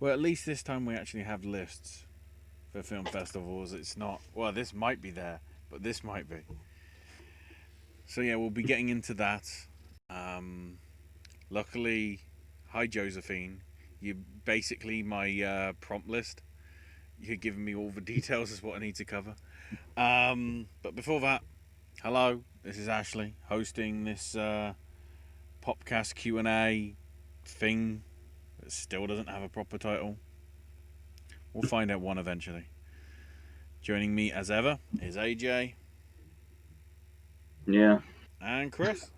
Well, at least this time we actually have lists for film festivals. It's not. Well, this might be there, but this might be. So yeah, we'll be getting into that. Um, Luckily, hi Josephine. You basically my prompt list. You're giving me all the details as what I need to cover. But before that, hello. This is Ashley hosting this Popcast Q&A thing that still doesn't have a proper title. We'll find out one eventually. Joining me as ever is AJ. Yeah. And Chris.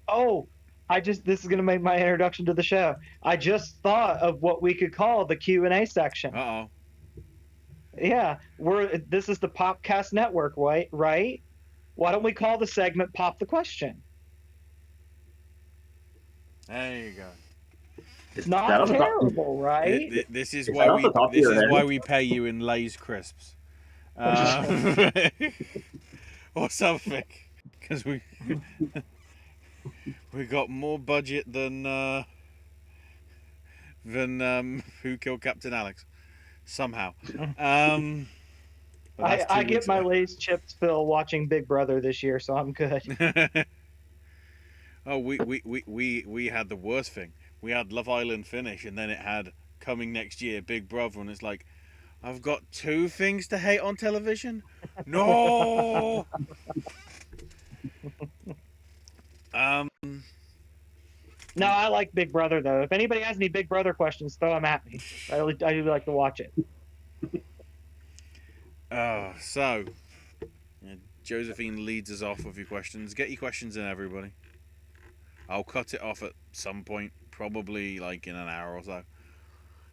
Oh, this is gonna make my introduction to the show. I just thought of what we could call the Q&A section. Uh-oh. Yeah, this is the Popcast Network, right? Right? Why don't we call the segment "Pop the Question"? There you go. Is that Not off the top- terrible, right? This is Is why that off we the top of this your is head? why we pay you in Lay's crisps. Or something. Because we got more budget than Who Killed Captain Alex. Somehow. But that's I 2 get weeks my away. Lay's chips fill watching Big Brother this year, so I'm good. Oh, we had the worst thing. We had Love Island finish, and then it had coming next year Big Brother, and it's like, I've got 2 things to hate on television. No. No, I like Big Brother though. If anybody has any Big Brother questions, throw them at me. I do like to watch it. So Josephine leads us off with your questions. Get your questions in, everybody. I'll cut it off at some point, probably like in an hour or so.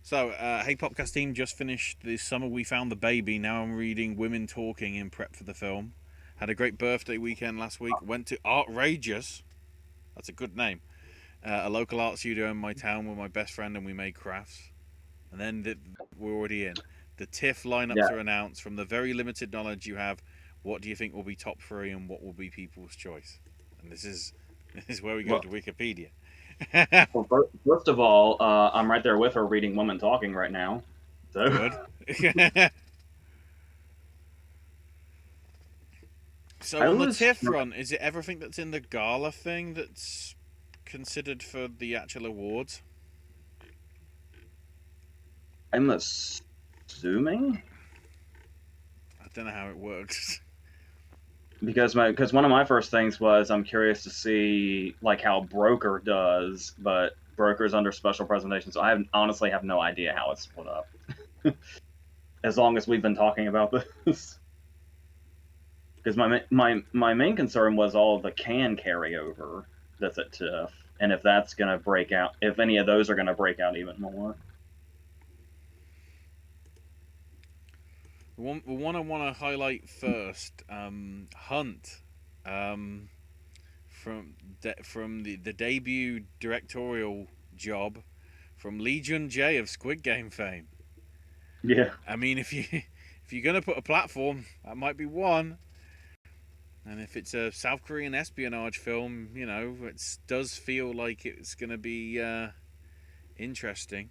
So, hey Popcast team, just finished this summer We Found the Baby. Now I'm reading Women Talking in prep for the film. Had a great birthday weekend last week. Went to Artrageous. That's a good name. A local art studio in my town with my best friend, and we made crafts. And then we're already in. The TIFF lineups are announced. From the very limited knowledge you have, what do you think will be top 3 and what will be people's choice? And this is where we go to Wikipedia. Well, first of all, I'm right there with her reading Woman Talking right now. So. Good. So on the TIFF front, is it everything that's in the gala thing that's considered for the actual awards? I'm assuming. I don't know how it works. Because one of my first things was I'm curious to see like how Broker does, but Broker's under special presentation, so I honestly have no idea how it's split up. As long as we've been talking about this, because my main concern was all of the can carryover that's at TIFF, and if that's gonna break out, if any of those are gonna break out even more. The one I want to highlight first, Hunt, from the debut directorial job from Lee Jun Jae of Squid Game fame. Yeah. I mean, if you're gonna put a platform, that might be one. And if it's a South Korean espionage film, you know, it does feel like it's gonna be interesting.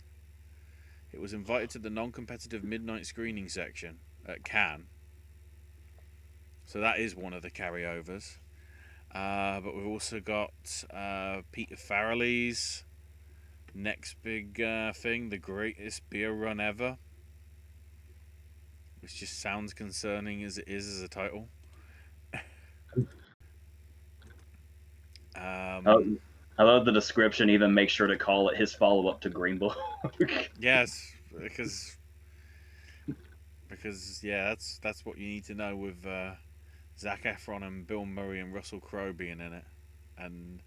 It was invited to the non-competitive midnight screening section at Cannes. So that is one of the carryovers. But we've also got Peter Farrelly's next big thing, The Greatest Beer Run Ever. Which just sounds concerning as it is as a title. I love the description, even make sure to call it his follow-up to Green Book. Yes, because yeah, that's what you need to know with Zac Efron and Bill Murray and Russell Crowe being in it, and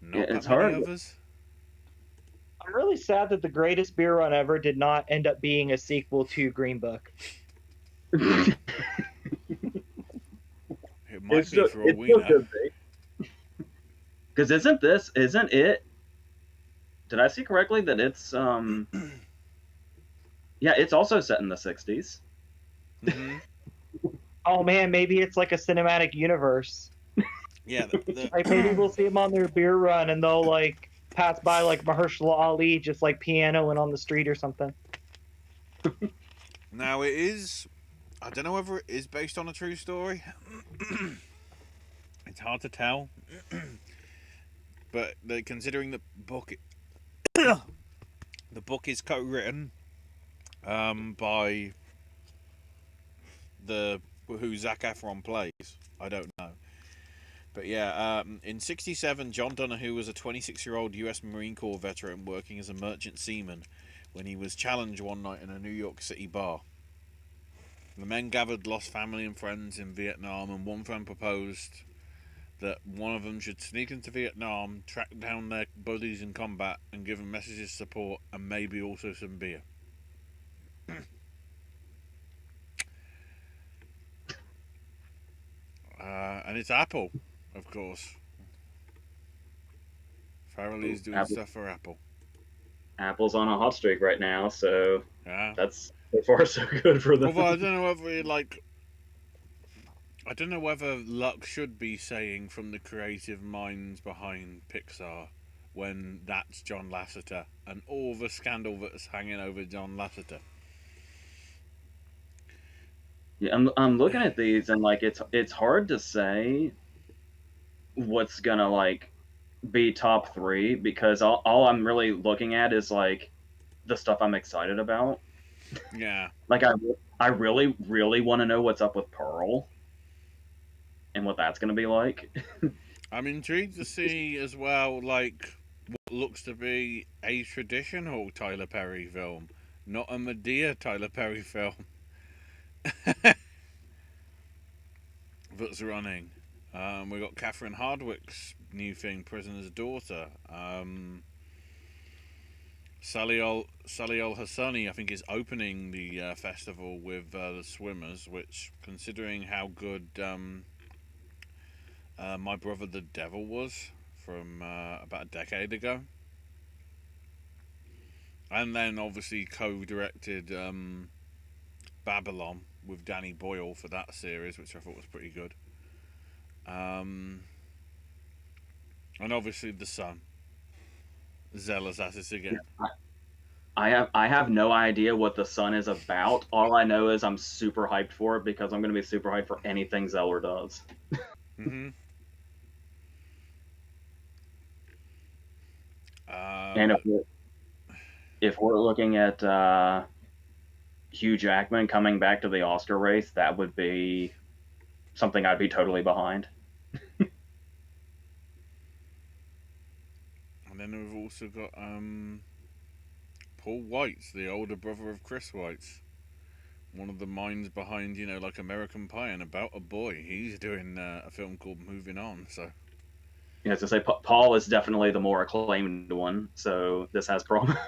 not that many others. I'm really sad that The Greatest Beer Run Ever did not end up being a sequel to Green Book. It might be for all we know. Because isn't it? Did I see correctly that it's yeah, it's also set in the 60s. Mm-hmm. Oh man, maybe it's like a cinematic universe. Yeah, like maybe we'll see them on their beer run and they'll like pass by like Mahershala Ali just like pianoing on the street or something. Now it is. I don't know whether it is based on a true story. It's hard to tell. But considering the book, the book is co-written by the who Zac Efron plays. I don't know. But yeah, in '67, John Donahue was a 26-year-old U.S. Marine Corps veteran working as a merchant seaman when he was challenged one night in a New York City bar. The men gathered lost family and friends in Vietnam, and one friend proposed that one of them should sneak into Vietnam, track down their buddies in combat, and give them messages of support and maybe also some beer. And it's Apple, of course. Farrelly's doing Apple. stuff for Apple. Apple's on a hot streak right now, so Yeah. that's so far so good for them. Although I don't know whether I don't know whether luck should be saying from the creative minds behind Pixar when that's John Lasseter and all the scandal that's hanging over John Lasseter. Yeah, I'm looking at these and like it's hard to say what's gonna like be top 3 because all I'm really looking at is like the stuff I'm excited about. Yeah. Like I really really want to know what's up with Pearl and what that's gonna be like. I'm intrigued to see as well like what looks to be a traditional Tyler Perry film, not a Medea Tyler Perry film. That's running. We got Catherine Hardwicke's new thing, Prisoner's Daughter. Sally Al Hassani, I think, is opening the festival with the Swimmers, which, considering how good My Brother the Devil was from about a decade ago. And then, obviously, co-directed Babylon with Danny Boyle for that series, which I thought was pretty good. And obviously The Sun. Zealous at it again. I have no idea what The Sun is about. All I know is I'm super hyped for it because I'm going to be super hyped for anything Zeller does. Mm-hmm. And if we're looking at Hugh Jackman coming back to the Oscar race, that would be something I'd be totally behind. And then we've also got Paul Weitz, the older brother of Chris Weitz. One of the minds behind, like American Pie and About a Boy. He's doing a film called Moving On, so... Yeah, as I say, Paul is definitely the more acclaimed one, so this has promise.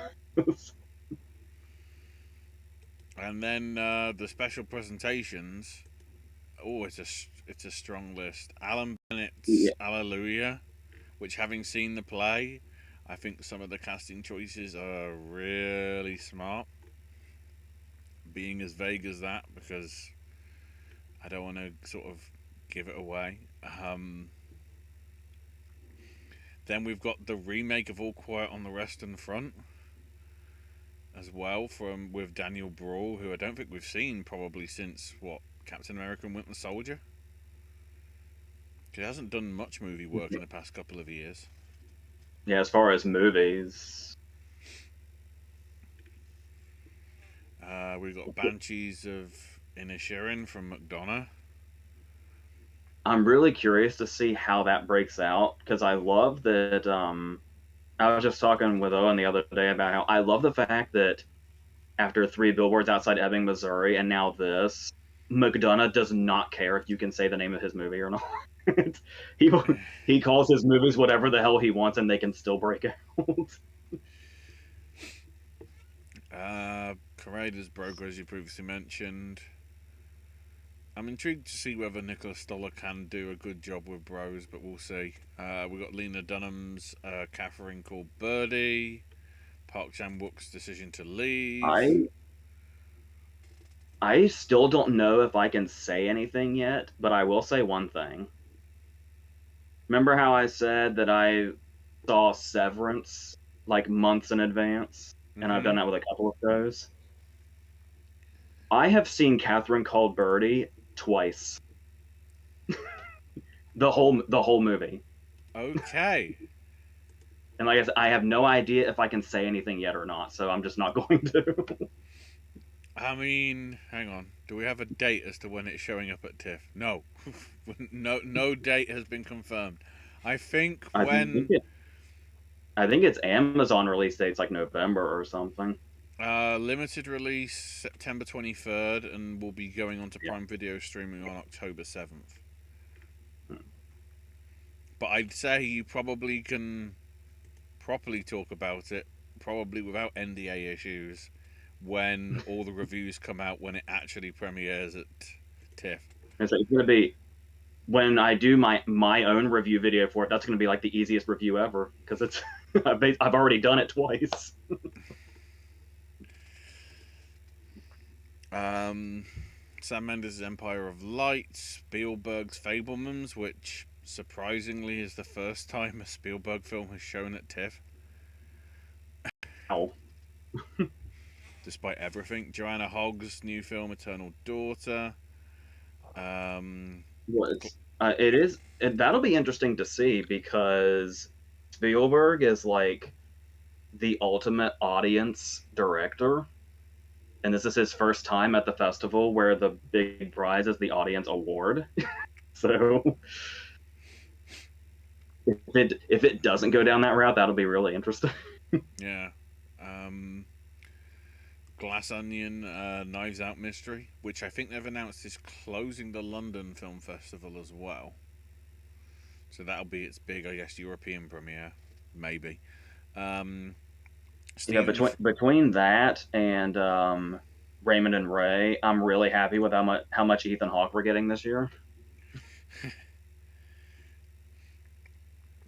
And then the special presentations. Oh, it's a strong list. Alan Bennett's Alleluia, which, having seen the play, I think some of the casting choices are really smart. Being as vague as that, because I don't want to sort of give it away. Then we've got the remake of All Quiet on the Western Front as well, with Daniel Bruhl, who I don't think we've seen probably since Captain America and Winter Soldier. He hasn't done much movie work in the past couple of years. Yeah, as far as movies, we've got Banshees of Inisherin from McDonough. I'm really curious to see how that breaks out because I love that. I was just talking with Owen the other day about how I love the fact that after 3 Billboards Outside Ebbing, Missouri, and now this, McDonough does not care if you can say the name of his movie or not. He calls his movies whatever the hell he wants, and they can still break out. Corrada's Broker, as you previously mentioned. I'm intrigued to see whether Nicholas Stoller can do a good job with Bros, but we'll see. We've got Lena Dunham's Catherine called Birdie. Park Chan-wook's Decision to Leave. I still don't know if I can say anything yet, but I will say one thing. Remember how I said that I saw Severance like months in advance, and I've done that with a couple of shows. I have seen Catherine Called Birdie twice. The whole movie. Okay. And like I said, I have no idea if I can say anything yet or not, so I'm just not going to. I mean, hang on. Do we have a date as to when it's showing up at TIFF? No. No date has been confirmed. I think I when... think it's Amazon release date's like November or something. Limited release September 23rd, and will be going on to Prime Video streaming on October 7th. But I'd say you probably can properly talk about it, probably without NDA issues, when all the reviews come out, when it actually premieres at TIFF. It's going to be, when I do my own review video for it, that's going to be like the easiest review ever, because it's I've already done it twice. Sam Mendes' Empire of Light, Spielberg's Fabelmans, which surprisingly is the first time a Spielberg film has shown at TIFF. Ow. Despite everything. Joanna Hogg's new film, Eternal Daughter. That'll be interesting to see, because Spielberg is like the ultimate audience director, and this is his first time at the festival where the big prize is the audience award. So if it doesn't go down that route, that'll be really interesting. Yeah. Glass Onion, Knives Out Mystery, which I think they've announced is closing the London Film Festival as well. So that'll be its big, I guess, European premiere, maybe. Between that and Raymond and Ray, I'm really happy with how much Ethan Hawke we're getting this year.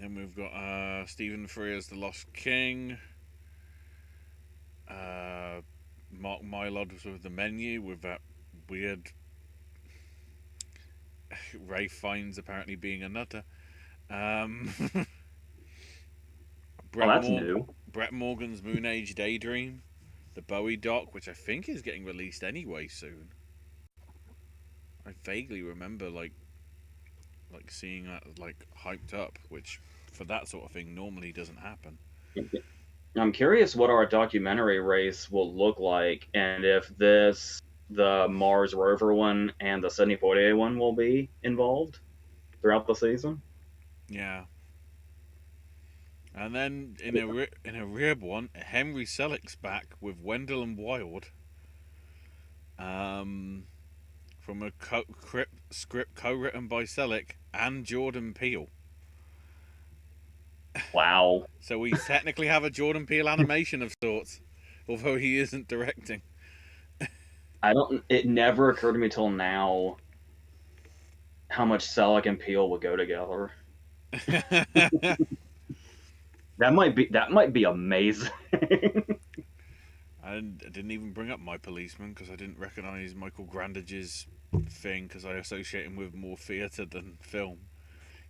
Then we've got Stephen Frears' The Lost King. Mark Mylod was with The Menu, with that weird Ray Fiennes apparently being a nutter. New. Brett Morgan's Moon Age Daydream, the Bowie doc, which I think is getting released anyway soon. I vaguely remember like seeing that like hyped up, which for that sort of thing normally doesn't happen. I'm curious what our documentary race will look like, and if the Mars rover one and the Sidney Poitier one will be involved throughout the season. Yeah. And then in a rib one, Henry Selick's back with Wendell and Wild. From a script co-written by Selick and Jordan Peele. Wow. So we technically have a Jordan Peele animation of sorts, although he isn't directing. It never occurred to me till now how much Selick and Peele would go together. That might be amazing. I didn't even bring up My Policeman because I didn't recognise Michael Grandage's thing, because I associate him with more theatre than film.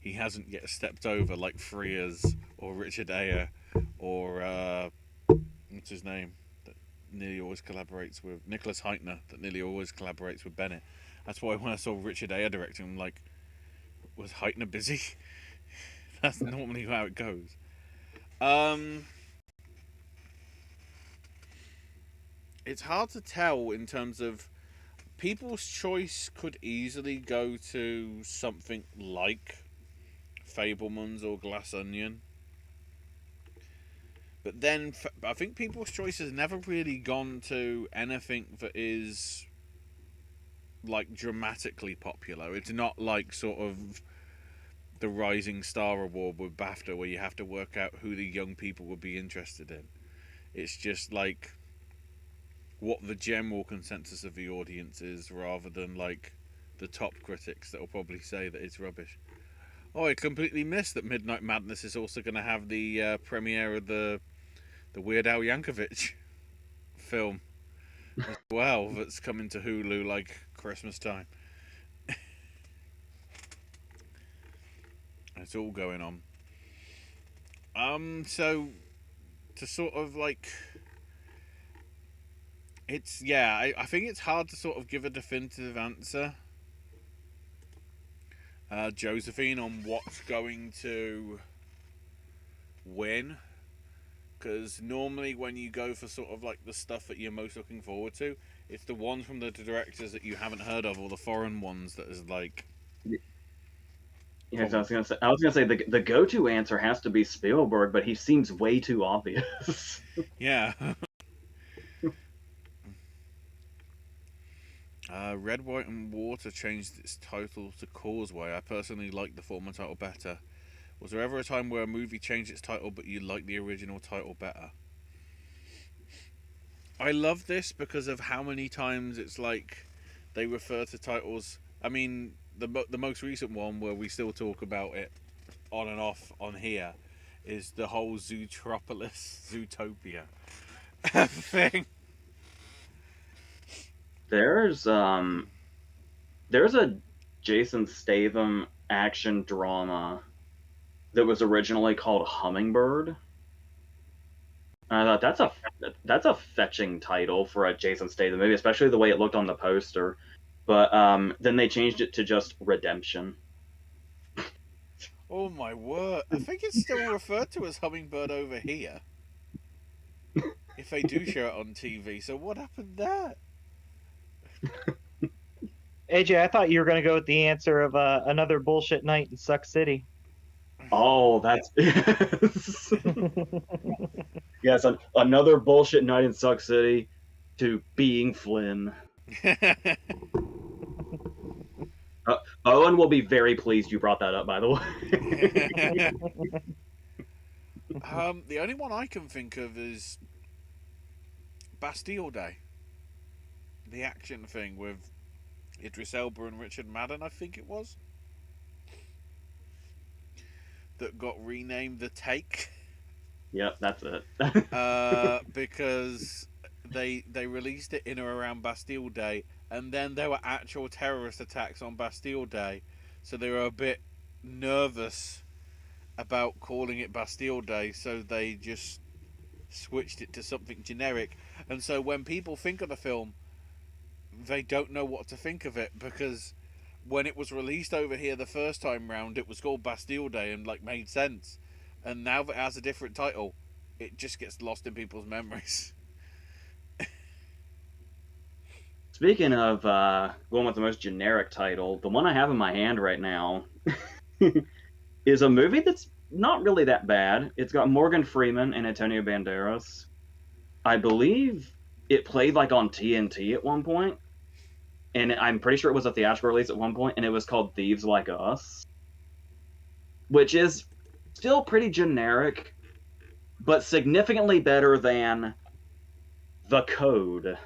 He hasn't yet stepped over like Frears or Richard Ayer or what's his name that nearly always collaborates with Nicholas Heitner, that nearly always collaborates with Bennett. That's why when I saw Richard Ayer directing, I'm like, was Heitner busy? That's normally how it goes. It's hard to tell in terms of people's choice. Could easily go to something like Fabelmans or Glass Onion, but then I think people's choice has never really gone to anything that is like dramatically popular. It's not like sort of the Rising Star Award with BAFTA, where you have to work out who the young people would be interested in. It's just like what the general consensus of the audience is, rather than like the top critics that will probably say that it's rubbish. Oh, I completely missed that Midnight Madness is also going to have the premiere of the Weird Al Yankovic film as well, that's coming to Hulu like Christmas time. It's all going on. So to sort of like, it's I think it's hard to sort of give a definitive answer, Josephine, on what's going to win. Because normally when you go for sort of like the stuff that you're most looking forward to, it's the ones from the directors that you haven't heard of, or the foreign ones that is like. Yes, I was gonna say the go-to answer has to be Spielberg, but he seems way too obvious. Yeah. Red, White, and Water changed its title to Causeway. I personally like the former title better. Was there ever a time where a movie changed its title but you liked the original title better? I love this because of how many times it's like they refer to titles. I mean, the most recent one where we still talk about it on and off on here is the whole Zootopia thing. There's a Jason Statham action drama that was originally called Hummingbird. And I thought that's a fetching title for a Jason Statham movie, especially the way it looked on the poster. But then they changed it to just Redemption. Oh my word! I think it's still referred to as Hummingbird over here. If they do show it on TV, so what happened there? AJ, I thought you were going to go with the answer of another bullshit night in Suck City. Oh, that's yes, another bullshit night in Suck City to being Flynn. Owen will be very pleased you brought that up, by the way. The only one I can think of is Bastille Day. The action thing with Idris Elba and Richard Madden, I think it was. That got renamed The Take. Yep, that's it. Because they released it in or around Bastille Day, and then there were actual terrorist attacks on Bastille Day, so they were a bit nervous about calling it Bastille Day, so they just switched it to something generic. And so when people think of the film, they don't know what to think of it, because when it was released over here the first time round, it was called Bastille Day and like made sense. And now that it has a different title, it just gets lost in people's memories. Speaking of going with the most generic title, the one I have in my hand right now is a movie that's not really that bad. It's got Morgan Freeman and Antonio Banderas. I believe it played like on TNT at one point, and I'm pretty sure it was a theatrical release at one point, and it was called Thieves Like Us, which is still pretty generic, but significantly better than The Code.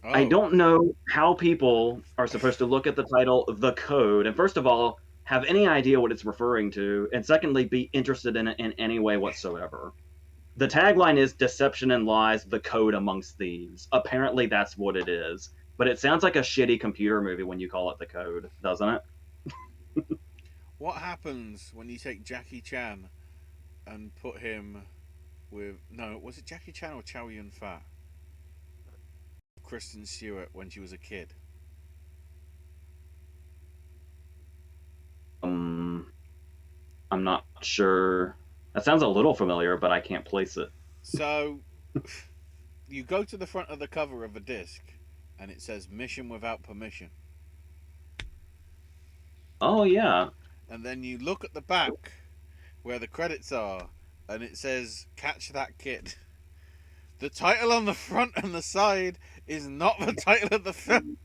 I don't know how people are supposed to look at the title The Code, and first of all, have any idea what it's referring to, and secondly, be interested in it in any way whatsoever. The tagline is Deception and Lies, the Code Amongst Thieves. Apparently that's what it is. But it sounds like a shitty computer movie when you call it The Code, doesn't it? What happens when you take Jackie Chan and put him with... No, was it Jackie Chan or Chow Yun-fat? Kristen Stewart when she was a kid. I'm not sure. That sounds a little familiar, but I can't place it. So, you go to the front of the cover of a disc, and it says Mission Without Permission. Oh, yeah. And then you look at the back, where the credits are, and it says Catch That Kid. The title on the front and the side is not the title of the film.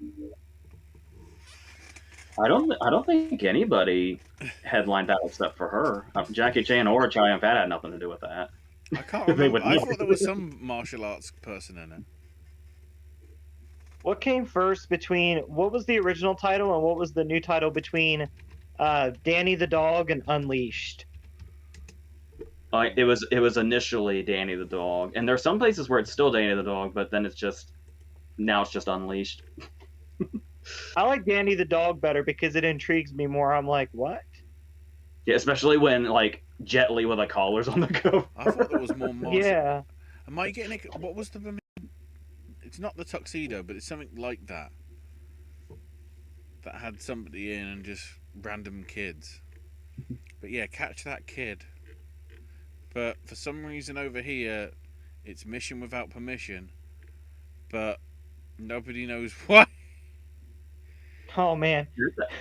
I don't think anybody headlined that except for her. Jackie Chan or Chow Yun-fat had nothing to do with that. I can't remember. I thought there was some martial arts person in it. What came first between, what was the original title and what was the new title between Danny the Dog and Unleashed? It was initially Danny the Dog, and there's some places where it's still Danny the Dog, but then it's just Unleashed. I like Danny the Dog better because it intrigues me more. I'm like, what? Yeah, especially when like Jet Li with a collar's on the cover. I thought there was more mods. Yeah. Am I getting it? What was the? It's not the tuxedo, but it's something like that. That had somebody in and just random kids. But yeah, catch that kid. But for some reason over here, it's mission without permission. But nobody knows why. Oh man.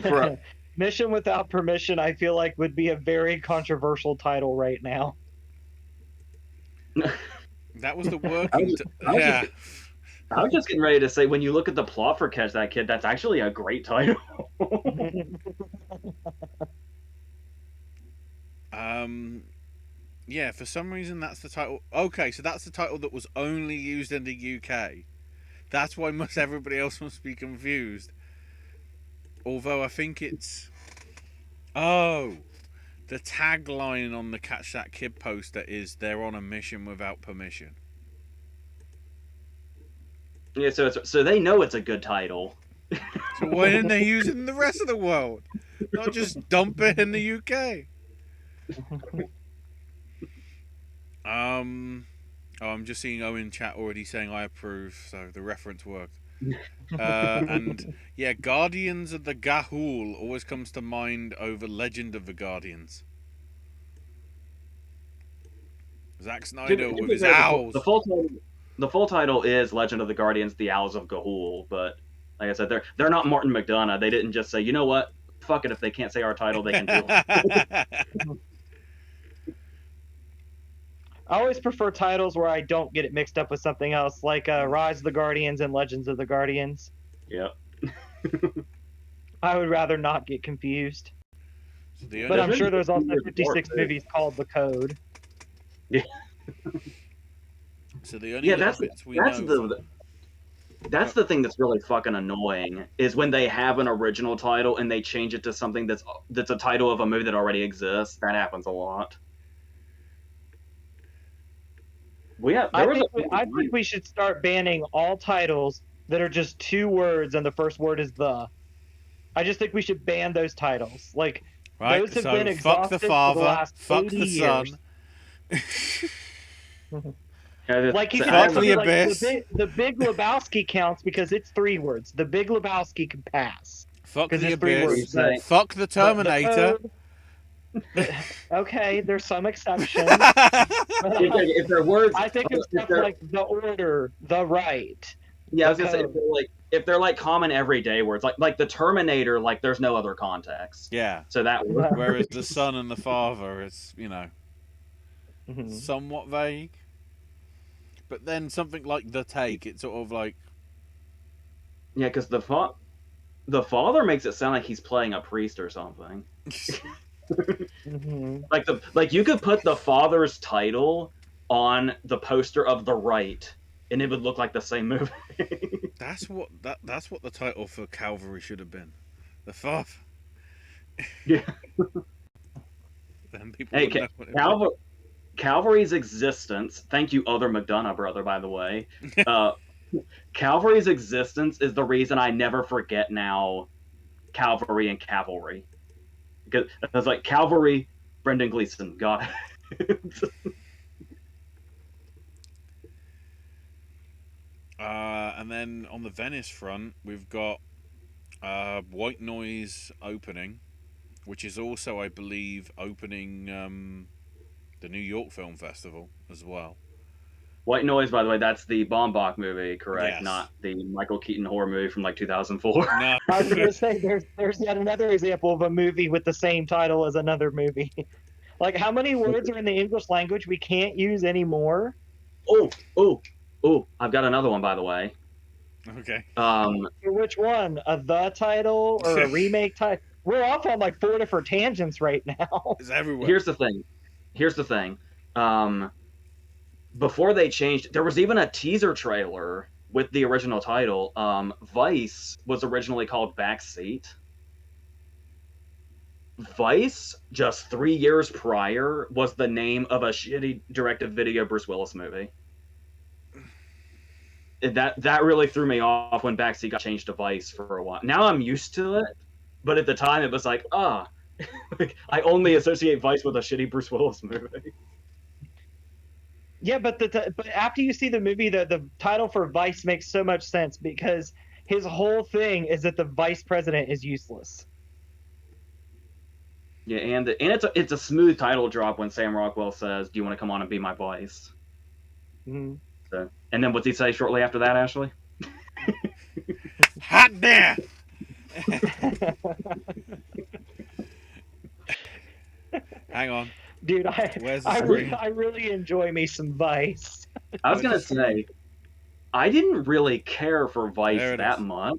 For- Mission Without Permission, I feel like would be a very controversial title right now. That was the working. I was just getting ready to say, when you look at the plot for Catch That Kid, that's actually a great title. Yeah, for some reason that's the title. Okay, so that's the title that was only used in the UK. That's why everybody else must be confused. Although I think it's... Oh! The tagline on the Catch That Kid poster is "They're on a mission without permission." Yeah, so they know it's a good title. So why didn't they use it in the rest of the world? Not just dump it in the UK. Oh, I'm just seeing Owen chat already saying I approve, so the reference worked. And yeah, Guardians of the Gahul always comes to mind over Legend of the Guardians. Zack Snyder with his owls. The full title is Legend of the Guardians: The Owls of Gahul, but like I said, they're not Martin McDonagh. They didn't just say, you know what, fuck it, if they can't say our title, they can do it. I always prefer titles where I don't get it mixed up with something else, like Rise of the Guardians and Legends of the Guardians. Yep. I would rather not get confused. So but I'm sure there's also 56 movies called The Code. Yeah. So the only bits we know. That's the thing that's really fucking annoying, is when they have an original title and they change it to something that's a title of a movie that already exists. That happens a lot. I think we should start banning all titles that are just 2 words and the first word is the. I just think we should ban those titles. Like, right, those have so been fuck the exhausted father, for the last fuck 80 the years. son. Like, you can Fuck also the be like, abyss. the Big Lebowski counts because it's 3 words. The Big Lebowski can pass. Fuck the 'Cause it's 3 abyss. words. Fuck the Terminator. Okay, there's some exceptions. if they're words, I think of stuff like the order, the right. Yeah, I was gonna say, if they're like common everyday words, like the Terminator, like there's no other context. Yeah. So that Whereas the son and the father, it's Mm-hmm. somewhat vague. But then something like The Take, it's sort of like... Yeah, because the father makes it sound like he's playing a priest or something. Mm-hmm. Like you could put the father's title on the poster of The Right, and it would look like the same movie. That's what the title for Calvary should have been. The father. Yeah. Then people would know what it Calvary's existence. Thank you, other McDonagh brother, by the way. Calvary's existence is the reason I never forget now Calvary and Cavalry. Because it's like Calvary, Brendan Gleeson, got it. And then on the Venice front, we've got White Noise opening, which is also, I believe, opening the New York Film Festival as well. White Noise, by the way, that's the Baumbach movie, correct? Yes. Not the Michael Keaton horror movie from like 2004. No. I was going to say, there's yet another example of a movie with the same title as another movie. Like, how many words are in the English language we can't use anymore? Oh, I've got another one, by the way. Okay. Which one? The title or a remake title? We're off on like 4 different tangents right now. It's everywhere. Here's the thing. Before they changed, there was even a teaser trailer with the original title. Vice was originally called Backseat. Vice, just 3 years prior, was the name of a shitty direct-to-video Bruce Willis movie. That really threw me off when Backseat got changed to Vice for a while. Now I'm used to it, but at the time it was like, Like, I only associate Vice with a shitty Bruce Willis movie. Yeah, but but after you see the movie, the title for Vice makes so much sense because his whole thing is that the vice president is useless. Yeah, and it's a smooth title drop when Sam Rockwell says, "Do you want to come on and be my vice?" Mhm. So, and then what's he say shortly after that, Ashley? Hot damn! Hang on. Dude, Where's the screen? I really enjoy me some Vice. I was gonna say, I didn't really care for Vice There it that is. much.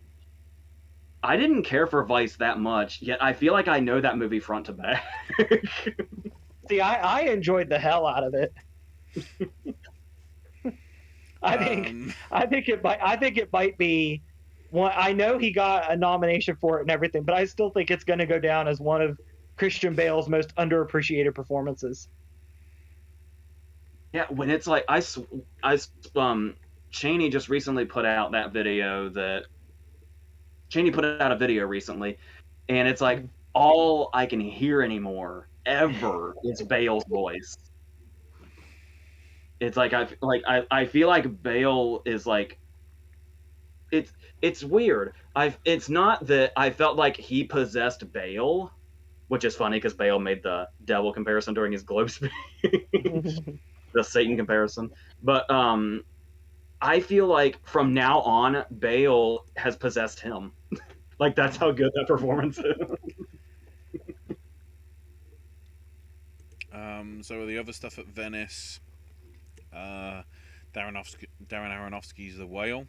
I didn't care for Vice that much, yet I feel like I know that movie front to back. See, I enjoyed the hell out of it. I think it might be one. I know he got a nomination for it and everything, but I still think it's going to go down as one of Christian Bale's most underappreciated performances. Yeah, when it's like Cheney just recently put out that video that Cheney put out a video recently, and it's like all I can hear anymore ever is Bale's voice. It's like I feel like Bale is like it's weird. It's not that I felt like he possessed Bale, which is funny because Bale made the devil comparison during his globe speech, the Satan comparison. But I feel like from now on, Bale has possessed him. Like that's how good that performance is. So the other stuff at Venice, Darren Aronofsky's The Whale,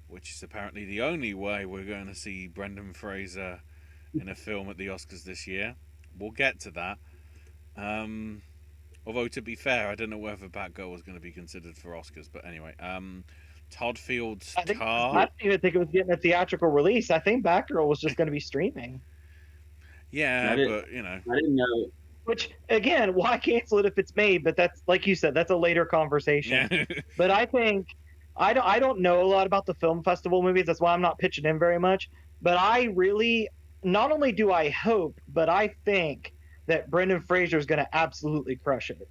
which is apparently the only way we're going to see Brendan Fraser in a film at the Oscars this year. We'll get to that. Although, to be fair, I don't know whether Batgirl was going to be considered for Oscars, but anyway. Todd Field's I Tar. didn't even think it was getting a theatrical release. I think Batgirl was just going to be streaming. Yeah, but, you know. I didn't know. Which, again, why cancel it if it's made? But that's, like you said, that's a later conversation. Yeah. But I think I don't know a lot about the film festival movies. That's why I'm not pitching in very much. But I really, not only do I hope, but I think that Brendan Fraser is going to absolutely crush it.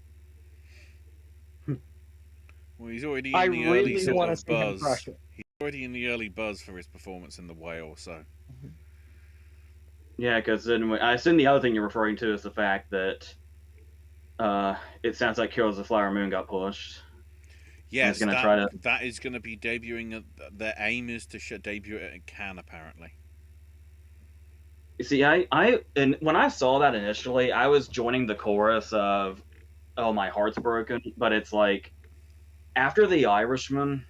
Well, he's already in the early really sort want to of see him buzz. crush it. He's already in the early buzz for his performance in The Whale, so. Yeah, because then I assume the other thing you're referring to is the fact that it sounds like Killers of the Flower Moon got pushed. Yes, that is going to be debuting. Their aim is to debut it at Cannes, apparently. You see, and when I saw that initially, I was joining the chorus of, "Oh, my heart's broken," but it's like, after The Irishman,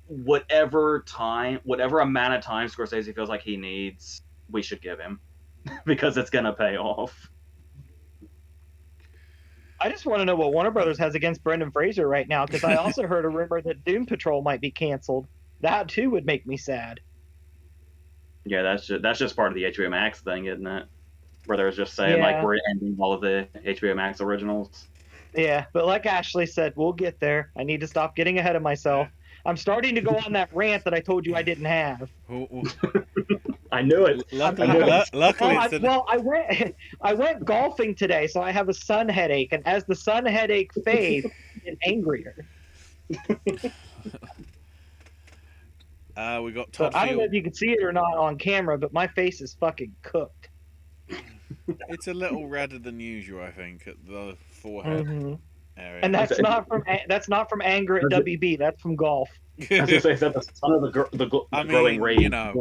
whatever amount of time Scorsese feels like he needs, we should give him because it's gonna pay off. I just want to know what Warner Brothers has against Brendan Fraser right now, because I also heard a rumor that Doom Patrol might be canceled. That too would make me sad. Yeah, that's just part of the HBO Max thing, isn't it? Where they're just saying like we're ending all of the HBO Max originals. Yeah, but like Ashley said, we'll get there. I need to stop getting ahead of myself. I'm starting to go on that rant that I told you I didn't have. I knew it. Luckily, I went golfing today, so I have a sun headache, and as the sun headache fades, I get angrier. We got Todd Field. I don't know if you can see it or not on camera, but my face is fucking cooked. It's a little redder than usual, I think, at the forehead area. And that's not from anger at WB. That's from golf. I was gonna say, is that the son of the growing rage? You know,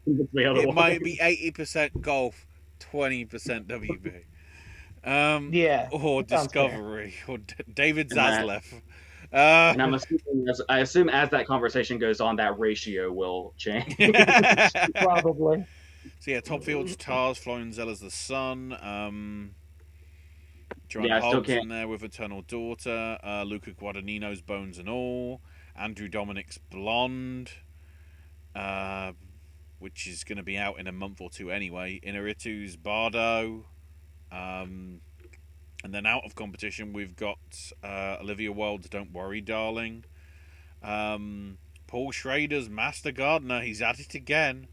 it might be 80% golf, 20% WB. Yeah. Or Discovery, or David Zaslav. And I assume as that conversation goes on, that ratio will change. Probably. So yeah, Top Field's Tars, Florian Zeller's The Sun. John Hobbs in there with Eternal Daughter. Luca Guadagnino's Bones and All. Andrew Dominic's Blonde, which is going to be out in a month or two anyway. Inarritu's Bardo. And then out of competition, we've got Olivia Wilde's Don't Worry, Darling. Paul Schrader's Master Gardener. He's at it again.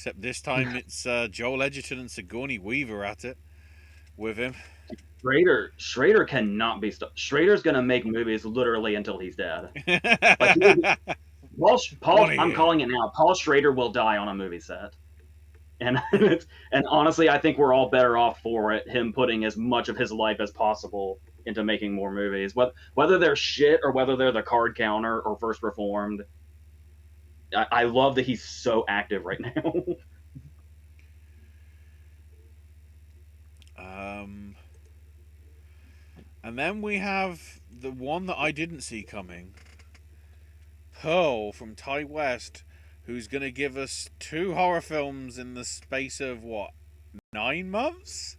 Except this time it's Joel Edgerton and Sigourney Weaver at it with him. Schrader cannot be stopped. Schrader's gonna make movies literally until he's dead. Like Paul, I'm calling it now. Paul Schrader will die on a movie set, and and honestly, I think we're all better off for it. Him putting as much of his life as possible into making more movies, whether they're shit or whether they're The Card Counter or First Reformed. I love that he's so active right now. And then we have the one that I didn't see coming, Pearl from Ty West, who's going to give us 2 horror films in the space of, 9 months?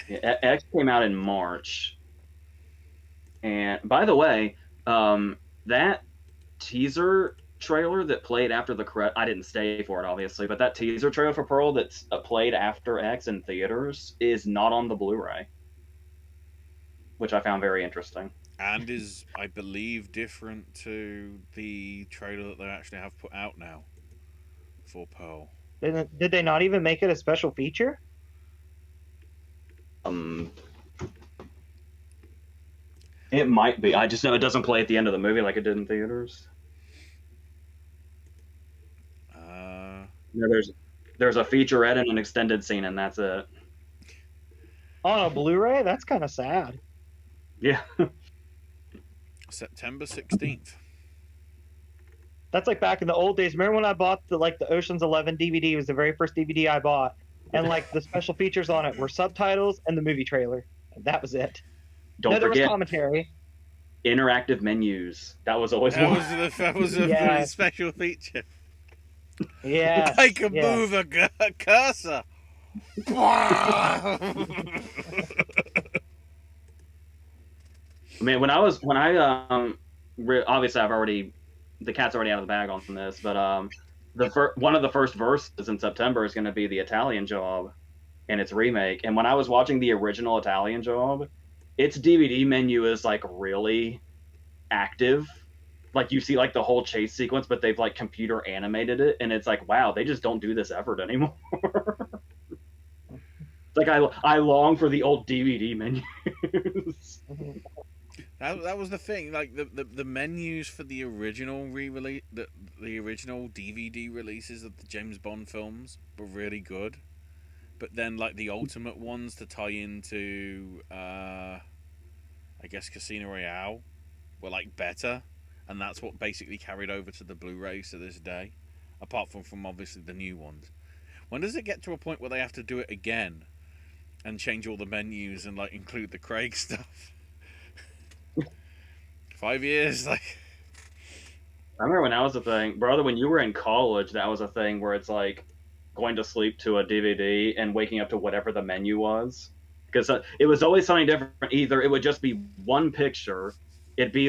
Yeah, X came out in March. And by the way, that teaser trailer that played after the credit, I didn't stay for it, obviously, but that teaser trailer for Pearl that's played after X in theaters is not on the Blu-ray, which I found very interesting. And is, I believe, different to the trailer that they actually have put out now for Pearl. Did they not even make it a special feature? It might be. I just know it doesn't play at the end of the movie like it did in theaters. There's a featurette and an extended scene, and that's it. On a Blu-ray? That's kind of sad. Yeah. September 16th. That's like back in the old days. Remember when I bought the Ocean's 11 DVD? It was the very first DVD I bought, and the special features on it were subtitles and the movie trailer. And that was it. Don't there forget was commentary. Interactive menus. That was always that one. Was a yes. special feature. Yeah. I can move a cursor. I mean, obviously the cat's already out of the bag on this, but one of the first verses in September is going to be the Italian Job and its remake. And when I was watching the original Italian Job, its DVD menu is really active. You see the whole chase sequence, but they've computer animated it, and it's wow, they just don't do this effort anymore. I long for the old DVD menus. That was the thing. The menus for the original re-release, the original DVD releases of the James Bond films were really good, but then the ultimate ones to tie into, I guess Casino Royale, were better, and that's what basically carried over to the Blu-rays to this day, apart from obviously the new ones. When does it get to a point where they have to do it again and change all the menus and include the Craig stuff? 5 years, I remember when that was a thing, brother. When you were in college, that was a thing where it's going to sleep to a DVD and waking up to whatever the menu was, because it was always something different. Either it would just be one picture, it'd be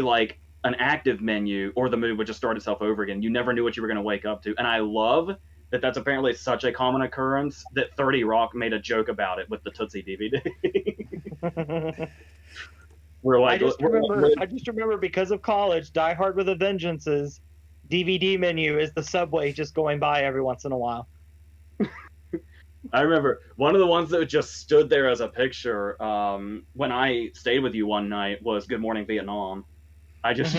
an active menu, or the movie would just start itself over again. You never knew what you were going to wake up to, and I love that that's apparently such a common occurrence that 30 Rock made a joke about it with the Tootsie DVD. I just remember because of college, Die Hard with a Vengeance's DVD menu is the subway just going by every once in a while. I remember one of the ones that just stood there as a picture when I stayed with you one night was Good Morning Vietnam. I just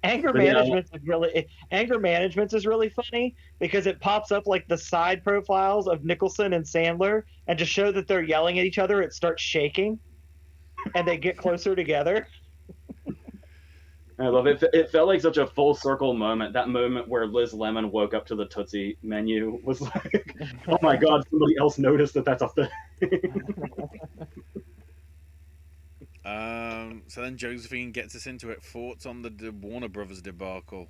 Anger management is really funny because it pops up the side profiles of Nicholson and Sandler, and to show that they're yelling at each other, it starts shaking, and they get closer together. I love it. It felt like such a full circle moment. That moment where Liz Lemon woke up to the Tootsie menu was oh my God, somebody else noticed that that's a thing. So then Josephine gets us into it. Thoughts on the Warner Brothers debacle.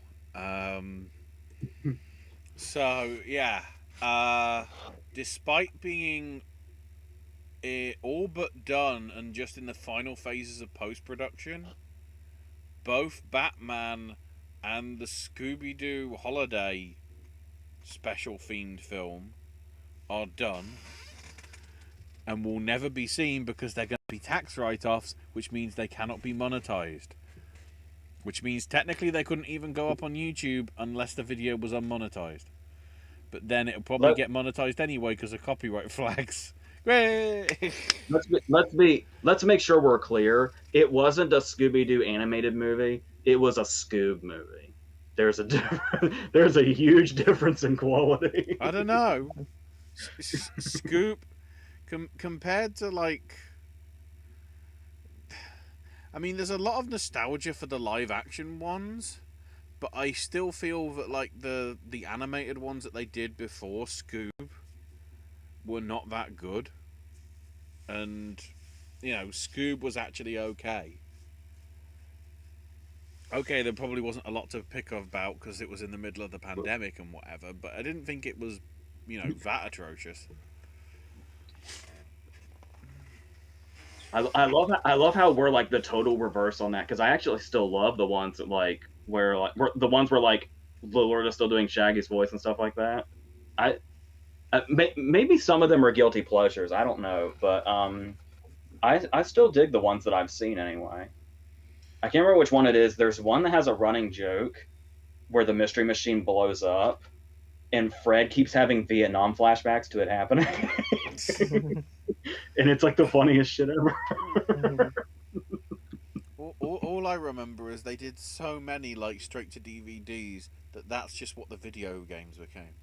Despite being all but done and just in the final phases of post-production, both Batman and the Scooby-Doo Holiday special themed film are done and will never be seen because they're going to be tax write-offs, which means they cannot be monetized. Which means technically they couldn't even go up on YouTube unless the video was unmonetized. But then it'll probably get monetized anyway because of copyright flags. Let's make sure we're clear. It wasn't a Scooby-Doo animated movie. It was a Scoob movie. There's a huge difference in quality. I don't know. Scoob compared to like, I mean, there's a lot of nostalgia for the live action ones, but I still feel that like the animated ones that they did before Scoob were not that good. And, you know, Scoob was actually okay. Okay, there probably wasn't a lot to pick about because it was in the middle of the pandemic and whatever, but I didn't think it was, you know, that atrocious. I love how we're like the total reverse on that, because I actually still love the ones that like where the ones where like Lord is still doing Shaggy's voice and stuff like that. Maybe some of them are guilty pleasures. I don't know, but I still dig the ones that I've seen anyway. I can't remember which one it is. There's one that has a running joke where the Mystery Machine blows up, and Fred keeps having Vietnam flashbacks to it happening. And it's like the funniest shit ever. All I remember is they did so many like straight to DVDs that's just what the video games became.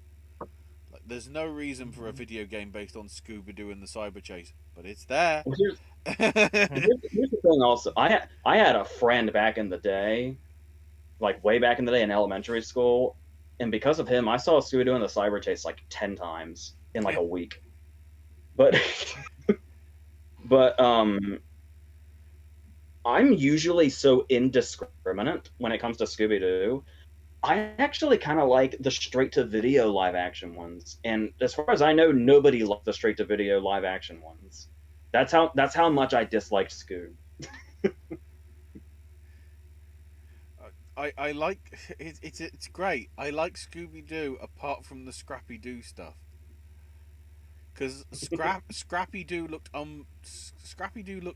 Like, there's no reason for a video game based on Scooby-Doo and the Cyber Chase, but it's there. Here's the thing also. I had a friend back in the day, like way back in the day in elementary school, and because of him, I saw Scooby-Doo and the Cyber Chase like 10 times in like a week. But I'm usually so indiscriminate when it comes to Scooby-Doo. I actually kind of like the straight-to-video live-action ones, and as far as I know, nobody likes the straight-to-video live-action ones. That's how much I disliked Scoob. I like it's great. I like Scooby-Doo apart from the Scrappy-Doo stuff, because Scrappy-Doo looked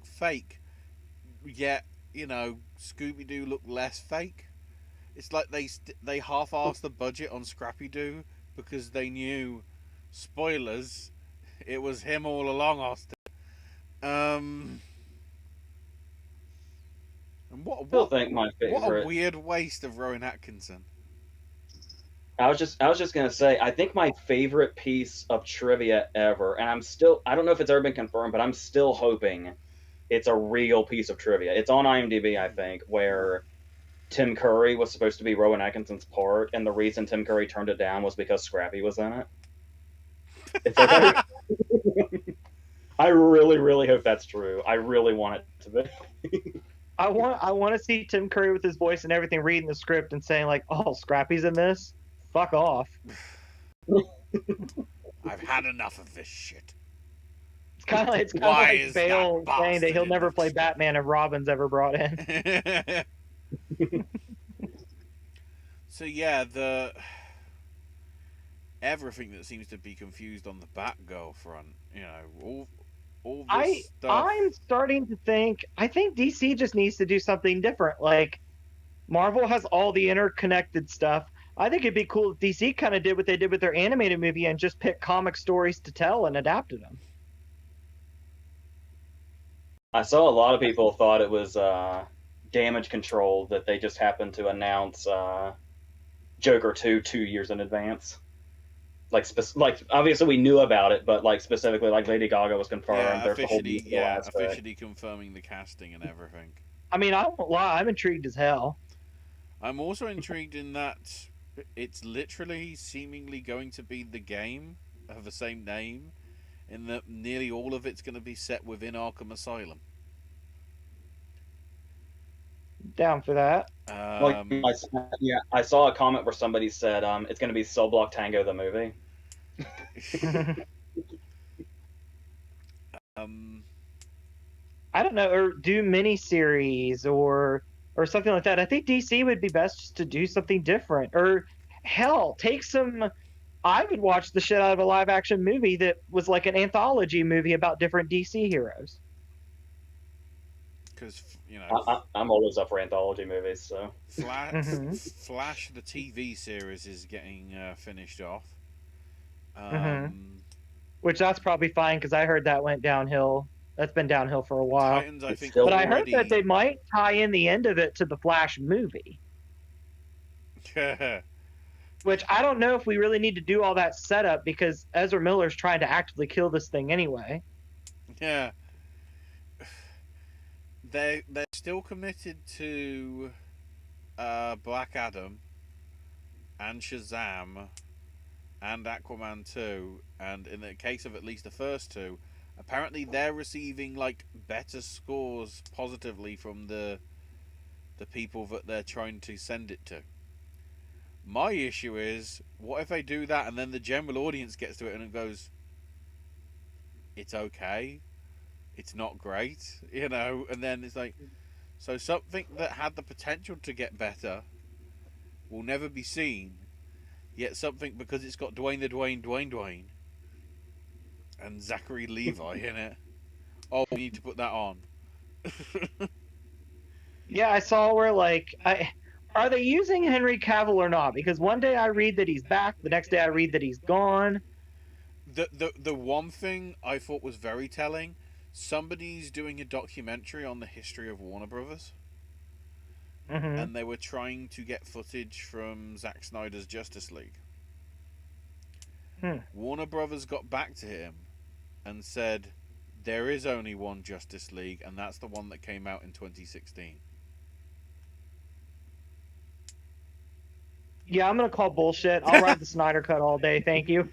fake, yet you know Scooby-Doo looked less fake. It's like they half-assed the budget on Scrappy-Doo because they knew, spoilers, it was him all along, Austin. And what a weird waste of Rowan Atkinson. I was just gonna say, I think my favorite piece of trivia ever, and I don't know if it's ever been confirmed, but I'm still hoping it's a real piece of trivia. It's on IMDb, I think, where Tim Curry was supposed to be Rowan Atkinson's part, and the reason Tim Curry turned it down was because Scrappy was in it. It's like, I really, really hope that's true. I really want it to be. I want to see Tim Curry with his voice and everything reading the script and saying like, "Oh, Scrappy's in this? Fuck off." I've had enough of this shit. It's kind of like Bale saying that he'll never play Batman if Robin's ever brought in. So yeah, everything that seems to be confused on the Batgirl front, you know, all this stuff. I'm starting to think, I think DC just needs to do something different. Like, Marvel has all the interconnected stuff. I think it'd be cool if DC kind of did what they did with their animated movie and just picked comic stories to tell and adapted them. I saw a lot of people thought it was damage control that they just happened to announce Joker 2 years in advance. Like obviously we knew about it, but like specifically like Lady Gaga was confirmed. Officially confirming the casting and everything. I mean, I won't lie, I'm intrigued as hell. I'm also intrigued in that it's literally seemingly going to be the game of the same name, in that nearly all of it's going to be set within Arkham Asylum. Down for that. I saw a comment where somebody said it's going to be Cell Block Tango the movie. I don't know, or do miniseries or something like that. I think DC would be best just to do something different, or hell, take some. I would watch the shit out of a live action movie that was like an anthology movie about different DC heroes. because I'm always up for anthology movies, so. Flash, the TV series, is getting finished off. Which that's probably fine because I heard that went downhill. That's been downhill for a while. Titans, I think, but I heard that they might tie in the end of it to the Flash movie. Which I don't know if we really need to do all that setup because Ezra Miller's trying to actively kill this thing anyway. Yeah. They're still committed to Black Adam and Shazam and Aquaman 2, and in the case of at least the first two, apparently they're receiving like better scores positively from the people that they're trying to send it to. My issue is, what if they do that and then the general audience gets to it and it goes, it's okay, it's not great, you know, and then it's like, so something that had the potential to get better will never be seen, yet something, because it's got Dwayne and Zachary Levi in it, oh, we need to put that on. Yeah, I saw where are they using Henry Cavill or not? Because one day I read that he's back, the next day I read that he's gone. The one thing I thought was very telling, somebody's doing a documentary on the history of Warner Brothers, and they were trying to get footage from Zack Snyder's Justice League. Warner Brothers got back to him and said, there is only one Justice League, and that's the one that came out in 2016. Yeah, I'm going to call bullshit. I'll ride the Snyder Cut all day, thank you.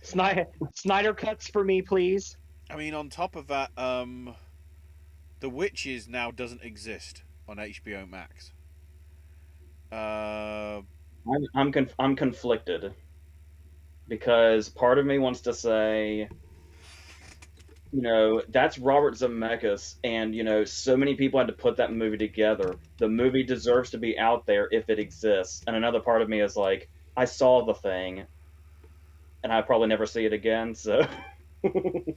Snyder Cuts for me, please. I mean, on top of that, The Witches now doesn't exist on HBO Max. I'm conflicted because part of me wants to say, you know, that's Robert Zemeckis, and, you know, so many people had to put that movie together. The movie deserves to be out there if it exists. And another part of me is like, I saw the thing, and I probably never see it again. So, if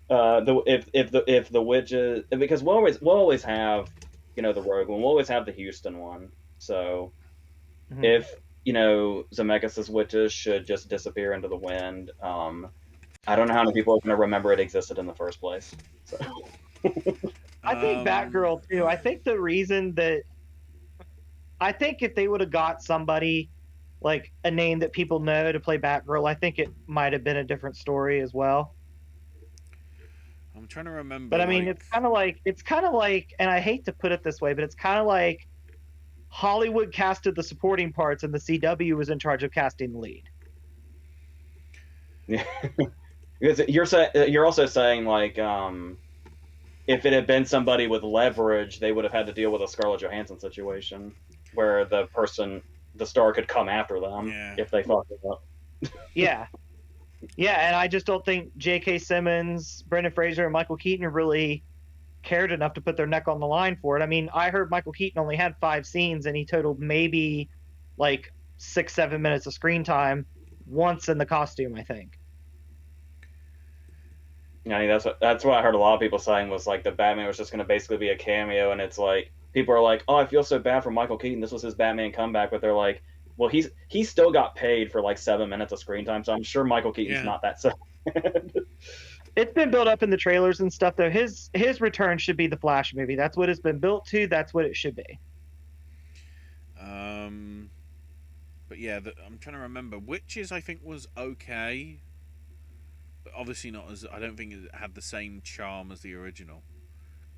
the Witches, because we'll always have, you know, the Rogue one, we'll always have the Houston one. So, if, you know, Zemeckis' Witches should just disappear into the wind, I don't know how many people are going to remember it existed in the first place. So. I think Batgirl too. I think the reason that if they would have got somebody like a name that people know to play Batgirl, I think it might have been a different story as well. I'm trying to remember. But I mean, it's kind of like, and I hate to put it this way, but it's kind of like Hollywood casted the supporting parts and the CW was in charge of casting the lead. Yeah. Because you're also saying, like, if it had been somebody with leverage, they would have had to deal with a Scarlett Johansson situation where the star could come after them if they fucked it up. Yeah, and I just don't think J.K. Simmons, Brendan Fraser, and Michael Keaton really cared enough to put their neck on the line for it. I mean, I heard Michael Keaton only had 5 scenes, and he totaled maybe like 6-7 minutes of screen time once in the costume, I think. I mean, that's what I heard a lot of people saying was like the Batman was just going to basically be a cameo, and it's like people are like, "Oh, I feel so bad for Michael Keaton. This was his Batman comeback," but they're like, "Well, he's still got paid for like 7 minutes of screen time, so I'm sure Michael Keaton's not that sad." It's been built up in the trailers and stuff, though. His return should be the Flash movie. That's what it's been built to. That's what it should be. But yeah, I'm trying to remember. Witches, I think, was okay. But obviously not as, I don't think it had the same charm as the original,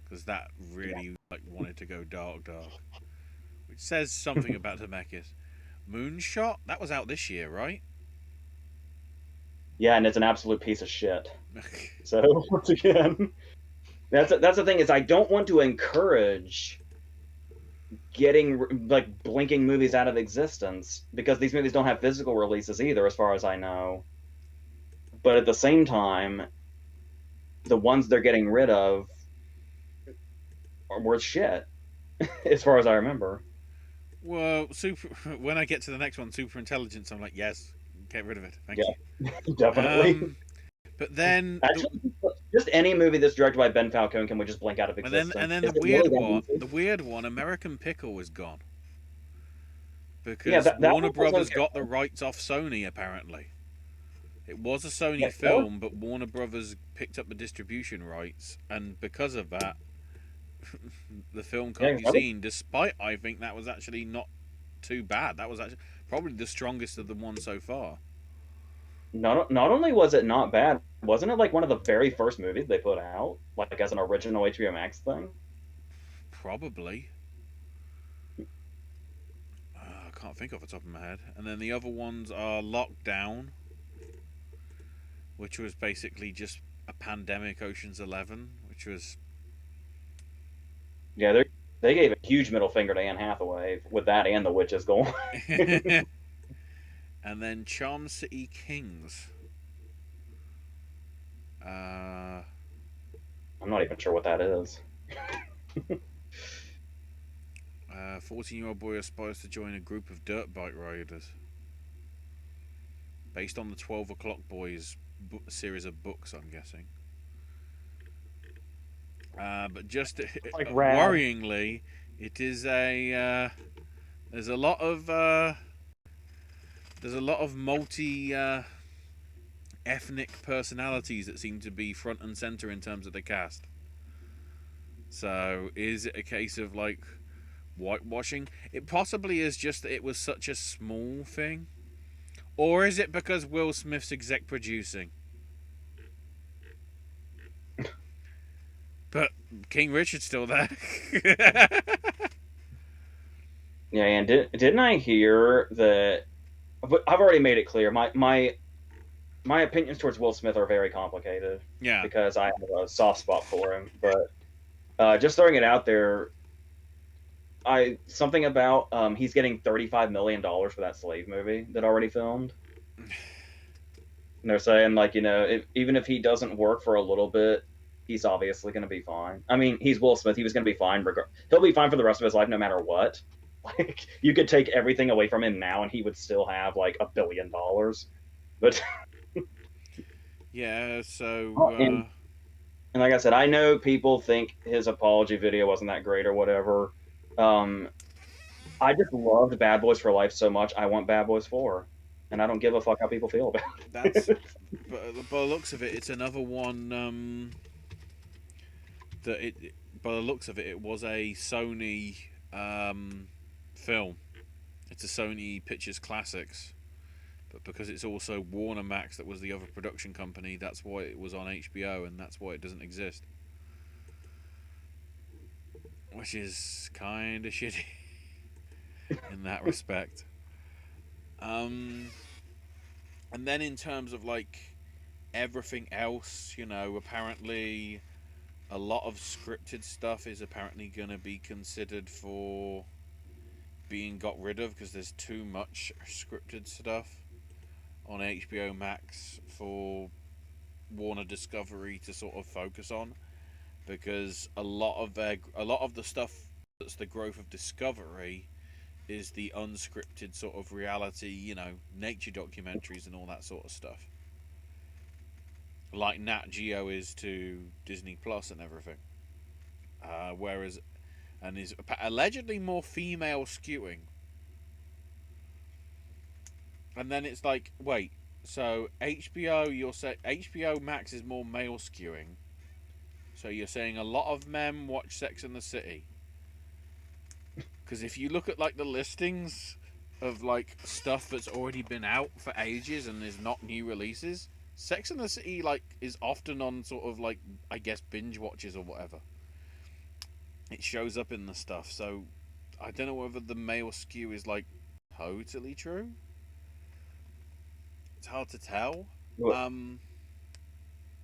because that really like wanted to go dark, which says something about Zemeckis. Moonshot, that was out this year, right? Yeah, and it's an absolute piece of shit. So once again, that's the thing, is I don't want to encourage getting like blinking movies out of existence, because these movies don't have physical releases either, as far as I know. But at the same time, the ones they're getting rid of are worth shit, as far as I remember. Well, when I get to the next one, Super Intelligence, I'm like, yes, get rid of it. Thank you. Definitely. But then... Actually, just any movie that's directed by Ben Falcone, can we just blink out of And existence? then Is it really that easy? the weird one, American Pickle is gone Yeah, because that Warner one was Brothers okay. got the rights off Sony. Apparently, it was a Sony Yeah, film, but Warner Brothers picked up the distribution rights, and because of that, the film can't be seen. Despite, I think that was actually not too bad. That was actually probably the strongest of the ones so far. not only was it not bad, wasn't it like one of the very first movies they put out, like as an original HBO Max thing? Probably. I can't think off the top of my head. And then the other ones are Lockdown, which was basically just a pandemic Ocean's 11, which was Yeah, they gave a huge middle finger to Anne Hathaway with that and The Witches going. and then Charm City Kings. I'm not even sure what that is. 14-year-old boy aspires to join a group of dirt bike riders. Based on the 12 O'Clock Boys series of books, I'm guessing. But just Like rad. worryingly, it is a there's a lot of multi ethnic personalities that seem to be front and center in terms of the cast. So is it a case of like whitewashing? It possibly is, just that it was such a small thing, or is it because Will Smith's exec producing? But King Richard's still there. Yeah, and didn't I hear that? But I've already made it clear. My opinions towards Will Smith are very complicated. Yeah. Because I have a soft spot for him. But just throwing it out there, something about he's getting $35 million for that Slave movie that already filmed. And they're saying, like, even if he doesn't work for a little bit, he's obviously going to be fine. I mean, he's Will Smith. He was going to be fine. He'll be fine for the rest of his life, no matter what. Like, you could take everything away from him now, and he would still have like $1 billion. But yeah. So. And like I said, I know people think his apology video wasn't that great or whatever. I just loved Bad Boys for Life so much. I want Bad Boys 4. And I don't give a fuck how people feel about it. That's, but by the looks of it, it's another one by the looks of it, it was a Sony film. It's a Sony Pictures Classics, but because it's also Warner Max, that was the other production company, that's why it was on HBO, and that's why it doesn't exist. Which is kind of shitty in that respect. And then in terms of like everything else, apparently a lot of scripted stuff is apparently going to be considered for being got rid of because there's too much scripted stuff on HBO Max for Warner Discovery to sort of focus on, because a lot of the stuff that's the growth of Discovery is the unscripted sort of reality, nature documentaries and all that sort of stuff. Like Nat Geo is to Disney Plus and everything. Whereas, and is allegedly more female skewing. And then it's like, wait, so HBO Max is more male skewing. So you're saying a lot of men watch Sex and the City? Because if you look at like the listings of like stuff that's already been out for ages and is not new releases, Sex and the City like is often on sort of like, I guess, binge watches or whatever. It shows up in the stuff, so I don't know whether the male skew is like totally true. It's hard to tell.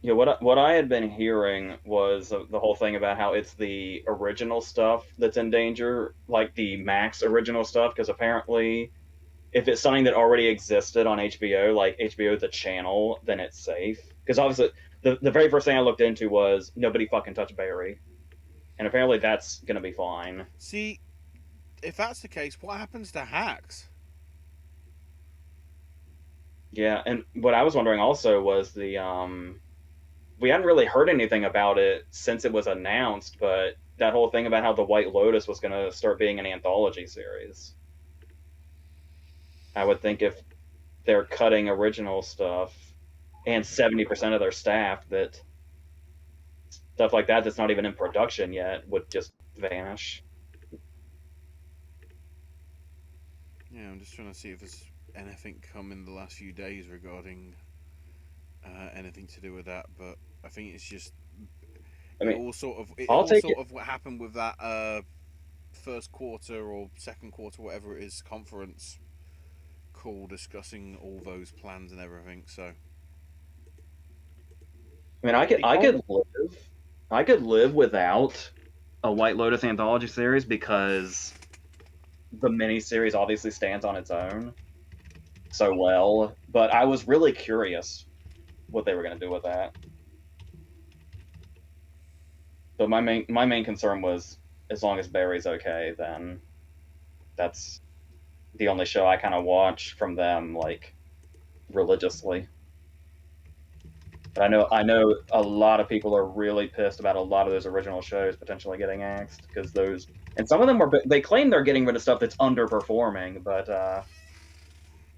Yeah, what I had been hearing was the whole thing about how it's the original stuff that's in danger, like the Max original stuff, because apparently if it's something that already existed on HBO, like HBO the channel, then it's safe. Because obviously the very first thing I looked into was Nobody Fucking Touch Barry. And apparently that's going to be fine. See, if that's the case, what happens to Hacks? Yeah, and what I was wondering also was the we hadn't really heard anything about it since it was announced, but that whole thing about how the White Lotus was going to start being an anthology series. I would think if they're cutting original stuff and 70% of their staff, that stuff like that that's not even in production yet would just vanish. Yeah, I'm just trying to see if there's anything come in the last few days regarding anything to do with that, but I think it's just I mean, it I'll all take sort it. of what happened with that first quarter or second quarter, whatever it is, conference call discussing all those plans and everything. So I mean, I could live without a White Lotus anthology series because the miniseries obviously stands on its own so well. But I was really curious what they were going to do with that. But my main concern was, as long as Barry's okay, then that's the only show I kind of watch from them, like, religiously. But I know a lot of people are really pissed about a lot of those original shows potentially getting axed because those, and some of them they claim they're getting rid of stuff that's underperforming, but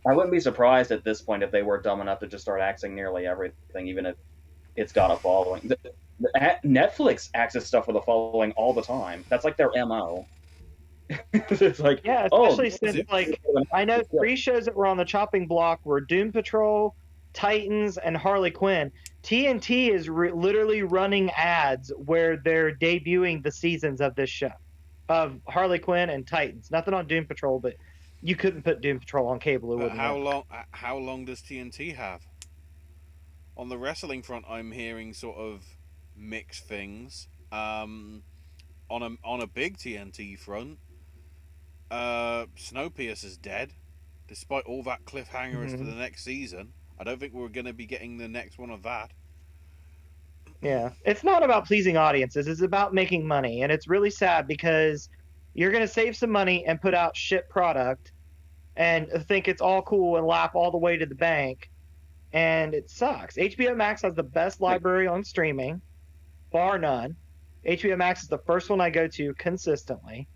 I wouldn't be surprised at this point if they were dumb enough to just start axing nearly everything, even if it's got a following. Netflix axes stuff with a following all the time. That's like their MO. It's like, Yeah, oh, especially since like I know 3 shows that were on the chopping block were Doom Patrol, Titans, and Harley Quinn. TNT is literally running ads where they're debuting the seasons of this show, of Harley Quinn and Titans. Nothing on Doom Patrol, but you couldn't put Doom Patrol on cable; it but wouldn't work. how long does TNT have? On the wrestling front, I'm hearing sort of mixed things. On a big TNT front, Snowpiercer's dead, despite all that cliffhanger as to the Mhm. next season. I don't think we're going to be getting the next one of that. Yeah, it's not about pleasing audiences; it's about making money, and it's really sad because you're going to save some money and put out shit product and think it's all cool and laugh all the way to the bank, and it sucks. HBO Max has the best library on streaming, bar none. HBO Max is the first one I go to consistently,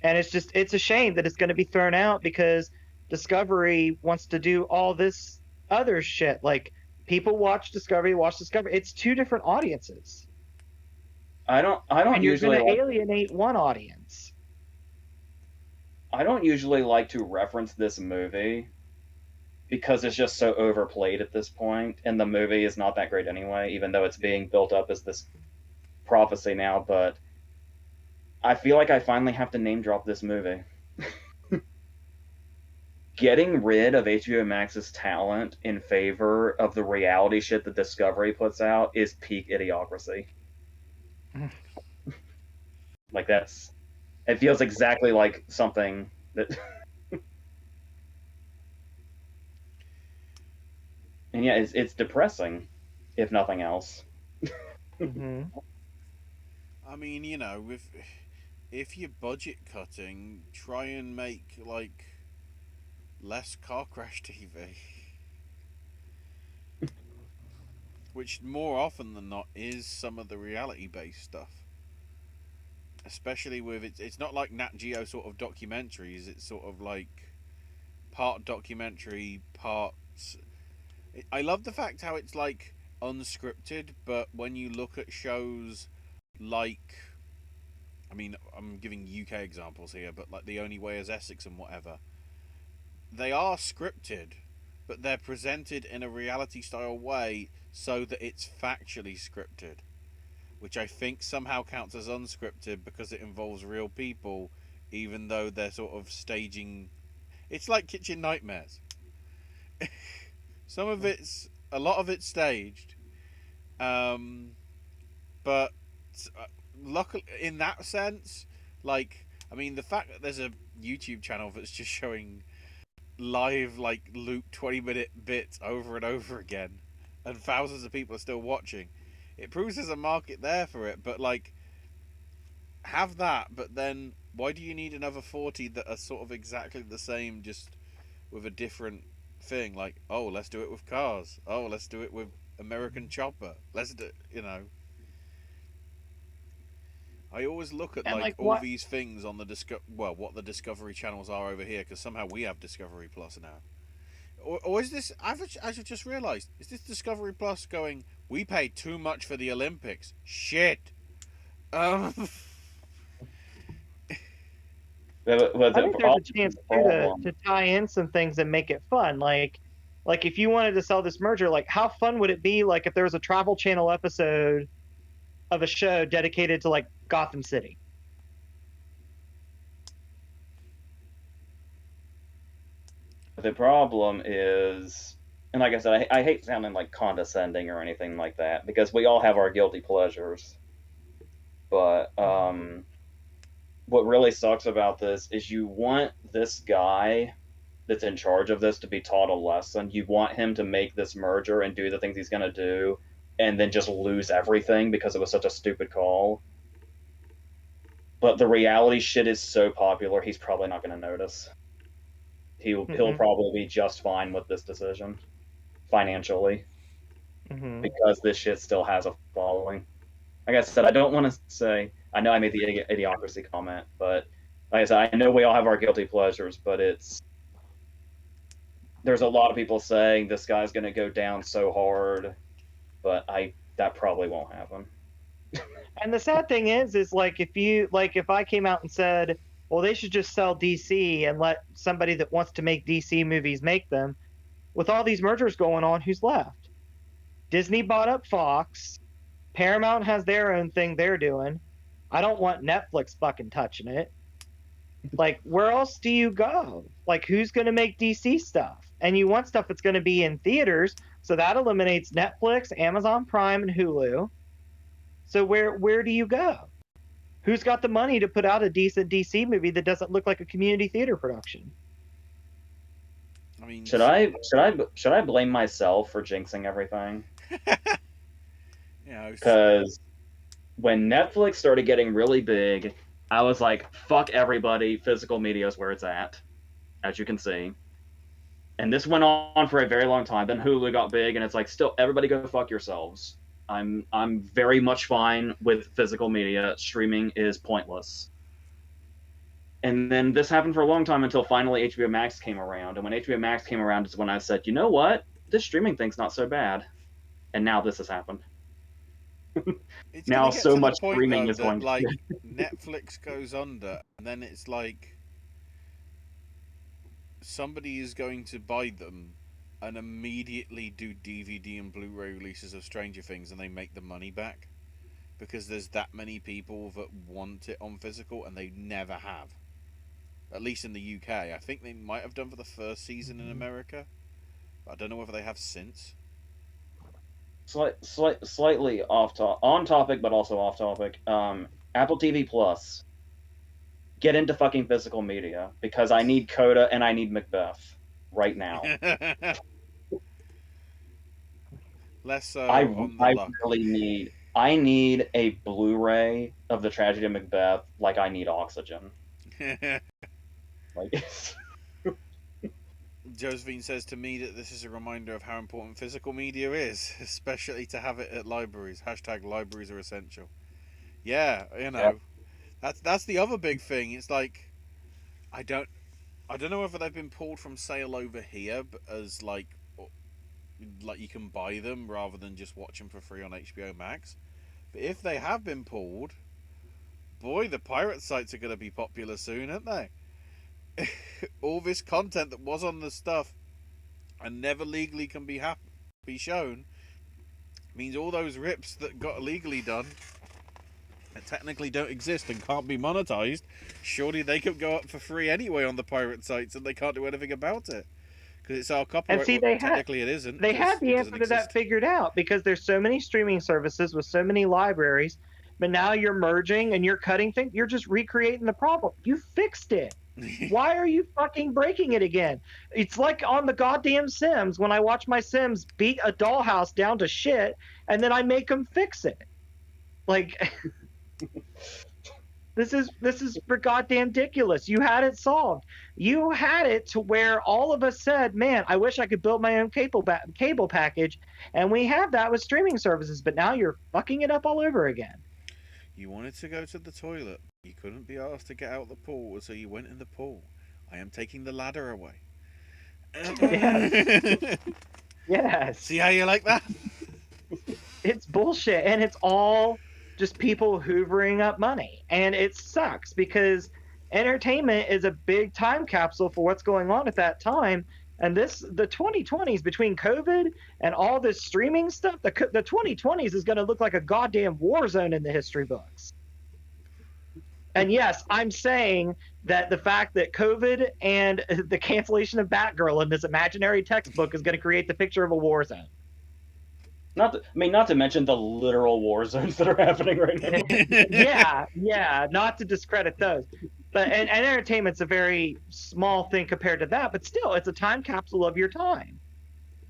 and it's a shame that it's going to be thrown out because Discovery wants to do all this other shit. Like people watch Discovery, It's 2 different audiences, I don't and you're going usually to like alienate one audience. I don't usually like to reference this movie because it's just so overplayed at this point, and the movie is not that great anyway, even though it's being built up as this prophecy now. But I feel like I finally have to name drop this movie. Getting rid of HBO Max's talent in favor of the reality shit that Discovery puts out is peak idiocracy. Like it feels exactly like something that, and yeah, it's depressing, if nothing else. Mm-hmm. I mean, if you're budget cutting, try and make like less car crash TV, which more often than not is some of the reality based stuff. Especially with it's not like Nat Geo sort of documentaries. It's sort of like part documentary, parts. I love the fact how it's like unscripted, but when you look at shows like, I mean, I'm giving UK examples here, but like The Only Way is Essex and whatever, they are scripted, but they're presented in a reality style way so that it's factually scripted, which I think somehow counts as unscripted because it involves real people, even though they're sort of staging. It's like Kitchen Nightmares. A lot of it's staged, um, but luckily in that sense, like, I mean, the fact that there's a YouTube channel that's just showing live like loop 20-minute bits over and over again, and thousands of people are still watching. It proves there's a market there for it, but like, have that, but then why do you need another 40 that are sort of exactly the same, just with a different thing. Like, oh, let's do it with cars. Oh, let's do it with American Chopper. Let's do, I always look at And like like all what? these things on the what the Discovery channels are over here, because somehow we have Discovery Plus now. Or is this? I've just realised. Is this Discovery Plus going? We paid too much for the Olympics. Shit. Um. Was I it think there's a chance too problem? to tie in some things and make it fun. Like if you wanted to sell this merger, like how fun would it be? Like if there was a Travel Channel episode of a show dedicated to like Gotham City. The problem is, and like I said, I hate sounding like condescending or anything like that because we all have our guilty pleasures. But what really sucks about this is you want this guy that's in charge of this to be taught a lesson. You want him to make this merger and do the things he's going to do and then just lose everything because it was such a stupid call. But the reality shit is so popular, he's probably not going to notice. He'll probably be just fine with this decision financially because this shit still has a following. Like I said, I don't want to say, I know I made the idiocracy comment, but like I said, I know we all have our guilty pleasures, but there's a lot of people saying this guy's going to go down so hard, but that probably won't happen. And the sad thing is like if I came out and said, well, they should just sell DC and let somebody that wants to make DC movies make them. With all these mergers going on, who's left? Disney bought up Fox. Paramount has their own thing they're doing. I don't want Netflix fucking touching it. Like, where else do you go? Like, who's going to make DC stuff? And you want stuff that's going to be in theaters, so that eliminates Netflix, Amazon Prime, and Hulu. So where do you go? Who's got the money to put out a decent DC movie that doesn't look like a community theater production? I mean, should I blame myself for jinxing everything? Because when Netflix started getting really big, I was like, fuck everybody, physical media is where it's at, as you can see. And this went on for a very long time. Then Hulu got big, and it's like, still, everybody go fuck yourselves. I'm very much fine with physical media. Streaming is pointless. And then this happened for a long time until finally HBO Max came around. And when HBO Max came around is when I said, you know what? This streaming thing's not so bad. And now this has happened. Now so much streaming is going like Netflix goes under, and then it's like somebody is going to buy them and immediately do DVD and Blu-ray releases of Stranger Things, and they make the money back because there's that many people that want it on physical, and they never have. At least in the UK, I think they might have done for the first season in America, but I don't know whether they have since. Slightly on topic, but also off topic. Apple TV Plus. Get into fucking physical media because I need Coda and I need Macbeth right now. Less so. I need a Blu-ray of the tragedy of Macbeth like I need oxygen. Like. Josephine says to me that this is a reminder of how important physical media is, especially to have it at libraries. # libraries are essential. Yeah, that's the other big thing. It's like I don't know whether they've been pulled from sale over here, but as like you can buy them rather than just watch them for free on HBO Max. But if they have been pulled, boy, the pirate sites are going to be popular soon, aren't they? All this content that was on the stuff and never legally can be shown means all those rips that got illegally done that technically don't exist and can't be monetized, surely they could go up for free anyway on the pirate sites, and they can't do anything about it because it's our copyright. And see, technically it isn't. They had the answer to that figured out because there's so many streaming services with so many libraries, but now you're merging and you're cutting things. You're just recreating the problem. You fixed it. Why are you fucking breaking it again? It's like on the goddamn Sims when I watch my Sims beat a dollhouse down to shit and then I make them fix it. Like, This is for goddamn ridiculous. You had it solved. You had it to where all of us said, "Man, I wish I could build my own cable package," and we have that with streaming services. But now you're fucking it up all over again. You wanted to go to the toilet. You couldn't be asked to get out the pool, so you went in the pool. I am taking the ladder away. Yes. Yes. See how you like that? It's bullshit, and it's all just people hoovering up money, and it sucks because entertainment is a big time capsule for what's going on at that time. And the 2020s, between COVID and all this streaming stuff, the 2020s is going to look like a goddamn war zone in the history books. And yes, I'm saying that the fact that COVID and the cancellation of Batgirl in this imaginary textbook is going to create the picture of a war zone. Not to mention the literal war zones that are happening right now. yeah, not to discredit those. But and entertainment's a very small thing compared to that, but still, it's a time capsule of your time.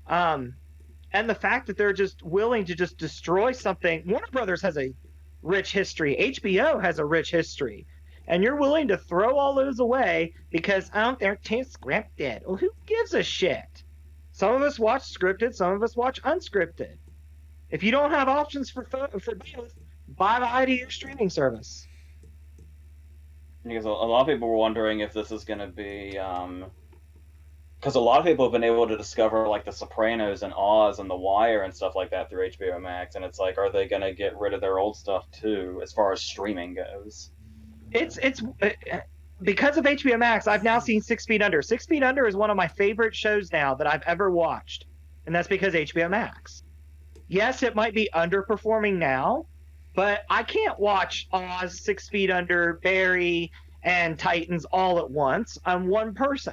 And the fact that they're just willing to just destroy something. Warner Brothers has a rich history. HBO has a rich history. And you're willing to throw all those away because they're too scripted. Well, who gives a shit? Some of us watch scripted, some of us watch unscripted. If you don't have options for both, buy the ID streaming service. Because a lot of people were wondering if this is going to be, because a lot of people have been able to discover like The Sopranos and Oz and The Wire and stuff like that through HBO Max, and it's like, are they going to get rid of their old stuff too, as far as streaming goes? It's because of HBO Max. I've now seen 6 Feet Under. 6 Feet Under is one of my favorite shows now that I've ever watched, and that's because HBO Max. Yes, it might be underperforming now, but I can't watch Oz, 6 Feet Under, Barry, and Titans all at once. I'm one person.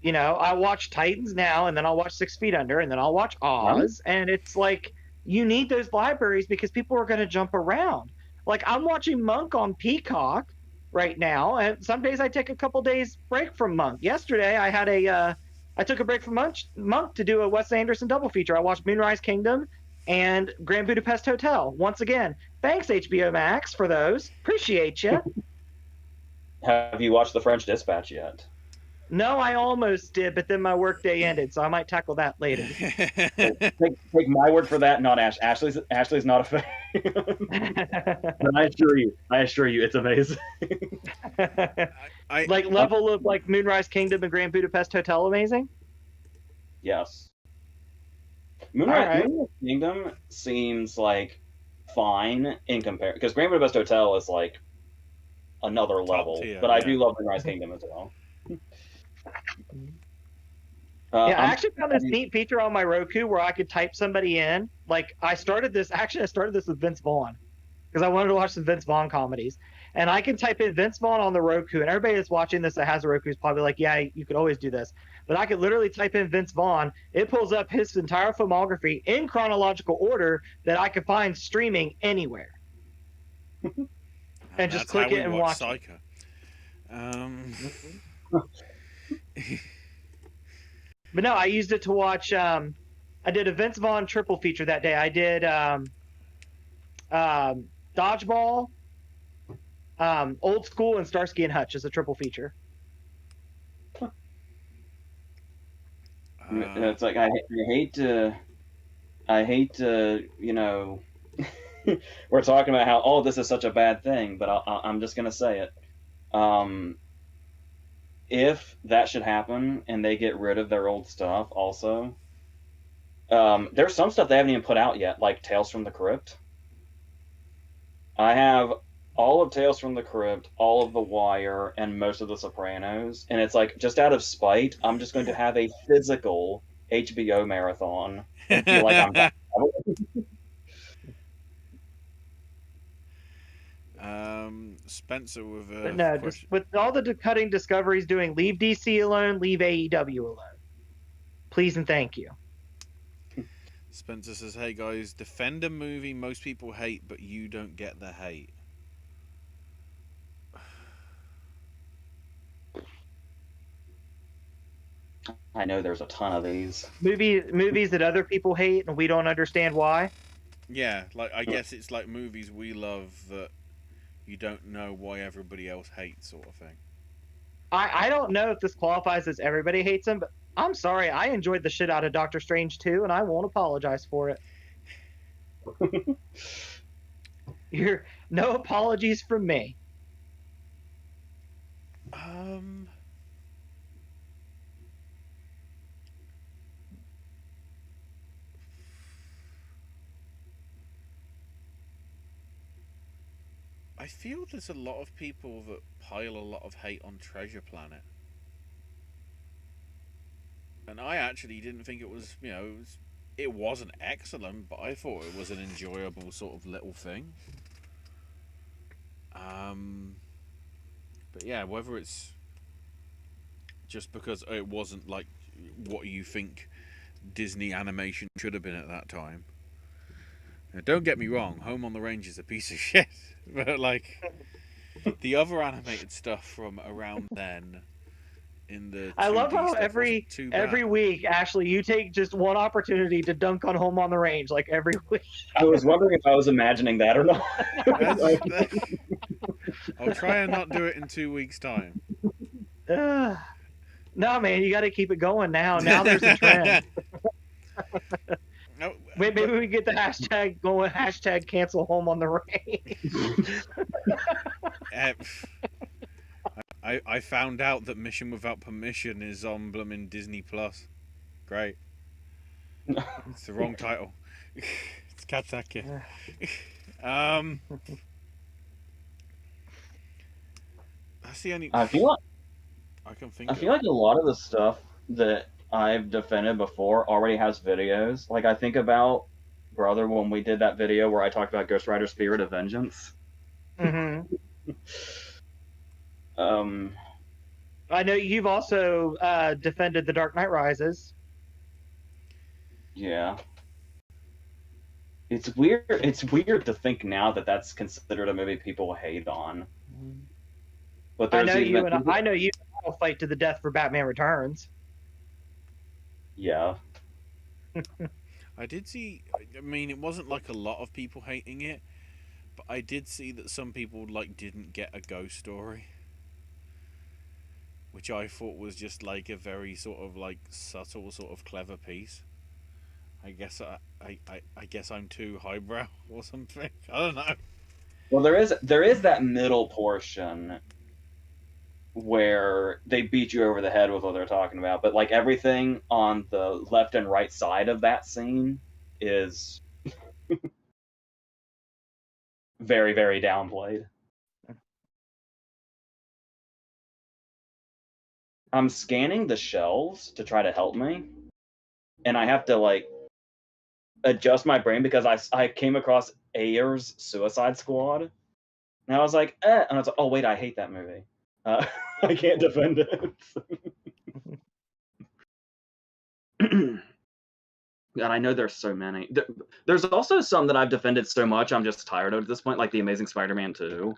You know, I watch Titans now, and then I'll watch 6 Feet Under, and then I'll watch Oz, and it's like you need those libraries because people are going to jump around. Like, I'm watching Monk on Peacock right now, and some days I take a couple days break from Monk. Yesterday, I took a break from Monk to do a Wes Anderson double feature. I watched Moonrise Kingdom and Grand Budapest Hotel. Once again, thanks HBO Max for those. Appreciate you. Have you watched The French Dispatch yet? No, I almost did, but then my workday ended, so I might tackle that later. Take my word for that, not Ash. Ashley's not a fan. But I assure you, it's amazing. Level of like Moonrise Kingdom and Grand Budapest Hotel amazing? Yes. Moonrise Kingdom seems like fine in comparison, because Grand Budapest Hotel is like another level, tier, but I do love Moonrise Kingdom as well. I actually found this neat feature on my Roku where I could type somebody in. Like, I started this with Vince Vaughn because I wanted to watch some Vince Vaughn comedies. And I can type in Vince Vaughn on the Roku, and everybody that's watching this that has a Roku is probably like, yeah, you could always do this. But I could literally type in Vince Vaughn. It pulls up his entire filmography in chronological order that I could find streaming anywhere. And just click it and watch Psycho. But no, I used it to watch. I did a Vince Vaughn triple feature that day. I did Dodgeball, Old School, and Starsky and Hutch as a triple feature. It's like I hate to, you know, we're talking about how this is such a bad thing, but I'm just gonna say it. If that should happen and they get rid of their old stuff also, there's some stuff they haven't even put out yet, like Tales from the Crypt. I have all of Tales from the Crypt, all of The Wire, and most of The Sopranos, and it's like, just out of spite, I'm just going to have a physical HBO marathon and feel like I'm back. Spencer with but no, just with all the cutting discoveries doing, leave DC alone, leave AEW alone. Please and thank you. Spencer says, hey guys, defend a movie most people hate, but you don't get the hate. I know there's a ton of these. Movies that other people hate and we don't understand why. Yeah, like I guess it's like movies we love that, you don't know why everybody else hates, sort of thing. I don't know if this qualifies as everybody hates him, but I'm sorry. I enjoyed the shit out of Doctor Strange too, and I won't apologize for it. No apologies from me. I feel there's a lot of people that pile a lot of hate on Treasure Planet. And I actually didn't think it was, it wasn't excellent, but I thought it was an enjoyable sort of little thing. But yeah, whether it's just because it wasn't like what you think Disney animation should have been at that time. Now, don't get me wrong, Home on the Range is a piece of shit, but like the other animated stuff from around then. I love how every week, Ashley, you take just one opportunity to dunk on Home on the Range, like every week. I was wondering if I was imagining that or not. I'll try and not do it in 2 weeks' time. No, man, you got to keep it going now. Now there's a trend. No, Maybe we get the hashtag going. Hashtag cancel Home on the Range. I found out that Mission Without Permission is on blooming Disney Plus. Great. It's the wrong title. It's Kataki. That's the only. I feel like a lot of the stuff that I've defended before already has videos. Like I think about Brother when we did that video where I talked about Ghost Rider Spirit of Vengeance. Mm-hmm. I know you've also defended The Dark Knight Rises. Yeah. It's weird. It's weird to think now that that's considered a movie people hate on. But I know you and I'll fight to the death for Batman Returns. Yeah. I did see. I mean, it wasn't like a lot of people hating it, but I did see that some people like didn't get a ghost story, which I thought was just like a very sort of like subtle, sort of clever piece. I guess I guess I'm too highbrow or something. I don't know. Well, there is that middle portion where they beat you over the head with what they're talking about, but like everything on the left and right side of that scene is very, very downplayed. I'm scanning the shelves to try to help me, and I have to like adjust my brain because I came across Ayer's Suicide Squad, and I was like, and I was like, oh wait, I hate that movie. I can't defend it. And I know there's so many. There's also some that I've defended so much I'm just tired of at this point, like The Amazing Spider-Man 2.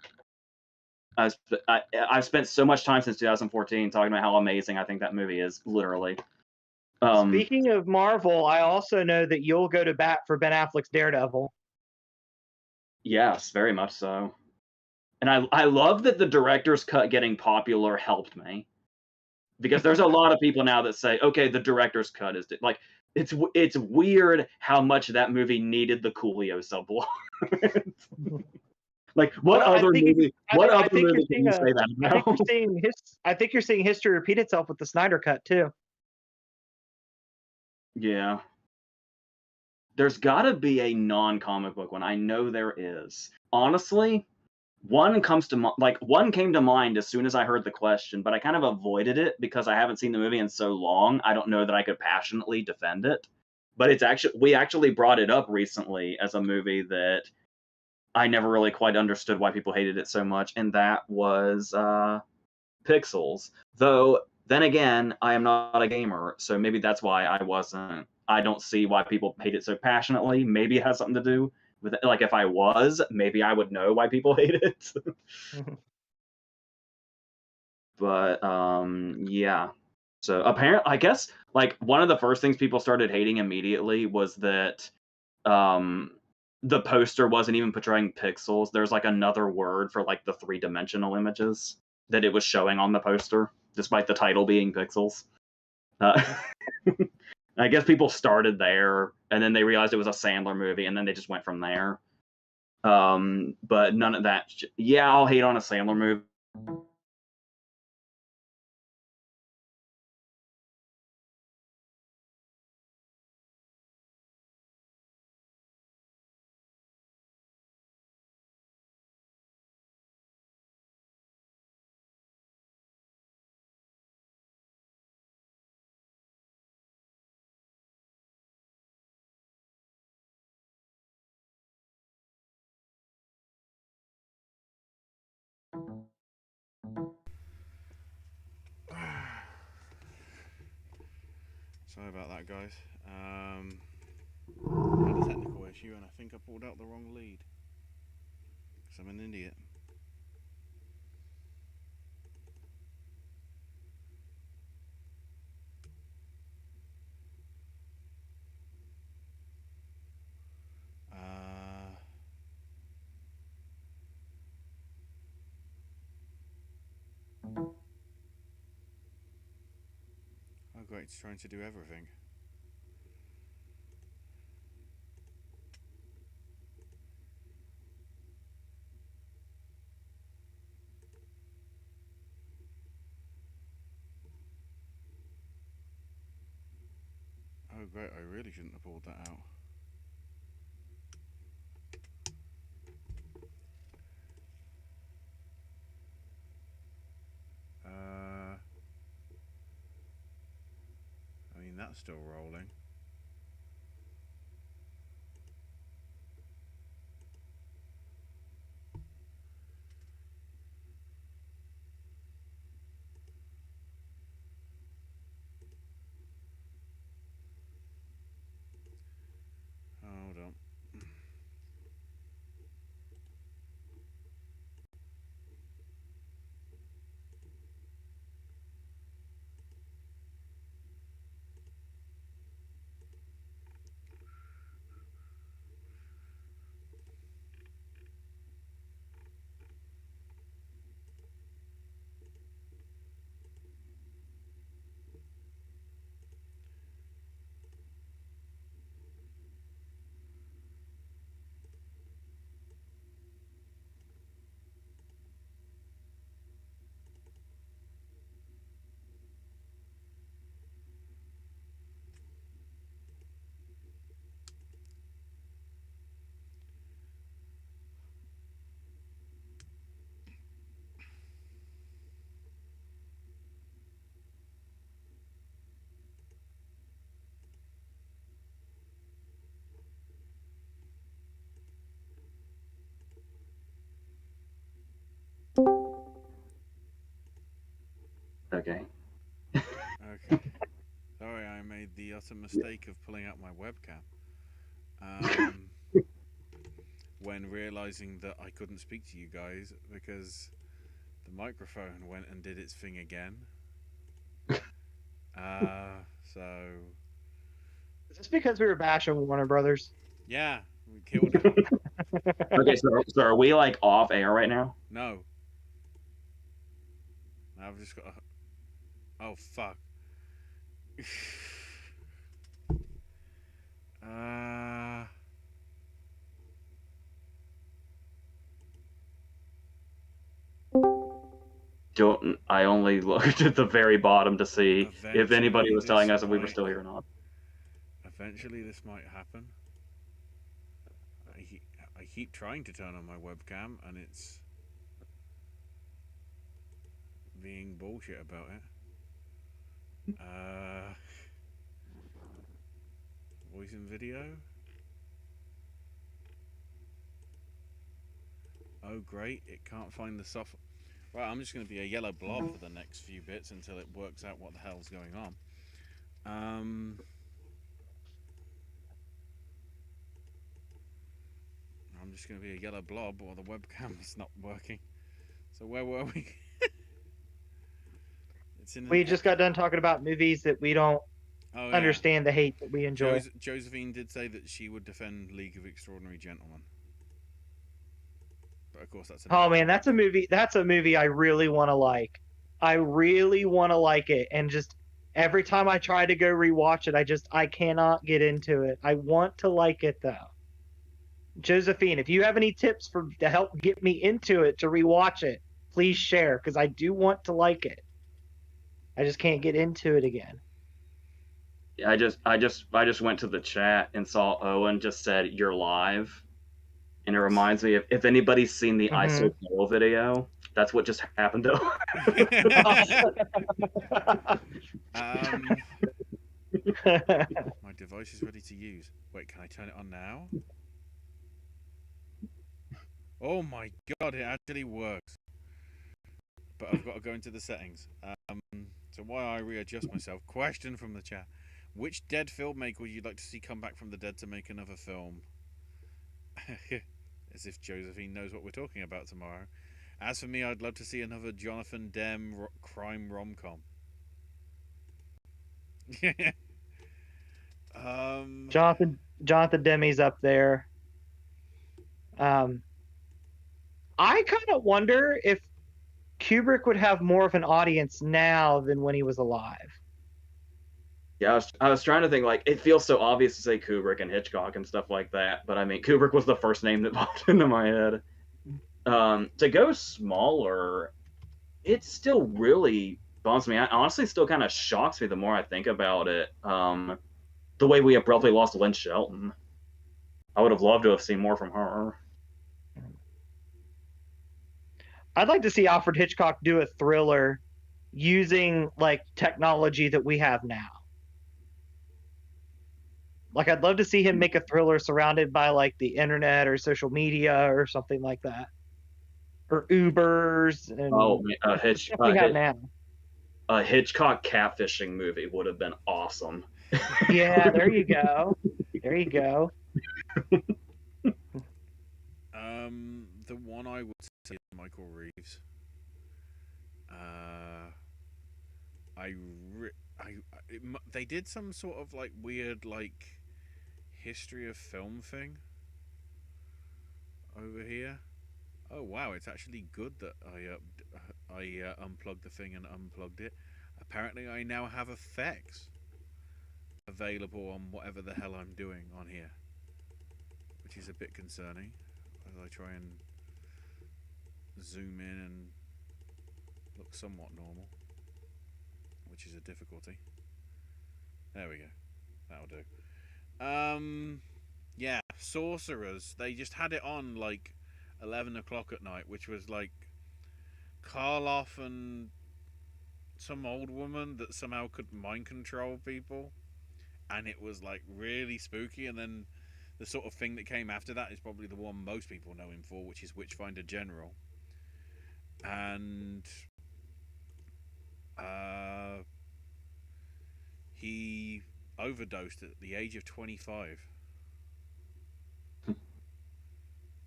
I've spent so much time since 2014 talking about how amazing I think that movie is, literally. Speaking of Marvel, I also know that you'll go to bat for Ben Affleck's Daredevil. Yes, very much so. And I love that the director's cut getting popular helped me. Because there's a lot of people now that say, okay, the director's cut is like, it's weird how much that movie needed the Coolio subplot. Like, what other movie can you say that about? I think you're seeing history repeat itself with the Snyder Cut, too. Yeah. There's got to be a non-comic book one. I know there is. Honestly, one came to mind as soon as I heard the question, but I kind of avoided it because I haven't seen the movie in so long. I don't know that I could passionately defend it. But we actually brought it up recently as a movie that I never really quite understood why people hated it so much, and that was Pixels. Though, then again, I am not a gamer, so maybe that's why I don't see why people hate it so passionately. Maybe it has something to do with it. Like, if I was, maybe I would know why people hate it. But, yeah. So, apparently, I guess, like, one of the first things people started hating immediately was that the poster wasn't even portraying pixels. There's like another word for like the 3-dimensional images that it was showing on the poster, despite the title being pixels. I guess people started there, and then they realized it was a Sandler movie, and then they just went from there. But none of that. Yeah, I'll hate on a Sandler movie. Sorry about that, guys. Had a technical issue, and I think I pulled out the wrong lead. Because I'm an idiot. Oh great, it's trying to do everything. Oh great, I really shouldn't have pulled that out. I mean, that's still rolling. Hold on. Okay. Okay. Sorry, I made the utter mistake of pulling out my webcam. When realizing that I couldn't speak to you guys because the microphone went and did its thing again. So Is this because we were bashing Warner Brothers? yeah, we killed it. Okay, so are we like off air right now? No. I've just got. Oh fuck. Don't I only looked at the very bottom to see if anybody was telling us if we were still here or not. Eventually, this might happen. I keep trying to turn on my webcam, and it's being bullshit about it. Voice and video. Oh great, it can't find the soft. Right, I'm just going to be a yellow blob for the next few bits until it works out what the hell's going on. I'm just going to be a yellow blob while the webcam is not working. So where were we? We just got done talking about movies that we don't Oh yeah. understand the hate that we enjoy. Josephine did say that she would defend League of Extraordinary Gentlemen, but of course that's an. Oh man, that's a movie. That's a movie I really want to like. I really want to like it, and just every time I try to go rewatch it, I cannot get into it. I want to like it though. Josephine, if you have any tips to help get me into it to rewatch it, please share because I do want to like it. I just can't get into it again. I just went to the chat and saw Owen just said you're live, and it reminds me if anybody's seen the Mhm. ISO video, that's what just happened to. My device is ready to use. Wait, can I turn it on now? Oh my god, it actually works. But I've got to go into the settings. So while I readjust myself, question from the chat. Which dead filmmaker would you like to see come back from the dead to make another film? As if Josephine knows what we're talking about tomorrow. As for me, I'd love to see another Jonathan Demme crime rom-com. Jonathan Demme's up there. I kind of wonder if Kubrick would have more of an audience now than when he was alive. Yeah, I was trying to think, like, it feels so obvious to say Kubrick and Hitchcock and stuff like that, but I mean, Kubrick was the first name that popped into my head. To go smaller, it still really bums me out. Honestly, still kind of shocks me the more I think about it. The way we abruptly lost Lynn Shelton. I would have loved to have seen more from her. I'd like to see Alfred Hitchcock do a thriller using like technology that we have now. Like I'd love to see him make a thriller surrounded by like the internet or social media or something like that. Or Ubers and Oh, we have now. a Hitchcock catfishing movie would have been awesome. Yeah, there you go. There you go. The one I would say is Michael Reeves. They did some sort of like weird like history of film thing over here. Oh wow, it's actually good that I unplugged the thing and unplugged it. Apparently, I now have effects available on whatever the hell I'm doing on here, which is a bit concerning as I try and zoom in and look somewhat normal, which is a difficulty. There we go. That'll do. Yeah, Sorcerers. They just had it on like 11 o'clock at night, which was like Karloff and some old woman that somehow could mind control people, and it was like really spooky. And then the sort of thing that came after that is probably the one most people know him for, which is Witchfinder General. And he overdosed at the age of 25.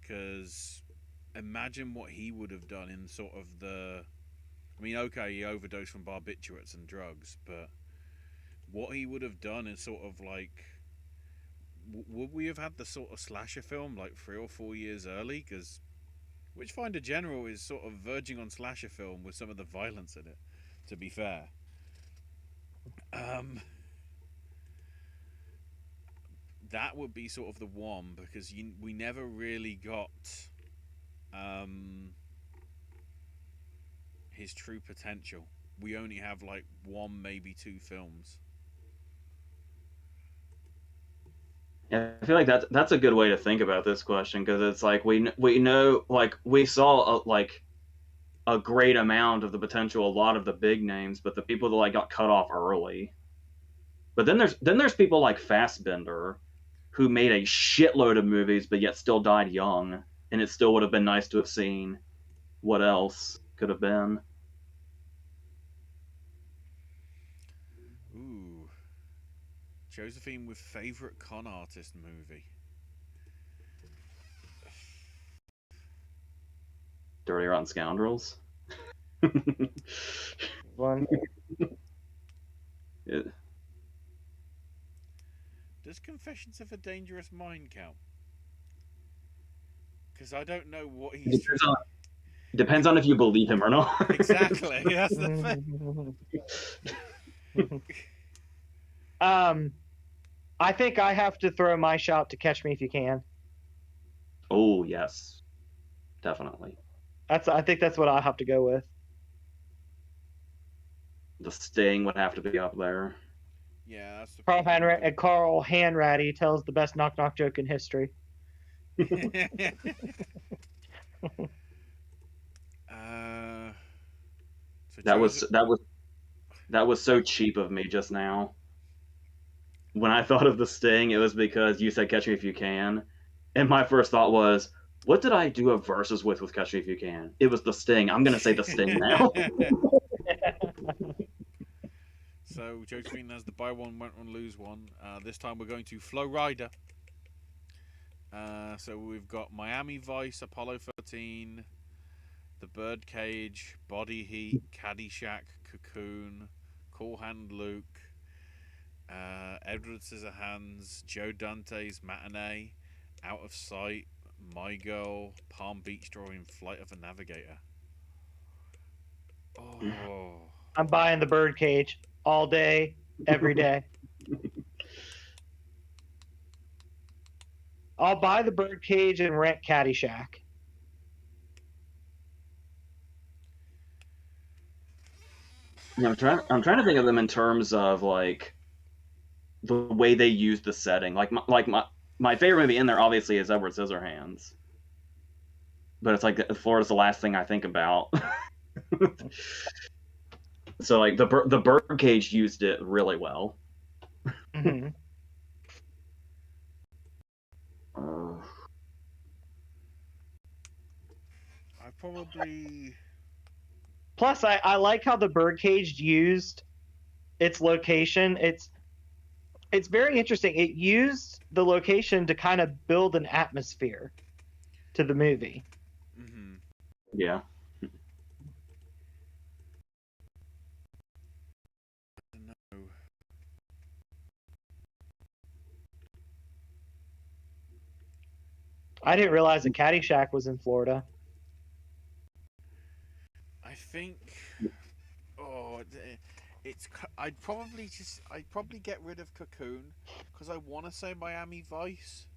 Because imagine what he would have done in sort of the... I mean, okay, he overdosed from barbiturates and drugs, but what he would have done is sort of like... Would we have had the sort of slasher film like 3 or 4 years early? Because Witchfinder General is sort of verging on slasher film with some of the violence in it, to be fair. That would be sort of the one, because we never really got his true potential. We only have like 1, maybe 2 films. Yeah, I feel like that's a good way to think about this question, because it's like we know, like, we saw a great amount of the potential, a lot of the big names, but the people that like got cut off early. But then there's people like Fassbender, who made a shitload of movies but yet still died young, and it still would have been nice to have seen what else could have been. Ooh. Josephine with favourite con artist movie. Dirty Rotten Scoundrels. One. Yeah. Does Confessions of a Dangerous Mind count? Because I don't know what he's. Depends on if you believe him or not. Exactly. That's the thing. I think I have to throw my shout to Catch Me If You Can. Oh yes, definitely. I think that's what I have to go with. The Sting would have to be up there. Yeah, that's the Carl Hanratty tells the best knock knock joke in history. That was so cheap of me just now. When I thought of the Sting, it was because you said Catch Me If You Can, and my first thought was, what did I do a versus with Catch Me If You Can? It was the Sting. I'm gonna say the Sting now. So Josephine has the buy one, went one, lose one. This time we're going to Flow Rider. So we've got Miami Vice, Apollo 13, The Birdcage, Body Heat, Caddyshack, Cocoon, Cool Hand Luke, Edward Scissorhands, Joe Dante's Matinee, Out of Sight, My Girl, Palm Beach Drawing, Flight of a Navigator. Oh, I'm buying The Birdcage all day, every day. I'll buy The Birdcage and rent Caddyshack. I'm trying to think of them in terms of like the way they use the setting. Like my favorite movie in there obviously is Edward Scissorhands, but it's like Florida's the last thing I think about. So like the Birdcage used it really well. Mm-hmm. I probably. Plus, I like how the Birdcage used its location. It's very interesting. It used the location to kind of build an atmosphere to the movie. Mm-hmm. Yeah. No. I didn't realize that Caddyshack was in Florida. I think. Oh, I'd probably get rid of Cocoon because I want to say Miami Vice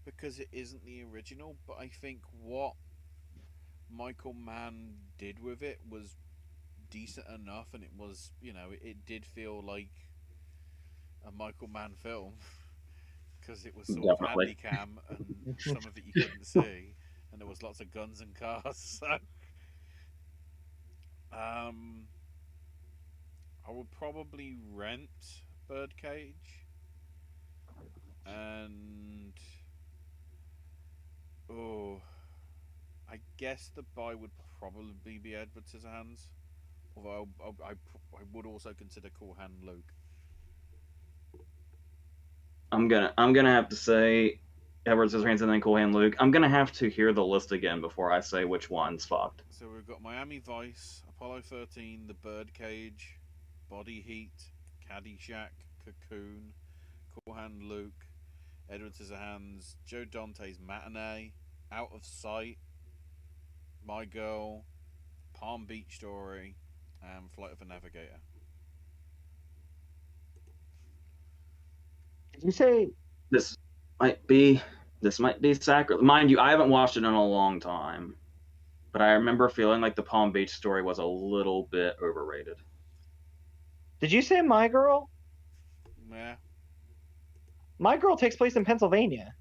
because it isn't the original, but I think what Michael Mann did with it was decent enough, and it was, it did feel like a Michael Mann film because it was sort of handycam and some of it you couldn't see, and there was lots of guns and cars. So, I would probably rent Birdcage, and I guess the buy would probably be Edward Scissorhands, although I would also consider Cool Hand Luke. I'm gonna have to say Edward Scissorhands and then Cool Hand Luke. I'm gonna have to hear the list again before I say which one's fucked. So we've got Miami Vice, Apollo 13, The Birdcage, Body Heat, Caddyshack, Cocoon, Cool Hand Luke, Edward Scissorhands, Joe Dante's Matinee, Out of Sight, My Girl, Palm Beach Story, and Flight of a Navigator. Did you say this might be sacrilege? Mind you, I haven't watched it in a long time, but I remember feeling like the Palm Beach Story was a little bit overrated. Did you say My Girl? Yeah. My Girl takes place in Pennsylvania.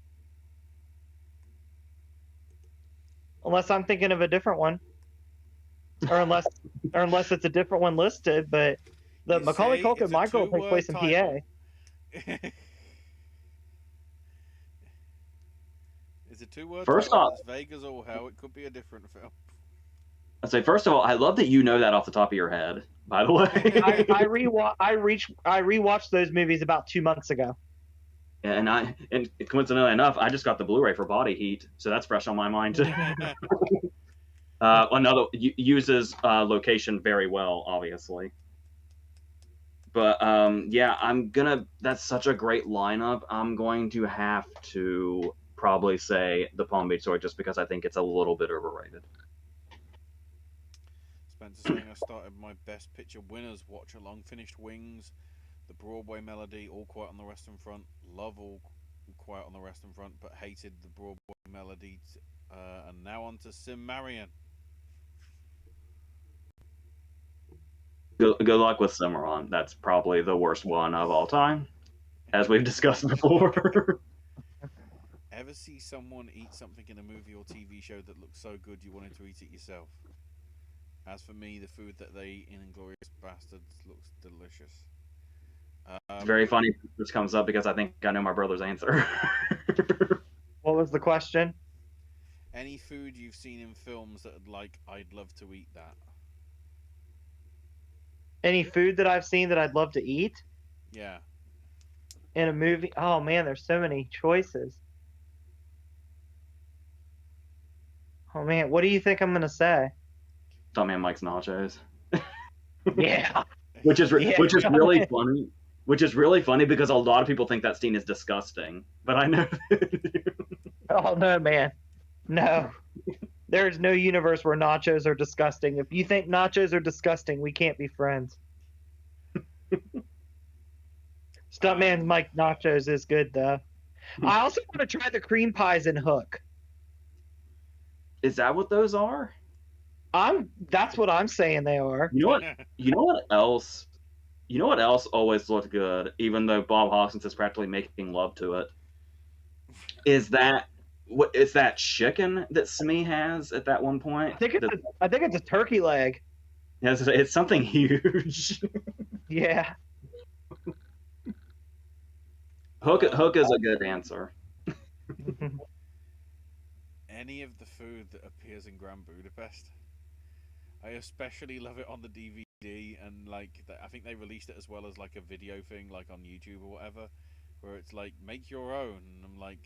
Unless I'm thinking of a different one. Or unless it's a different one listed, but the Macaulay Culkin My Girl takes place in PA. Is it 2 words? First off, it's Vegas or hell. It could be a different film. I'd say first of all, I love that you know that off the top of your head. By the way, I rewatched those movies about 2 months ago. And coincidentally enough, I just got the Blu-ray for Body Heat, so that's fresh on my mind too. Another uses location very well, obviously. But yeah, that's such a great lineup. I'm going to have to probably say the Palm Beach Story just because I think it's a little bit overrated. Spencer saying I started my Best Picture winners: Watch Along, Finished Wings, The Broadway Melody, All Quiet on the Western Front, Love All Quiet on the Western Front, but hated The Broadway Melody, and now on to Sim Marion. Good luck with Cimarron. That's probably the worst one of all time, as we've discussed before. Ever see someone eat something in a movie or TV show that looks so good you wanted to eat it yourself? As for me, the food that they eat in Inglourious Bastards looks delicious. It's very funny this comes up because I think I know my brother's answer. What was the question? Any food you've seen in films that I'd love to eat that. Any food that I've seen that I'd love to eat Yeah. in a movie? Oh man, there's so many choices. Oh man, what do you think I'm gonna say? Thought man Mike's nachos. Yeah. which is Yeah. really funny. Which is really funny because a lot of people think that scene is disgusting, but I know. Oh no, man, no. There's no universe where nachos are disgusting. If you think nachos are disgusting, we can't be friends. Stuntman Mike Nachos is good though. I also want to try the cream pies in Hook. Is that what those are? That's what I'm saying they are. You know what? You know what else? You know what else always looked good, even though Bob Hoskins is practically making love to it? Is that chicken that Smee has at that one point? I think it's a turkey leg. Yes, it's something huge. Yeah. Hook is a good answer. Any of the food that appears in Grand Budapest. I especially love it on the DVD, and I think they released it as well as a video thing, on YouTube or whatever, where it's make your own. And I'm like,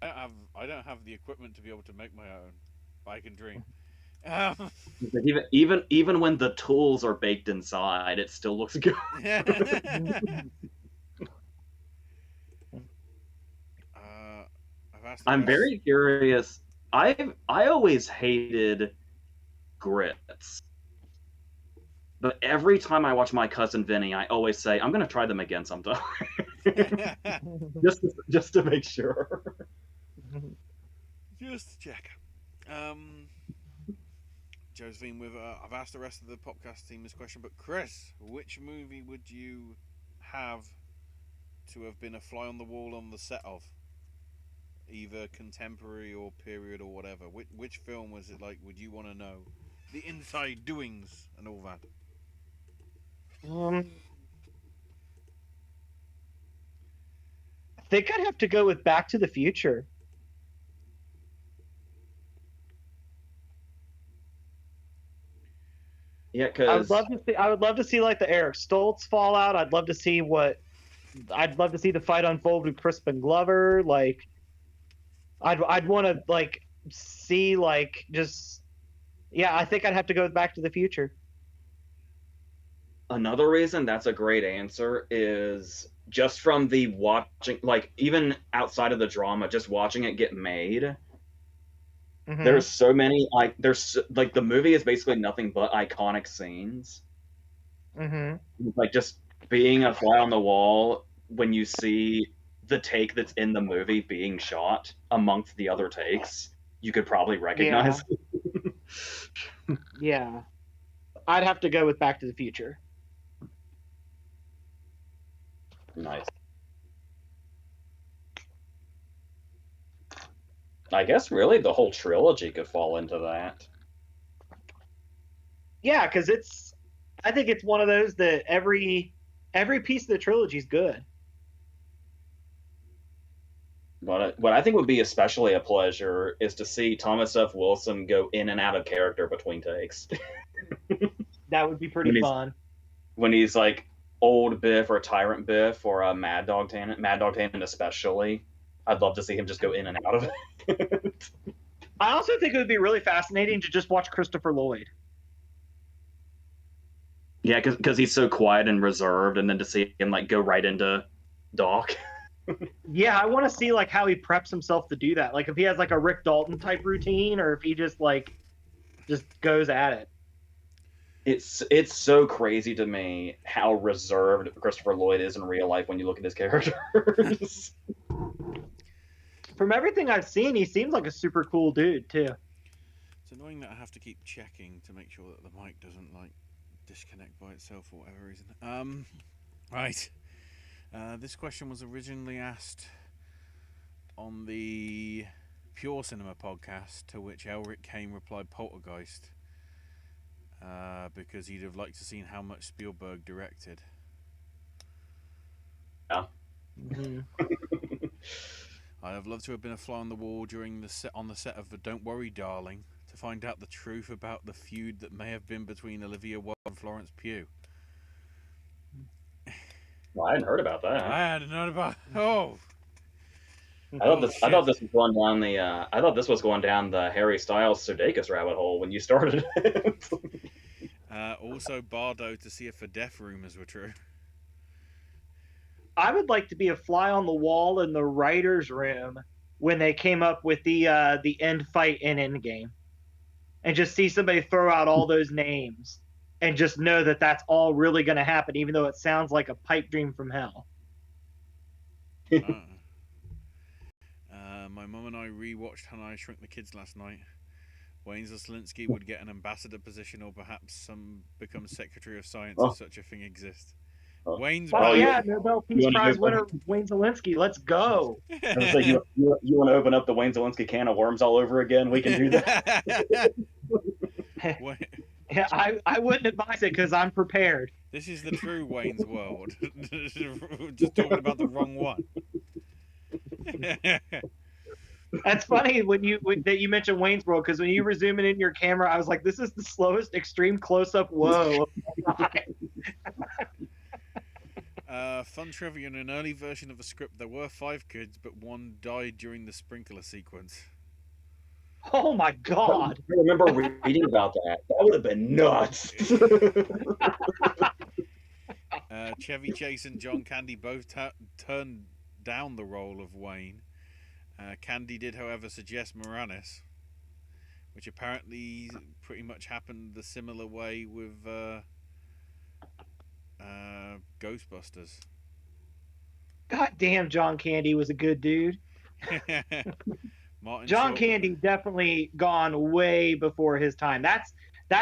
I don't have the equipment to be able to make my own, but I can dream. Even when the tools are baked inside, it still looks good. I'm very curious. I always hated grits, but every time I watch My Cousin Vinny, I always say I'm going to try them again sometime, just to make sure. Just to check. Josephine, I've asked the rest of the podcast team this question, but Chris, which movie would you have to have been a fly on the wall on the set of? Either contemporary or period or whatever. Which film was it would you want to know? The inside doings and all that. I think I'd have to go with Back to the Future. Yeah, because I would love to see the Eric Stoltz fallout. I'd love to see the fight unfold with Crispin Glover. I'd want to see just I think I'd have to go with Back to the Future. Another reason that's a great answer is just from the watching, even outside of the drama, just watching it get made. Mm-hmm. There's so many the movie is basically nothing but iconic scenes. Mm-hmm. Just being a fly on the wall when you see the take that's in the movie being shot amongst the other takes, you could probably recognize. Yeah. I'd have to go with Back to the Future. Nice. I guess really the whole trilogy could fall into that. Yeah, because I think it's one of those that every piece of the trilogy is good. What I think would be especially a pleasure is to see Thomas F. Wilson go in and out of character between takes. That would be pretty fun. When he's old Biff or Tyrant Biff or Mad Dog Tannen especially, I'd love to see him just go in and out of it. I also think it would be really fascinating to just watch Christopher Lloyd. Yeah, because he's so quiet and reserved, and then to see him like go right into Doc. Yeah, I want to see like how he preps himself to do that. Like if he has like a Rick Dalton type routine, or if he just goes at it. It's so crazy to me how reserved Christopher Lloyd is in real life when you look at his characters. From everything I've seen, he seems like a super cool dude too. It's annoying that I have to keep checking to make sure that the mic doesn't like disconnect by itself for whatever reason. Right. This question was originally asked on the Pure Cinema podcast, to which Elric Kane replied Poltergeist, because he'd have liked to seen how much Spielberg directed. Yeah. Mm-hmm. I'd have loved to have been a fly on the wall during on the set of the Don't Worry Darling to find out the truth about the feud that may have been between Olivia Wilde and Florence Pugh. Well, I hadn't heard about that. I hadn't heard about. Oh, I thought this was going down the. I thought this was going down the Harry Styles Sudeikis rabbit hole when you started. Also, Bardo to see if the death rumors were true. I would like to be a fly on the wall in the writers' room when they came up with the end fight in Endgame, and just see somebody throw out all those names, and just know that that's all really going to happen, even though it sounds like a pipe dream from hell. My mum and I rewatched How I Shrunk the Kids last night. Wayne Zaslinski would get an ambassador position, or perhaps become Secretary of Science if such a thing exists. Wayne's Nobel Peace Prize winner Wayne Zelensky. Let's go. I was like, you want to open up the Wayne Zelensky can of worms all over again? We can do that. Yeah, I wouldn't advise it because I'm prepared. This is the true Wayne's World. Just talking about the wrong one. That's funny that you mentioned Wayne's World, because when you were zooming in your camera, I was like, this is the slowest extreme close-up whoa. Fun trivia: in an early version of the script, there were 5 kids, but one died during the sprinkler sequence. Oh my god! I remember reading about that. That would have been nuts. Chevy Chase and John Candy both turned down the role of Wayne. Candy did, however, suggest Moranis, which apparently pretty much happened the similar way with Ghostbusters. God damn, John Candy was a good dude. John Candy definitely gone way before his time. That's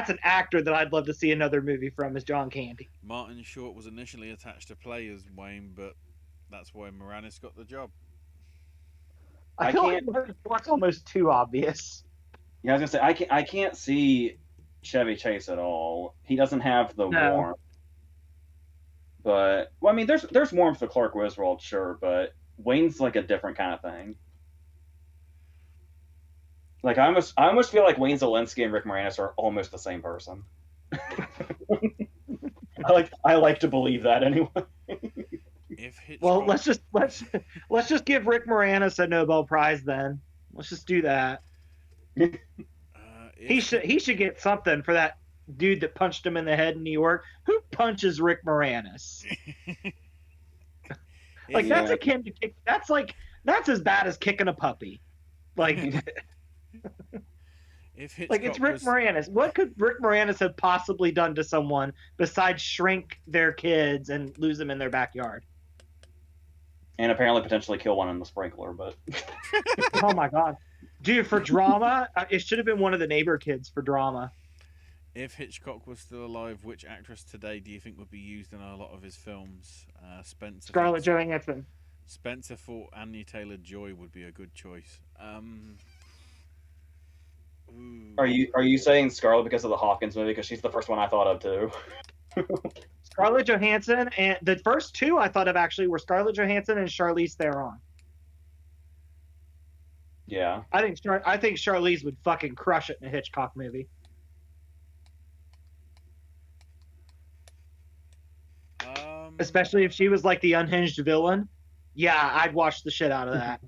an actor that I'd love to see another movie from, is John Candy. Martin Short was initially attached to play as Wayne, but that's why Moranis got the job. I feel like it's almost too obvious. Yeah, I was gonna say I can't see Chevy Chase at all. He doesn't have the warmth. But well, I mean, there's warmth for Clark Griswold, sure, but Wayne's like a different kind of thing. Like I almost feel like Wayne Zelensky and Rick Moranis are almost the same person. I like to believe that anyway. Well, let's just give Rick Moranis a Nobel Prize then. Let's just do that. He should get something for that dude that punched him in the head in New York. Who punches Rick Moranis? That's akin to kick. That's as bad as kicking a puppy. It's Rick Moranis. What could Rick Moranis have possibly done to someone besides shrink their kids and lose them in their backyard? And apparently potentially kill one in the sprinkler, but... Oh my god. Dude, for drama, it should have been one of the neighbor kids for drama. If Hitchcock was still alive, which actress today do you think would be used in a lot of his films? Spencer. Scarlett Johansson. Spencer thought Anya Taylor-Joy would be a good choice. Are you saying Scarlett because of the Hopkins movie? Because she's the first one I thought of too. Scarlett Johansson, and the first two I thought of actually were Scarlett Johansson and Charlize Theron. Yeah, I think Charlize would fucking crush it in a Hitchcock movie. Especially if she was like the unhinged villain. Yeah, I'd watch the shit out of that.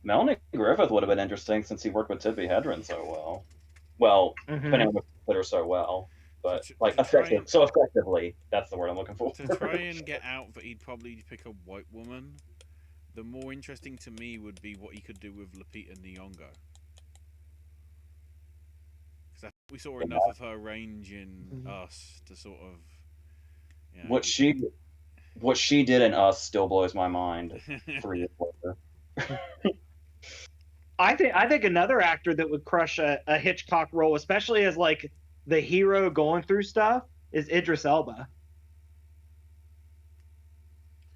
Melanie Griffith would have been interesting since he worked with Tippi Hedren so well. Well, depending on what you consider so well. But effectively, that's the word I'm looking for. To try and get out that he'd probably pick a white woman, the more interesting to me would be what he could do with Lupita Nyong'o. Because we saw enough of her range in Us to sort of... You know, what she did in Us still blows my mind 3 years later. I think another actor that would crush a Hitchcock role, especially as like the hero going through stuff, is Idris Elba.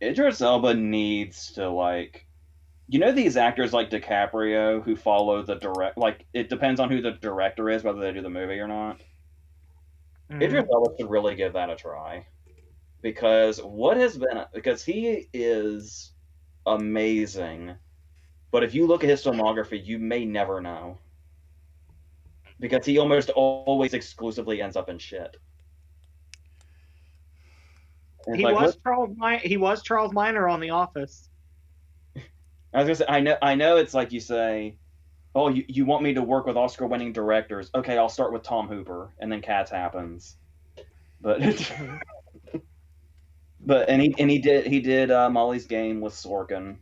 Idris Elba needs to, like, you know, these actors like DiCaprio who follow the direct, like, it depends on who the director is, whether they do the movie or not. Idris Elba should really give that a try. Because he is amazing. But if you look at his filmography, you may never know. Because he almost always exclusively ends up in shit. He was Charles Miner on The Office. I was gonna say, I know it's like you say, oh, you want me to work with Oscar-winning directors? Okay, I'll start with Tom Hooper, and then Cats happens. But he did Molly's Game with Sorkin.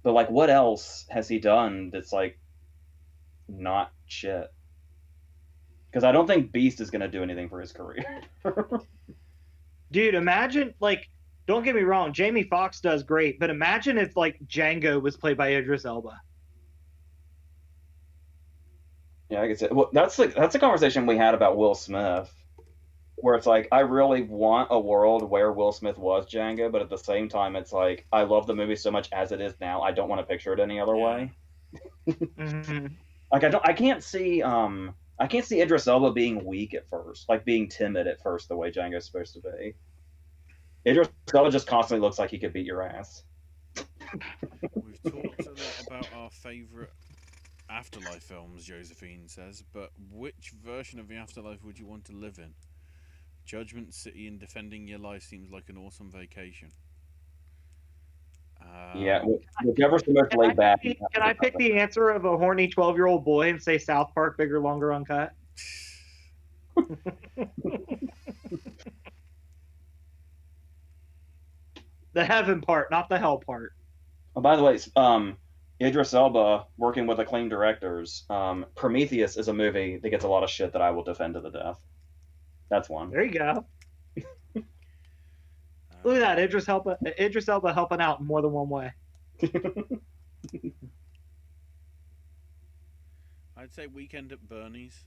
But like, what else has he done that's like not shit? Because I don't think Beast is gonna do anything for his career. Dude, imagine, like, don't get me wrong, Jamie Foxx does great, but imagine if like Django was played by Idris Elba. Yeah, I could say. Well, that's a conversation we had about Will Smith, where it's like, I really want a world where Will Smith was Django, but at the same time, it's like, I love the movie so much as it is now, I don't want to picture it any other way. Like, I can't see Idris Elba being weak at first, like being timid at first, the way Django's supposed to be. Idris Elba just constantly looks like he could beat your ass. We've talked a lot about our favourite Afterlife films, Josephine says, but which version of the Afterlife would you want to live in? Judgment City and Defending Your Life seems like an awesome vacation. Yeah, whichever's the most laid back. Can I pick the answer of a horny 12-year-old boy and say South Park, Bigger, Longer, Uncut? The heaven part, not the hell part. Oh, by the way, Idris Elba working with acclaimed directors. Prometheus is a movie that gets a lot of shit that I will defend to the death. That's one. There you go. Look at that, Idris Elba helping out in more than one way. I'd say Weekend at Bernie's,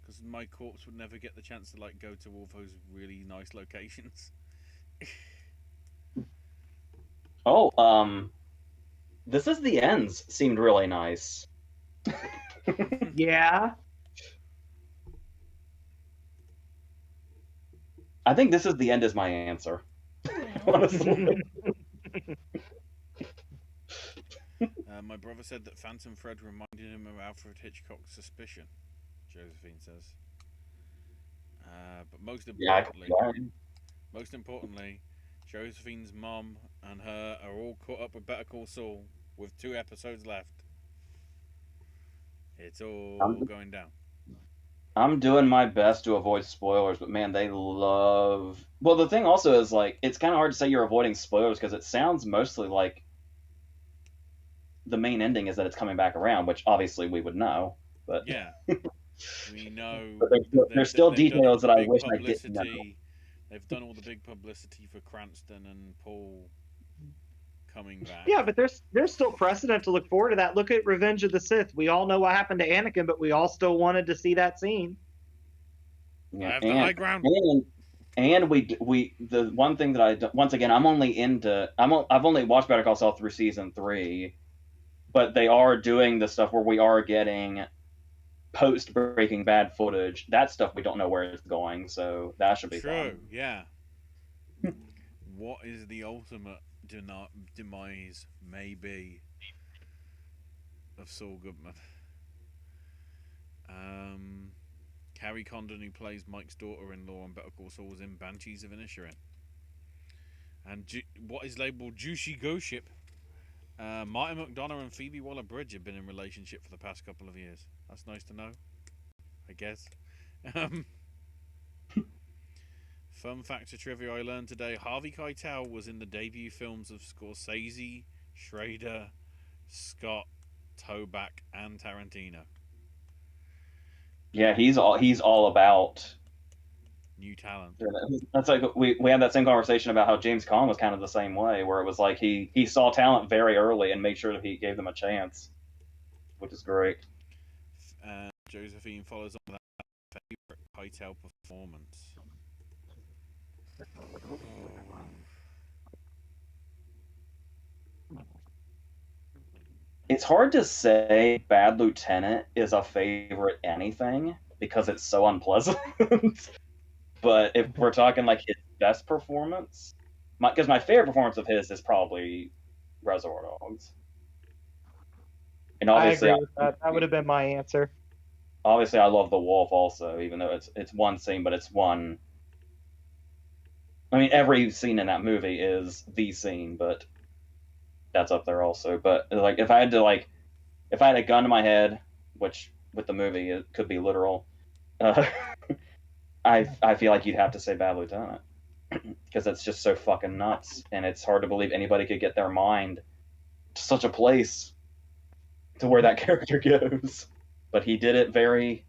because my corpse would never get the chance to like go to all those really nice locations. Oh, This Is the Ends seemed really nice. Yeah. I think This Is the End is my answer. Honestly. My brother said that Phantom Thread reminded him of Alfred Hitchcock's Suspicion, Josephine says. But most importantly, Josephine's mom and her are all caught up with Better Call Saul with 2 episodes left. It's all going down. I'm doing my best to avoid spoilers, but man, they love... Well, the thing also is, like, it's kind of hard to say you're avoiding spoilers because it sounds mostly like the main ending is that it's coming back around, which obviously we would know. But yeah, we know. But there's still details that I wish I didn't know. They've done all the big publicity for Cranston and Paul coming back. Yeah, but there's still precedent to look forward to that. Look at Revenge of the Sith. We all know what happened to Anakin, but we all still wanted to see that scene. Yeah, I have the high ground. And the one thing that once again, I've only watched Better Call Saul through season 3, but they are doing the stuff where we are getting post Breaking Bad footage. That stuff we don't know where it's going, so that should be true. Fun. Yeah. What is the ultimate demise, maybe, of Saul Goodman? Carrie Condon, who plays Mike's daughter-in-law on Better Call Saul, was in Banshees of Inisherin. And what is labelled Juicy Go Ship Martin McDonough and Phoebe Waller-Bridge have been in relationship for the past couple of years. That's nice to know, I guess. Fun fact or trivia I learned today: Harvey Keitel was in the debut films of Scorsese, Schrader, Scott, Toback, and Tarantino. Yeah, he's all about New talent. That's like we had that same conversation about how James Caan was kind of the same way, where it was like he saw talent very early and made sure that he gave them a chance, which is great. Josephine follows on with that favorite Keitel performance. It's hard to say Bad Lieutenant is a favorite anything because it's so unpleasant. But if we're talking like his best performance, because my favorite performance of his is probably Reservoir Dogs. And obviously, I agree with that. That would have been my answer. Obviously, I love The Wolf also, even though it's one scene, but it's one. I mean, every scene in that movie is the scene, but that's up there also. But like, if I had a gun to my head, which with the movie it could be literal, I feel like you'd have to say Bad Lieutenant because it's just so fucking nuts, and it's hard to believe anybody could get their mind to such a place to where that character goes. But he did it very.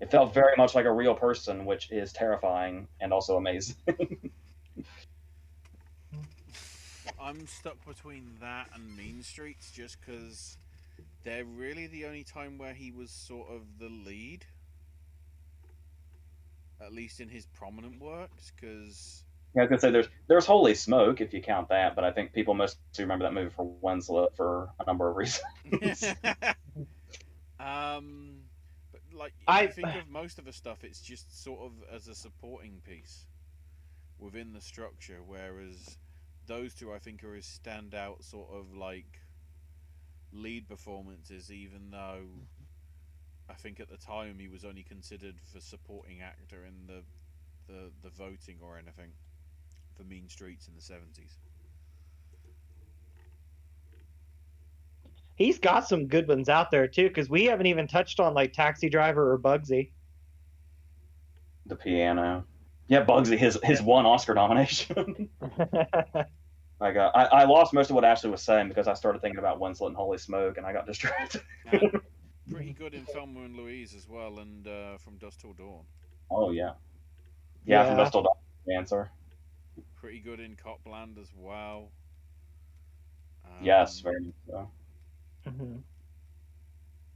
It felt very much like a real person, which is terrifying and also amazing. I'm stuck between that and Mean Streets just because they're really the only time where he was sort of the lead, at least in his prominent works. Because I was gonna say there's Holy Smoke if you count that, but I think people mostly remember that movie for Winslet for a number of reasons. But like if you think of most of the stuff, it's just sort of as a supporting piece within the structure, whereas those two I think are his standout sort of like lead performances, even though I think at the time he was only considered for supporting actor in the voting or anything for Mean Streets in the 70s. He's got some good ones out there too, because we haven't even touched on like Taxi Driver or Bugsy. The piano. Yeah, Bugsy, his one Oscar nomination. I lost most of what Ashley was saying because I started thinking about Winslet and Holy Smoke, and I got distracted. Pretty good in Thelma and Louise as well, and From Dusk Till Dawn. Oh yeah, From Dusk Till Dawn. Answer. Pretty good in Copland as well. Yes, very much so. Mm-hmm.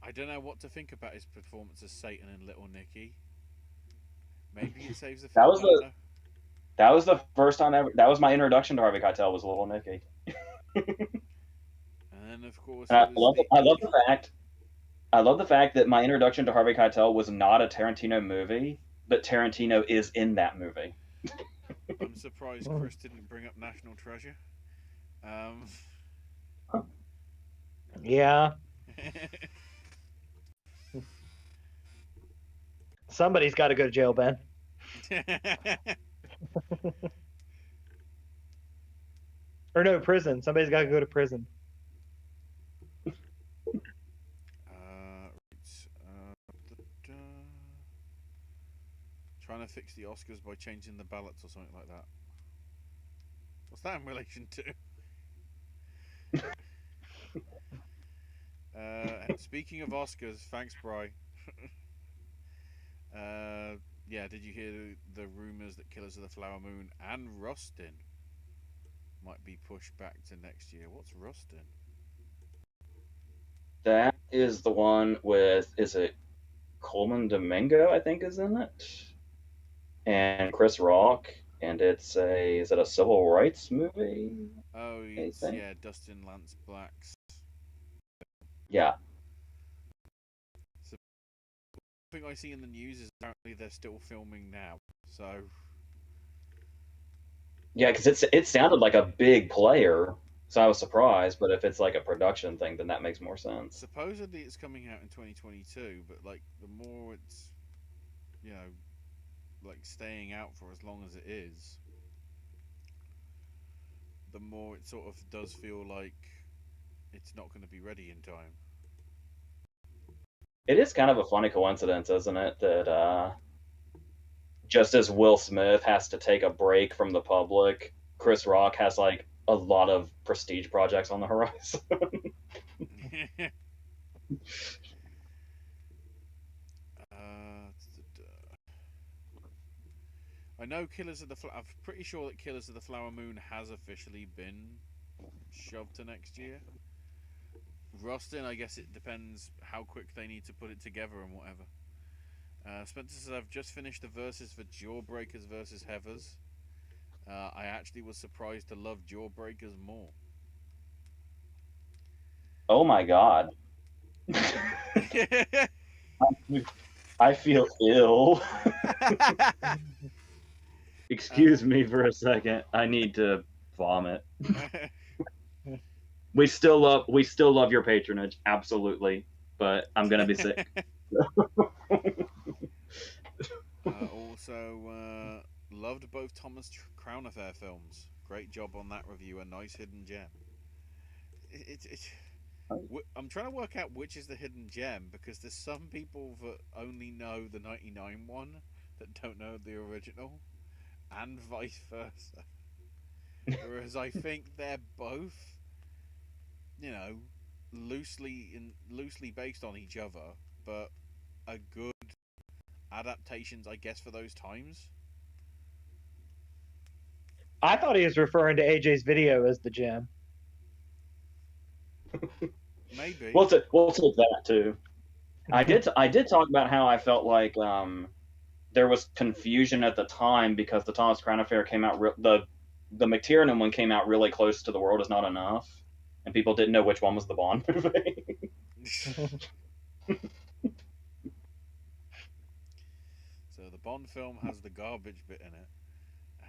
I don't know what to think about his performance as Satan in Little Nicky. Maybe it saves the film. That was the first time ever. That was my introduction to Harvey Keitel was Little Nicky. And then of course, I love the fact that my introduction to Harvey Keitel was not a Tarantino movie, but Tarantino is in that movie. I'm surprised Chris didn't bring up National Treasure. Yeah. Somebody's got to go to jail, Ben. Or no, prison. Somebody's got to go to prison. Trying to fix the Oscars by changing the ballots or something like that. What's that in relation to? Speaking of Oscars, thanks, Bri. Yeah, did you hear the rumors that Killers of the Flower Moon and Rustin might be pushed back to next year? What's Rustin? That is the one with, is it Coleman Domingo, I think, is in it? And Chris Rock, and is it a civil rights movie? Oh, yeah, Dustin Lance Black's. Yeah. So, the thing I see in the news is apparently they're still filming now, so... Yeah, because it sounded like a big player, so I was surprised, but if it's like a production thing, then that makes more sense. Supposedly it's coming out in 2022, but like the more it's, you know, like staying out for as long as it is, the more it sort of does feel like it's not going to be ready in time. It is kind of a funny coincidence, isn't it, that just as Will Smith has to take a break from the public, Chris Rock has like a lot of prestige projects on the horizon. I know Killers of the I'm pretty sure that Killers of the Flower Moon has officially been shoved to next year. Rustin, I guess it depends how quick they need to put it together and whatever. Spencer says, I've just finished the verses for Jawbreakers versus Heathers. I actually was surprised to love Jawbreakers more. Oh my god. I feel ill. Excuse me for a second. I need to vomit. We still love your patronage, absolutely. But I'm gonna be sick. Also, loved both Thomas Crown Affair films. Great job on that review. A nice hidden gem. I'm trying to work out which is the hidden gem because there's some people that only know the 99 one that don't know the original, and vice versa. Whereas I think they're both, you know, loosely based on each other, but are good adaptations, I guess, for those times. I thought he was referring to AJ's video as the gem. Maybe. We'll take that too. I did talk about how I felt like there was confusion at the time because the Thomas Crown Affair came out the McTiernan one came out really close to The World Is Not Enough, and people didn't know which one was the Bond movie. So the Bond film has the garbage bit in it,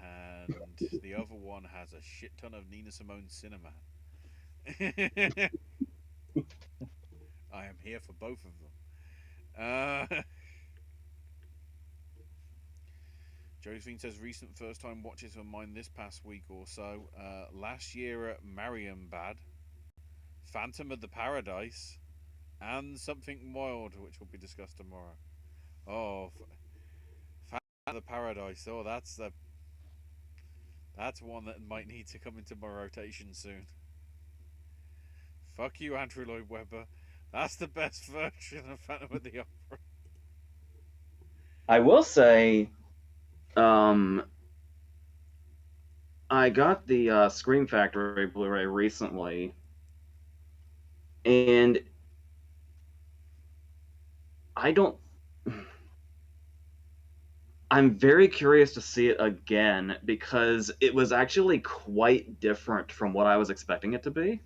and the other one has a shit ton of Nina Simone cinema. I am here for both of them. Josephine says recent first time watches of mine this past week or so. Last year at Marienbad, Phantom of the Paradise, and Something Wild, which will be discussed tomorrow. Oh, Phantom of the Paradise. Oh, that's one that might need to come into my rotation soon. Fuck you, Andrew Lloyd Webber. That's the best version of Phantom of the Opera. I will say, I got the Scream Factory Blu-ray recently, and I'm very curious to see it again because it was actually quite different from what I was expecting it to be.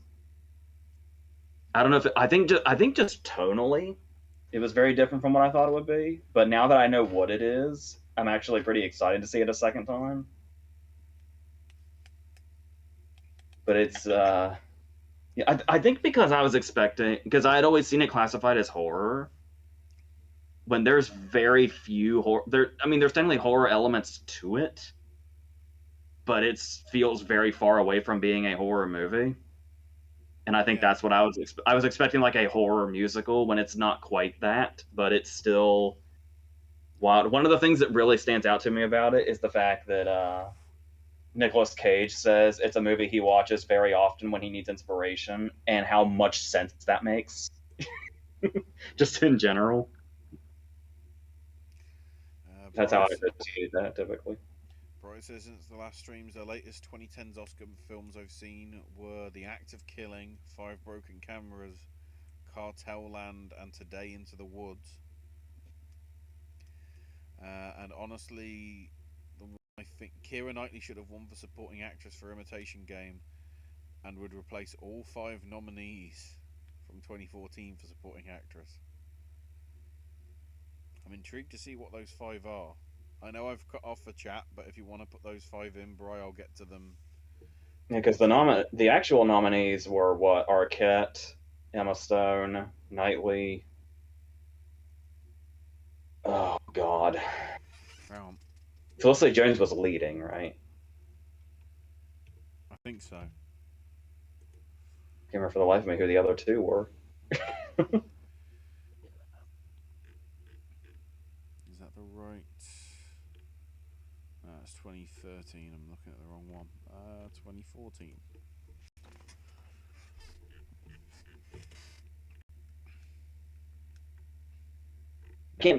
I don't know if I think just tonally, it was very different from what I thought it would be. But now that I know what it is, I'm actually pretty excited to see it a second time. But it's yeah, I think because I was expecting because I had always seen it classified as horror. When there's very few horror, there's definitely horror elements to it, but it feels very far away from being a horror movie. And I think that's what I was expecting, like a horror musical when it's not quite that, but it's still wild. One of the things that really stands out to me about it is the fact that Nicolas Cage says it's a movie he watches very often when he needs inspiration, and how much sense that makes, just in general. That's how I appreciate that typically. Bright says since the last streams, the latest 2010s Oscar films I've seen were The Act of Killing, Five Broken Cameras, Cartel Land, and Today Into the Woods. And honestly, I think Keira Knightley should have won for supporting actress for Imitation Game, and would replace all 5 nominees from 2014 for supporting actress. I'm intrigued to see what those 5 are. I know I've cut off the chat, but if you want to put those 5 in, Bri, I'll get to them. Yeah, because the actual nominees were what? Arquette, Emma Stone, Knightley. Oh God. Felicity Jones was leading, right? I think so. remember for the life of me who the other two were. Is that the right? No, it's 2013. I'm looking at the wrong one. 2014.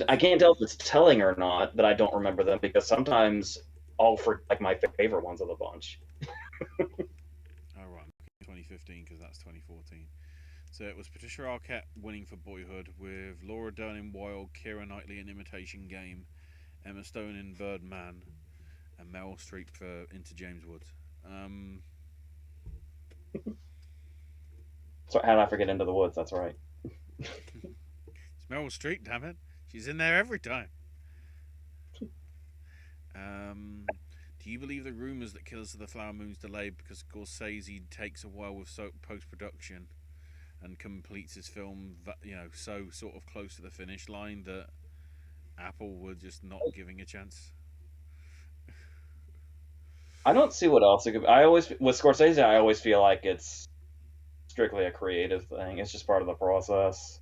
I can't tell if it's telling or not that I don't remember them, because sometimes I'll for like my favorite ones of the bunch. Oh right, 2015 because that's 2014. So it was Patricia Arquette winning for Boyhood, with Laura Dern in Wild, Keira Knightley in Imitation Game, Emma Stone in Birdman, and Meryl Streep for Into James Woods. So how did I forget Into the Woods? That's right. It's Meryl Streep, damn it. She's in there every time. Do you believe the rumours that Killers of the Flower Moon's delayed because Scorsese takes a while with post-production and completes his film, so sort of close to the finish line that Apple were just not giving a chance? I don't see what else it could be. With Scorsese, I always feel like it's strictly a creative thing. It's just part of the process.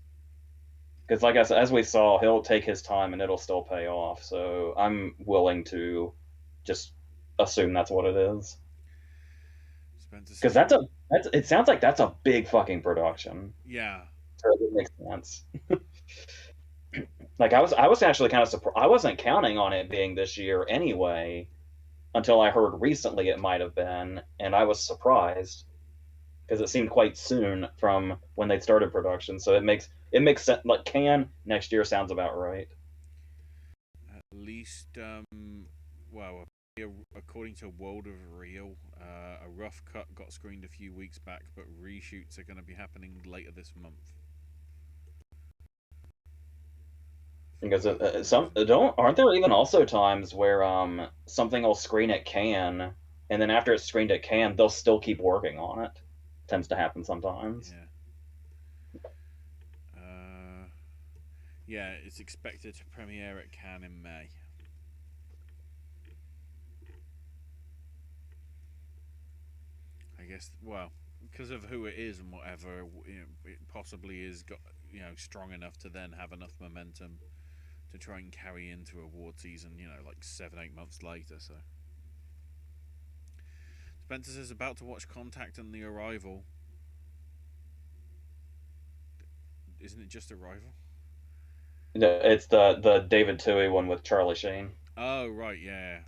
Because, like I said, as we saw, he'll take his time and it'll still pay off. So I'm willing to just assume that's what it is. Because it sounds like that's a big fucking production. Yeah. So it makes sense. Like I was actually kind of surprised. I wasn't counting on it being this year anyway, until I heard recently it might have been, and I was surprised because it seemed quite soon from when they started production. So it makes sense. Like Cannes next year sounds about right. At least, well, according to World of Real, a rough cut got screened a few weeks back, but reshoots are going to be happening later this month. Because aren't there even also times where something will screen at Cannes, and then after it's screened at Cannes, they'll still keep working on it. Tends to happen sometimes. Yeah. Yeah, it's expected to premiere at Cannes in May. I guess, well, because of who it is and whatever, it possibly is got strong enough to then have enough momentum to try and carry into award season, like 7-8 months later. So Spencer says about to watch Contact and The Arrival. Isn't it just Arrival? No, it's the David Toohey one with Charlie Sheen. Oh right, yeah.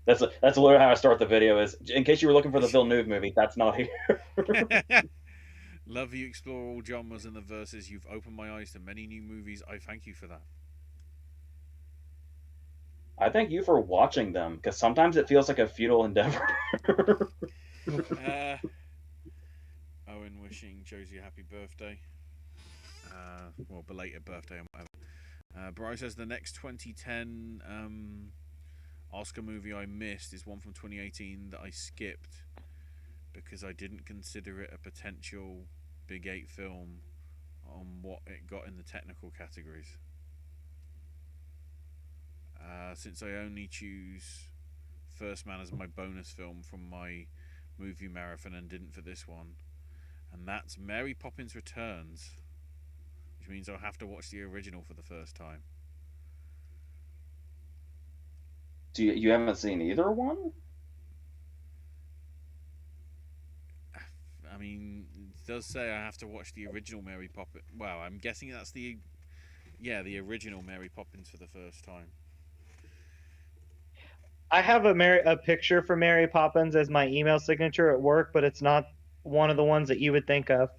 That's literally how I start the video. Is in case you were looking for the Villeneuve movie, that's not here. Love you explore all genres and the verses. You've opened my eyes to many new movies. I thank you for that. I thank you for watching them, because sometimes it feels like a futile endeavor. Owen wishing Josie a happy birthday. Well, belated birthday and whatever. Bryce says the next 2010 Oscar movie I missed is one from 2018 that I skipped because I didn't consider it a potential Big 8 film on what it got in the technical categories. Since I only choose First Man as my bonus film from my movie marathon and didn't for this one, and that's Mary Poppins Returns, which means I'll have to watch the original for the first time. Do you haven't seen either one? I mean, it does say I have to watch the original Mary Poppins. Well, I'm guessing that's the original Mary Poppins for the first time. I have a picture for Mary Poppins as my email signature at work, but it's not one of the ones that you would think of.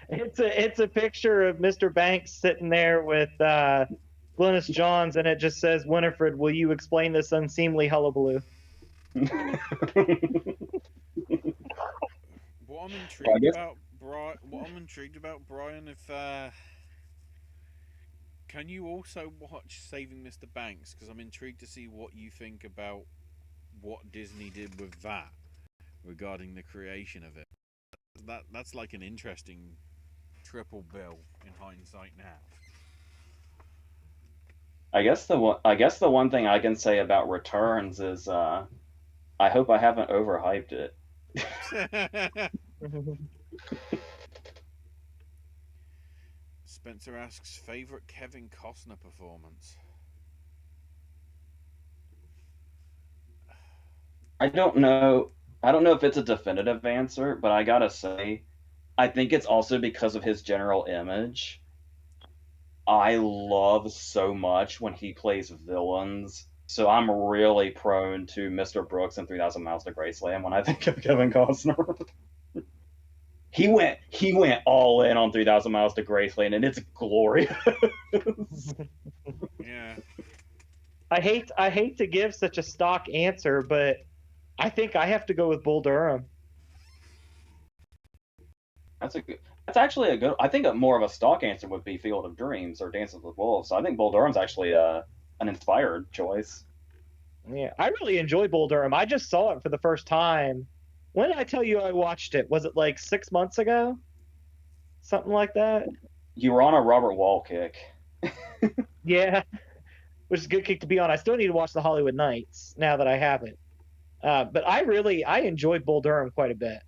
It's a picture of Mr. Banks sitting there with Glynis Johns, and it just says, "Winifred, will you explain this unseemly hullabaloo?" What I'm intrigued about, Brian, if can you also watch Saving Mr. Banks? Because I'm intrigued to see what you think about what Disney did with that regarding the creation of it. That's like an interesting triple bill in hindsight now. I guess the one thing I can say about Returns is I hope I haven't overhyped it. Spencer asks favorite Kevin Costner performance. I don't know. I don't know if it's a definitive answer, but I gotta say, I think it's also because of his general image. I love so much when he plays villains. So I'm really prone to Mr. Brooks and 3,000 Miles to Graceland when I think of Kevin Costner. He went all in on 3,000 Miles to Graceland, and it's glorious. Yeah. I hate to give such a stock answer, but I think I have to go with Bull Durham. That's actually a good. I think more of a stock answer would be Field of Dreams or Dances with Wolves. So I think Bull Durham's actually an inspired choice. Yeah, I really enjoy Bull Durham. I just saw it for the first time. When did I tell you I watched it? Was it like 6 months ago? Something like that? You were on a Robert Wall kick. Yeah, which is a good kick to be on. I still need to watch the Hollywood Nights now that I have it. But I enjoyed Bull Durham quite a bit.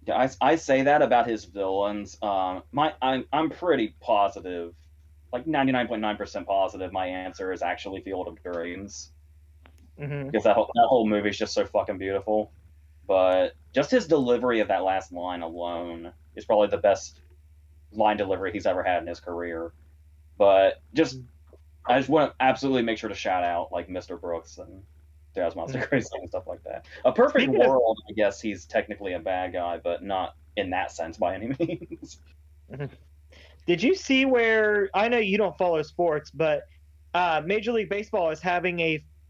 Yeah, I say that about his villains. I'm pretty positive, like 99.9% positive. My answer is actually Field of Dreams Hmm. because that whole movie is just so fucking beautiful. But just his delivery of that last line alone is probably the best line delivery he's ever had in his career. But I just want to absolutely make sure to shout out like Mr. Brooks and Jazz Monster Crazy and stuff like that. A Perfect Speaking of, World, I guess he's technically a bad guy, but not in that sense by any means. did you see where I know you don't follow sports, but Major League Baseball is having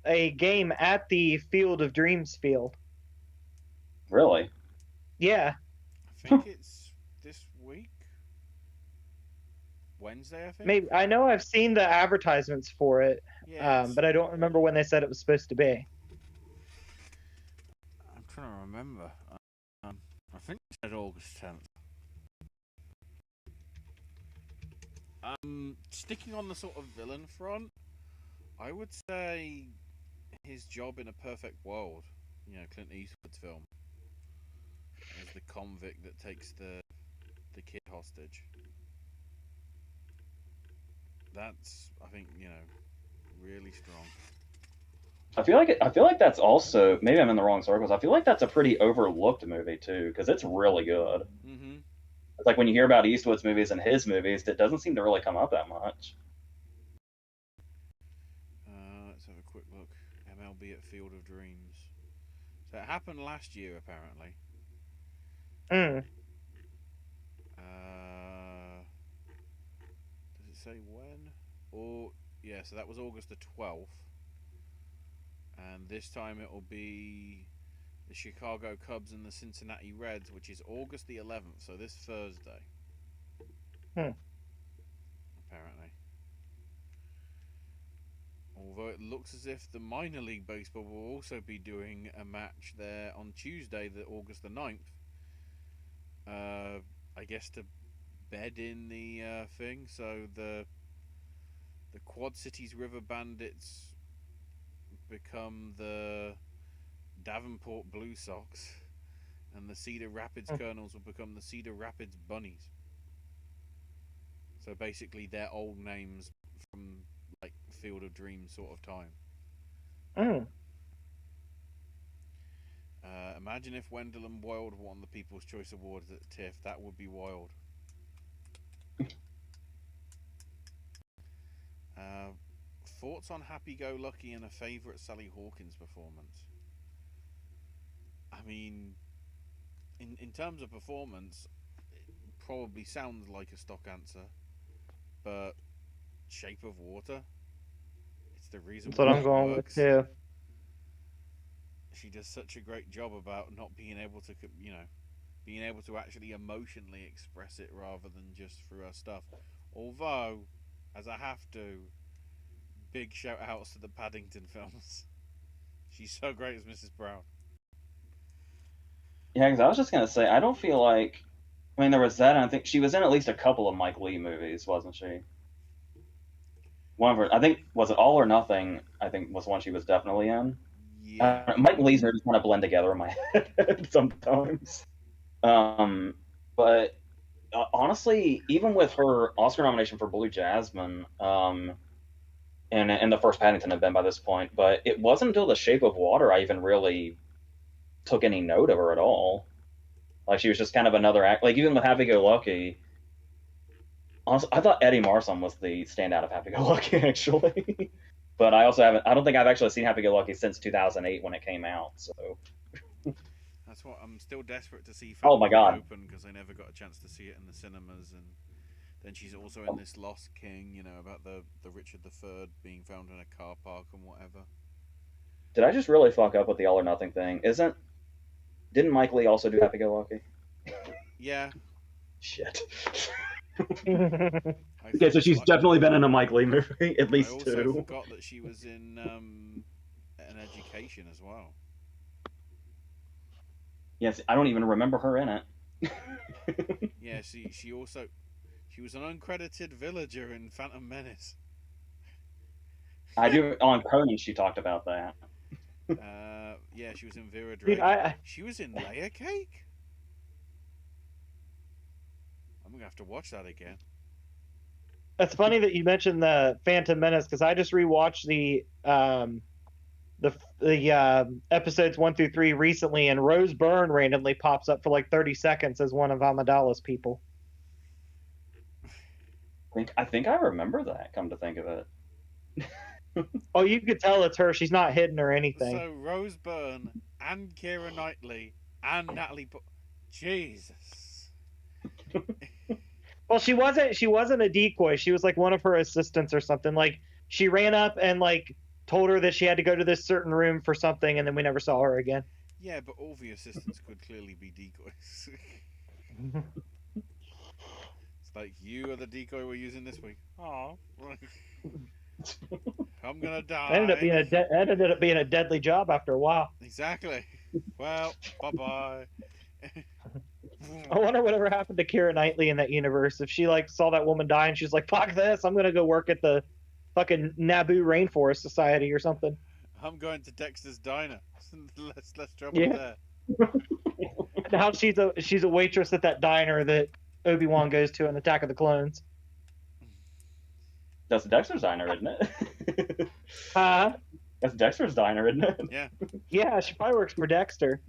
a game at the Field of Dreams field. Really? Yeah, I think it's this week. Wednesday, I think. maybe I know I've seen the advertisements for it, Yeah. but I don't remember when they said it was supposed to be. I'm trying to remember. I think it said August 10th. Sticking on the sort of villain front, I would say his job in A Perfect World, Clint Eastwood's film, as the convict that takes the kid hostage. That's, I think, really strong. I feel like that's also maybe I'm in the wrong circles. I feel like that's a pretty overlooked movie too because it's really good. Mm-hmm. It's like when you hear about Eastwood's movies and his movies, it doesn't seem to really come up that much. Let's have a quick look. MLB at Field of Dreams. So it happened last year, apparently. Mm. Does it say when? Or yeah, so that was August the 12th, and this time it will be the Chicago Cubs and the Cincinnati Reds, which is August the 11th. So this Thursday. Apparently. Although it looks as if the minor league baseball will also be doing a match there on Tuesday, the August the 9th. I guess to bed in the thing, so the Quad Cities River Bandits become the Davenport Blue Sox, and the Cedar Rapids Colonels will become the Cedar Rapids Bunnies. So basically, their old names from like Field of Dreams sort of time. Mm. Imagine if Wendell and Wild won the People's Choice Awards at TIFF. That would be wild. Thoughts on Happy Go Lucky and a favourite Sally Hawkins performance? I mean, in terms of performance, it probably sounds like a stock answer, but Shape of Water, it's the reason That's what why I'm it going with works. too. She does such a great job about not being able to, being able to actually emotionally express it rather than just through her stuff. Although, as I have to, big shout outs to the Paddington films. She's so great as Mrs. Brown. Yeah, because I was just gonna say I don't feel like. I mean, there was that, and I think she was in at least a couple of Mike Leigh movies, wasn't she? one of her. I think was it All or Nothing. I think was one she was definitely in. Yeah. Mike and Lee's just kind of blend together in my head sometimes. But honestly, even with her Oscar nomination for Blue Jasmine, and the first Paddington had been by this point, but it wasn't until The Shape of Water I even really took any note of her at all. Like she was just kind of another act. Like even with Happy Go Lucky, honestly, I thought Eddie Marsan was the standout of Happy Go Lucky actually. But I also haven't. I don't think I've actually seen Happy Go Lucky since 2008 when it came out. So That's what I'm still desperate to see. Oh my God. Open because I never got a chance to see it in the cinemas, and then she's also in this Lost King, you know, about the Richard III being found in a car park and whatever. did I just really fuck up with the All or Nothing thing? Didn't Mike Lee also do Happy Go Lucky? Yeah. Shit. Mhm. Okay, so she's definitely been in a Mike Lee movie, at least I also two. forgot that she was in An Education as well. Yes, I don't even remember her in it. Yeah, she was an uncredited villager in Phantom Menace. I do on Conan. She talked about that. Yeah, she was in Vera Drake. Dude, She was in Layer Cake. I'm gonna have to watch that again. It's funny that you mentioned the Phantom Menace because I just rewatched the episodes 1 through 3 recently, and Rose Byrne randomly pops up for like 30 seconds as one of Amidala's people. I think I remember that. Come to think of it. Oh, you could tell it's her. She's not hidden or anything. So Rose Byrne and Keira Knightley and Natalie. Jesus. Well, she wasn't a decoy. She was like one of her assistants or something. Like she ran up and like told her that she had to go to this certain room for something, and then we never saw her again. Yeah, but all the assistants could clearly be decoys. It's like, you are the decoy we're using this week. Oh, I'm gonna die. Ended up being a deadly job after a while. Exactly. Well, bye-bye. I wonder whatever happened to Keira Knightley in that universe. If she like saw that woman die and she's like, "Fuck this! I'm gonna go work at the fucking Naboo Rainforest Society or something." I'm going to Dexter's Diner. Let's trouble there. Now she's a waitress at that diner that Obi-Wan goes to in Attack of the Clones. That's Dexter's Diner, isn't it? Huh? That's Dexter's Diner, isn't it? Yeah. Yeah, she probably works for Dexter.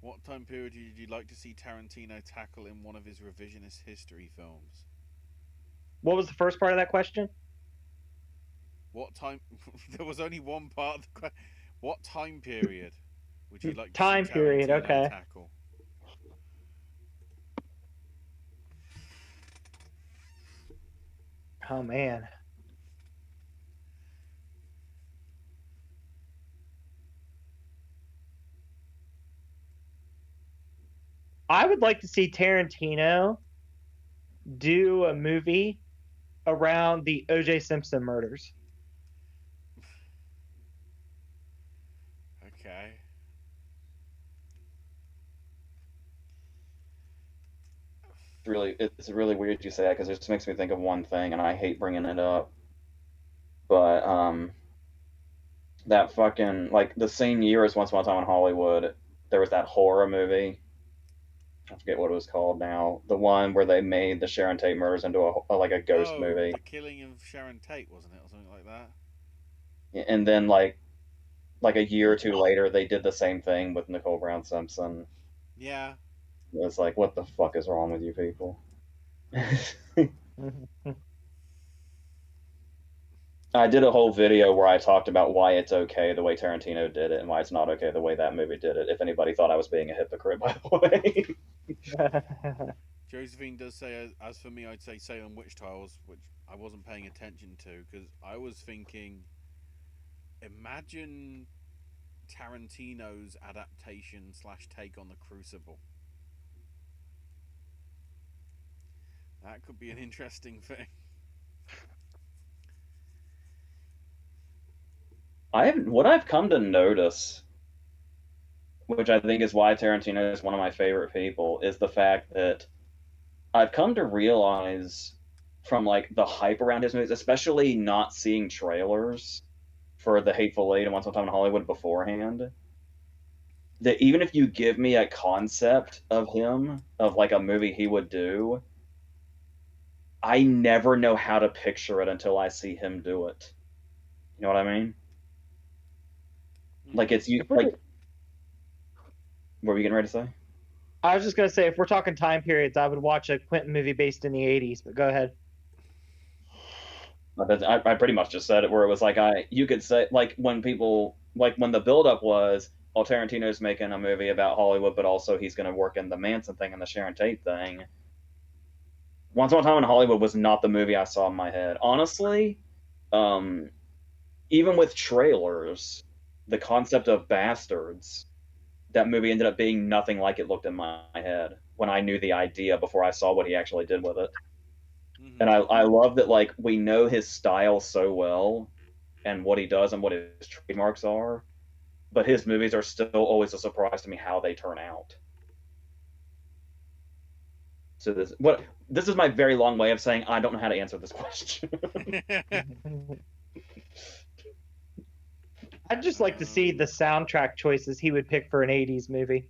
What time period would you like to see Tarantino tackle in one of his revisionist history films? What was the first part of that question? What time? There was only one part of the question. What time period would you like to Time see period, Tarantino okay. tackle? Oh man. I would like to see Tarantino do a movie around the O.J. Simpson murders. Okay. It's really weird you say that because it just makes me think of one thing, and I hate bringing it up. But that fucking like the same year as Once Upon a Time in Hollywood, there was that horror movie. I forget what it was called now. The one where they made the Sharon Tate murders into a ghost movie. The Killing of Sharon Tate, wasn't it, or something like that? And then like a year or two later, they did the same thing with Nicole Brown Simpson. Yeah. It's like, what the fuck is wrong with you people? I did a whole video where I talked about why it's okay the way Tarantino did it and why it's not okay the way that movie did it. If anybody thought I was being a hypocrite, by the way. Josephine does say, as for me, I'd say Salem Witch Trials, which I wasn't paying attention to because I was thinking, imagine Tarantino's adaptation / take on the Crucible. That could be an interesting thing. What I've come to notice, which I think is why Tarantino is one of my favorite people, is the fact that I've come to realize from like the hype around his movies, especially not seeing trailers for The Hateful Eight and Once Upon a Time in Hollywood beforehand. That even if you give me a concept of him, of like a movie he would do, I never know how to picture it until I see him do it. You know what I mean? Like it's you. Like, what were you getting ready to say? I was just gonna say, if we're talking time periods, I would watch a Quentin movie based in the '80s. But go ahead. I pretty much just said it, where it was like you could say like when people like when the buildup was, well, Tarantino's making a movie about Hollywood, but also he's going to work in the Manson thing and the Sharon Tate thing. Once Upon a Time in Hollywood was not the movie I saw in my head, honestly. Even with trailers, the concept of Bastards, that movie ended up being nothing like it looked in my head when I knew the idea before I saw what he actually did with it. Mm-hmm. And I love that, like, we know his style so well and what he does and what his trademarks are, but his movies are still always a surprise to me how they turn out. So this is my very long way of saying I don't know how to answer this question. I'd just like to see the soundtrack choices he would pick for an '80s movie,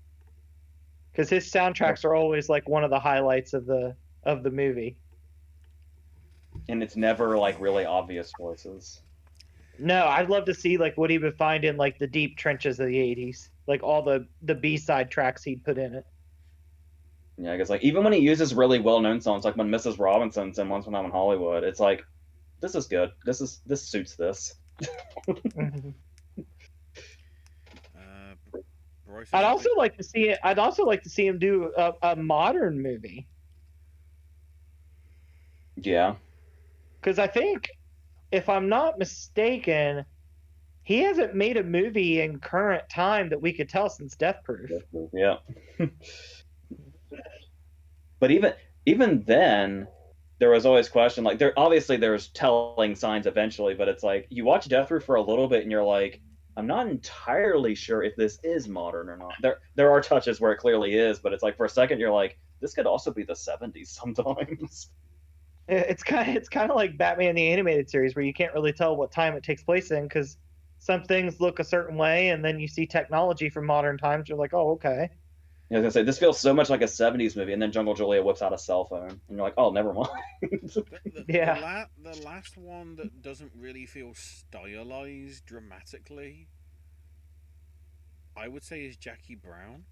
because his soundtracks are always like one of the highlights of the movie. And it's never like really obvious choices. No, I'd love to see like what he would find in like the deep trenches of the '80s, like all the B-side tracks he'd put in it. Yeah, I guess like even when he uses really well-known songs, like when Mrs. Robinson's in Once Upon a Time in Hollywood, it's like, this is good. This suits this. I'd also like to see it. I'd also like to see him do a modern movie. Yeah. Because I think, if I'm not mistaken, he hasn't made a movie in current time that we could tell since Death Proof. Yeah. But even then, there was always question, like there's telling signs eventually, but it's like you watch Death Proof for a little bit and you're like, I'm not entirely sure if this is modern or not. There are touches where it clearly is, but it's like for a second you're like, this could also be the 70s sometimes. It's kind of like Batman the Animated Series, where you can't really tell what time it takes place in, because some things look a certain way, and then you see technology from modern times. You're like, oh, okay. I was gonna say, this feels so much like a 70s movie, and then Jungle Julia whips out a cell phone, and you're like, oh, never mind. Yeah. The last one that doesn't really feel stylized dramatically, I would say, is Jackie Brown.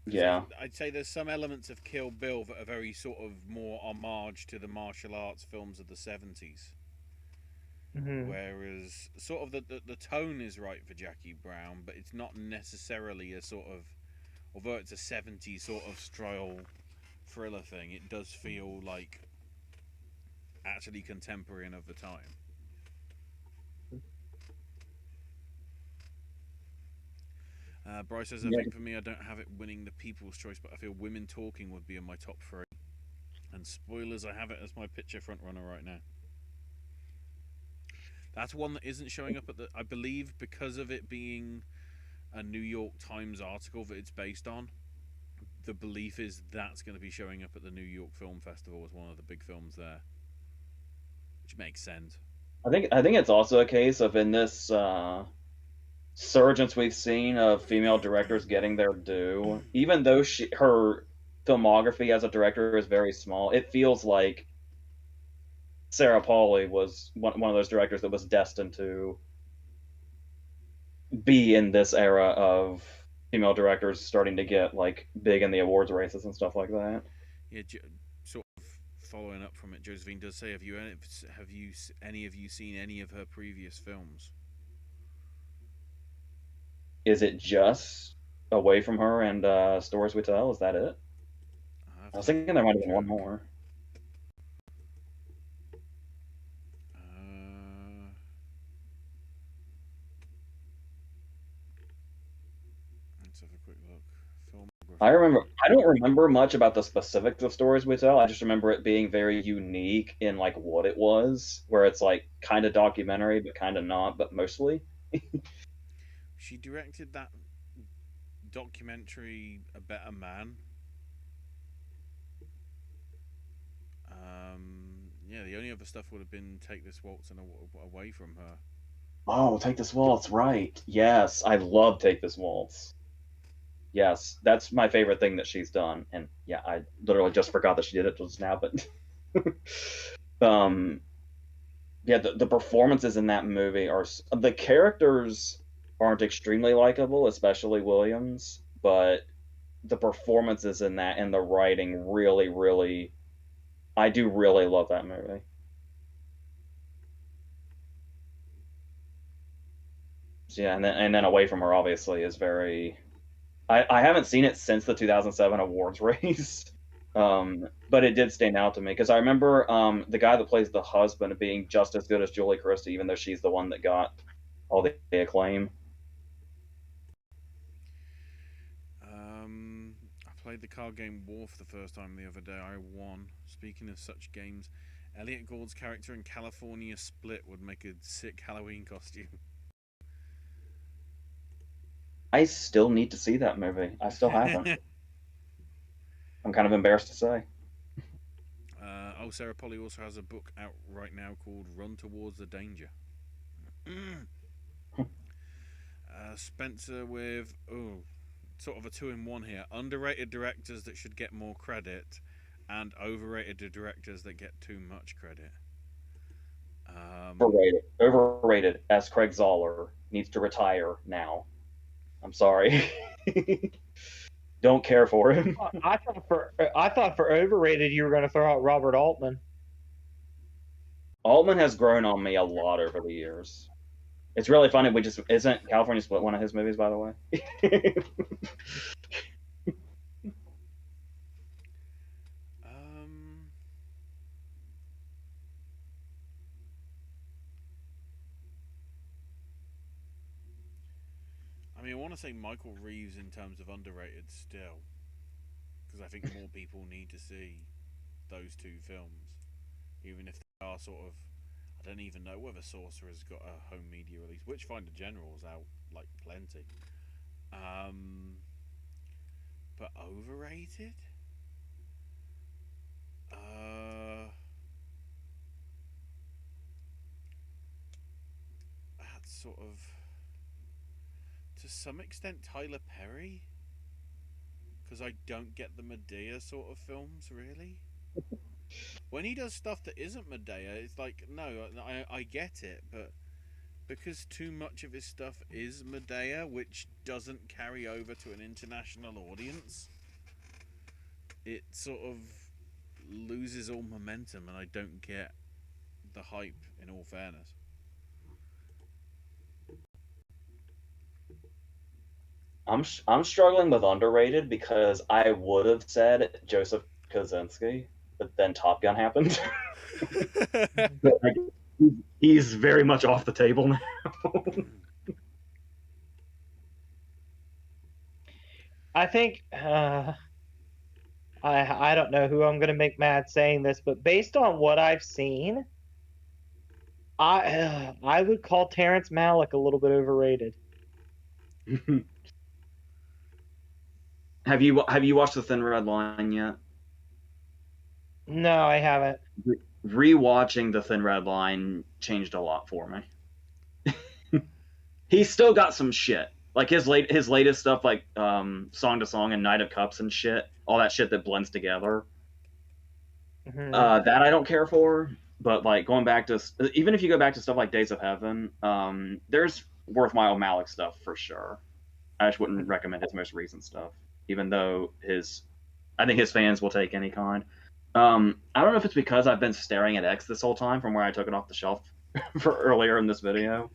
Yeah. I'd say there's some elements of Kill Bill that are very sort of more homage to the martial arts films of the 70s. Mm-hmm. Whereas sort of the tone is right for Jackie Brown, but it's not necessarily a sort of, although it's a 70s sort of style thriller thing, it does feel like actually contemporary and of the time. Bryce says, I think for me, I don't have it winning the People's Choice, but I feel Women Talking would be in my top 3. And spoilers, I have it as my picture front runner right now. That's one that isn't showing up at the... I believe because of it being a New York Times article that it's based on, the belief is that's going to be showing up at the New York Film Festival as one of the big films there. Which makes sense. I think it's also a case of, in this surgence we've seen of female directors getting their due, even though her filmography as a director is very small, it feels like Sarah Polley was one of those directors that was destined to be in this era of female directors starting to get like big in the awards races and stuff like that. Yeah, sort of following up from it, Josephine does say, have you any of you seen any of her previous films? Is it just Away From Her and Stories We Tell? Is that it? I was thinking there might have been one more. Let's have a quick look. I don't remember much about the specifics of Stories We Tell. I just remember it being very unique in like what it was, where it's like kind of documentary, but kind of not, but mostly. She directed that documentary A Better Man. Yeah, the only other stuff would have been Take This Waltz and Away From Her. Oh, Take This Waltz, right. Yes, I love Take This Waltz. Yes, that's my favorite thing that she's done. And yeah, I literally just forgot that she did it just now, but um yeah, the performances in that movie are the characters aren't extremely likable, especially Williams, but the performances in that and the writing really, really, I do really love that movie. So, yeah, and then Away From Her obviously is very. I haven't seen it since the 2007 awards race, but it did stand out to me because I remember the guy that plays the husband being just as good as Julie Christie, even though she's the one that got all the acclaim. I played the card game War for the first time the other day. I won. Speaking of such games, Elliot Gould's character in California Split would make a sick Halloween costume. I still need to see that movie. I still haven't. I'm kind of embarrassed to say. Sarah Polly also has a book out right now called Run Towards the Danger. Spencer with sort of a 2-in-1 here. Underrated directors that should get more credit, and overrated directors that get too much credit. Overrated. As Craig Zoller needs to retire now. I'm sorry. Don't care for him. I thought for overrated you were going to throw out Robert Altman. Altman has grown on me a lot over the years. It's really funny. Isn't California Split one of his movies, by the way? I mean, I want to say Michael Reeves in terms of underrated still, because I think more people need to see those two films, even if they are sort of. I don't even know whether Sorcerer's got a home media release. Witchfinder General's out like plenty. But overrated? That's sort of to some extent Tyler Perry, because I don't get the Medea sort of films really. When he does stuff that isn't Medea, it's like, no, I get it, but because too much of his stuff is Medea, which doesn't carry over to an international audience, it sort of loses all momentum, and I don't get the hype, in all fairness. I'm struggling with underrated because I would have said Joseph Kosinski, but then Top Gun happened. He's very much off the table now. I think I don't know who I'm going to make mad saying this, but based on what I've seen, I would call Terrence Malick a little bit overrated. Have you watched The Thin Red Line yet? No, I haven't. Rewatching The Thin Red Line changed a lot for me. He's still got some shit. Like his latest stuff, like Song to Song and Knight of Cups and shit, all that shit that blends together. Mm-hmm. That I don't care for. But like going back to, even if you go back to stuff like Days of Heaven, there's worthwhile Malick stuff for sure. I just wouldn't recommend his most recent stuff, even though I think his fans will take any kind. I don't know if it's because I've been staring at X this whole time from where I took it off the shelf for earlier in this video.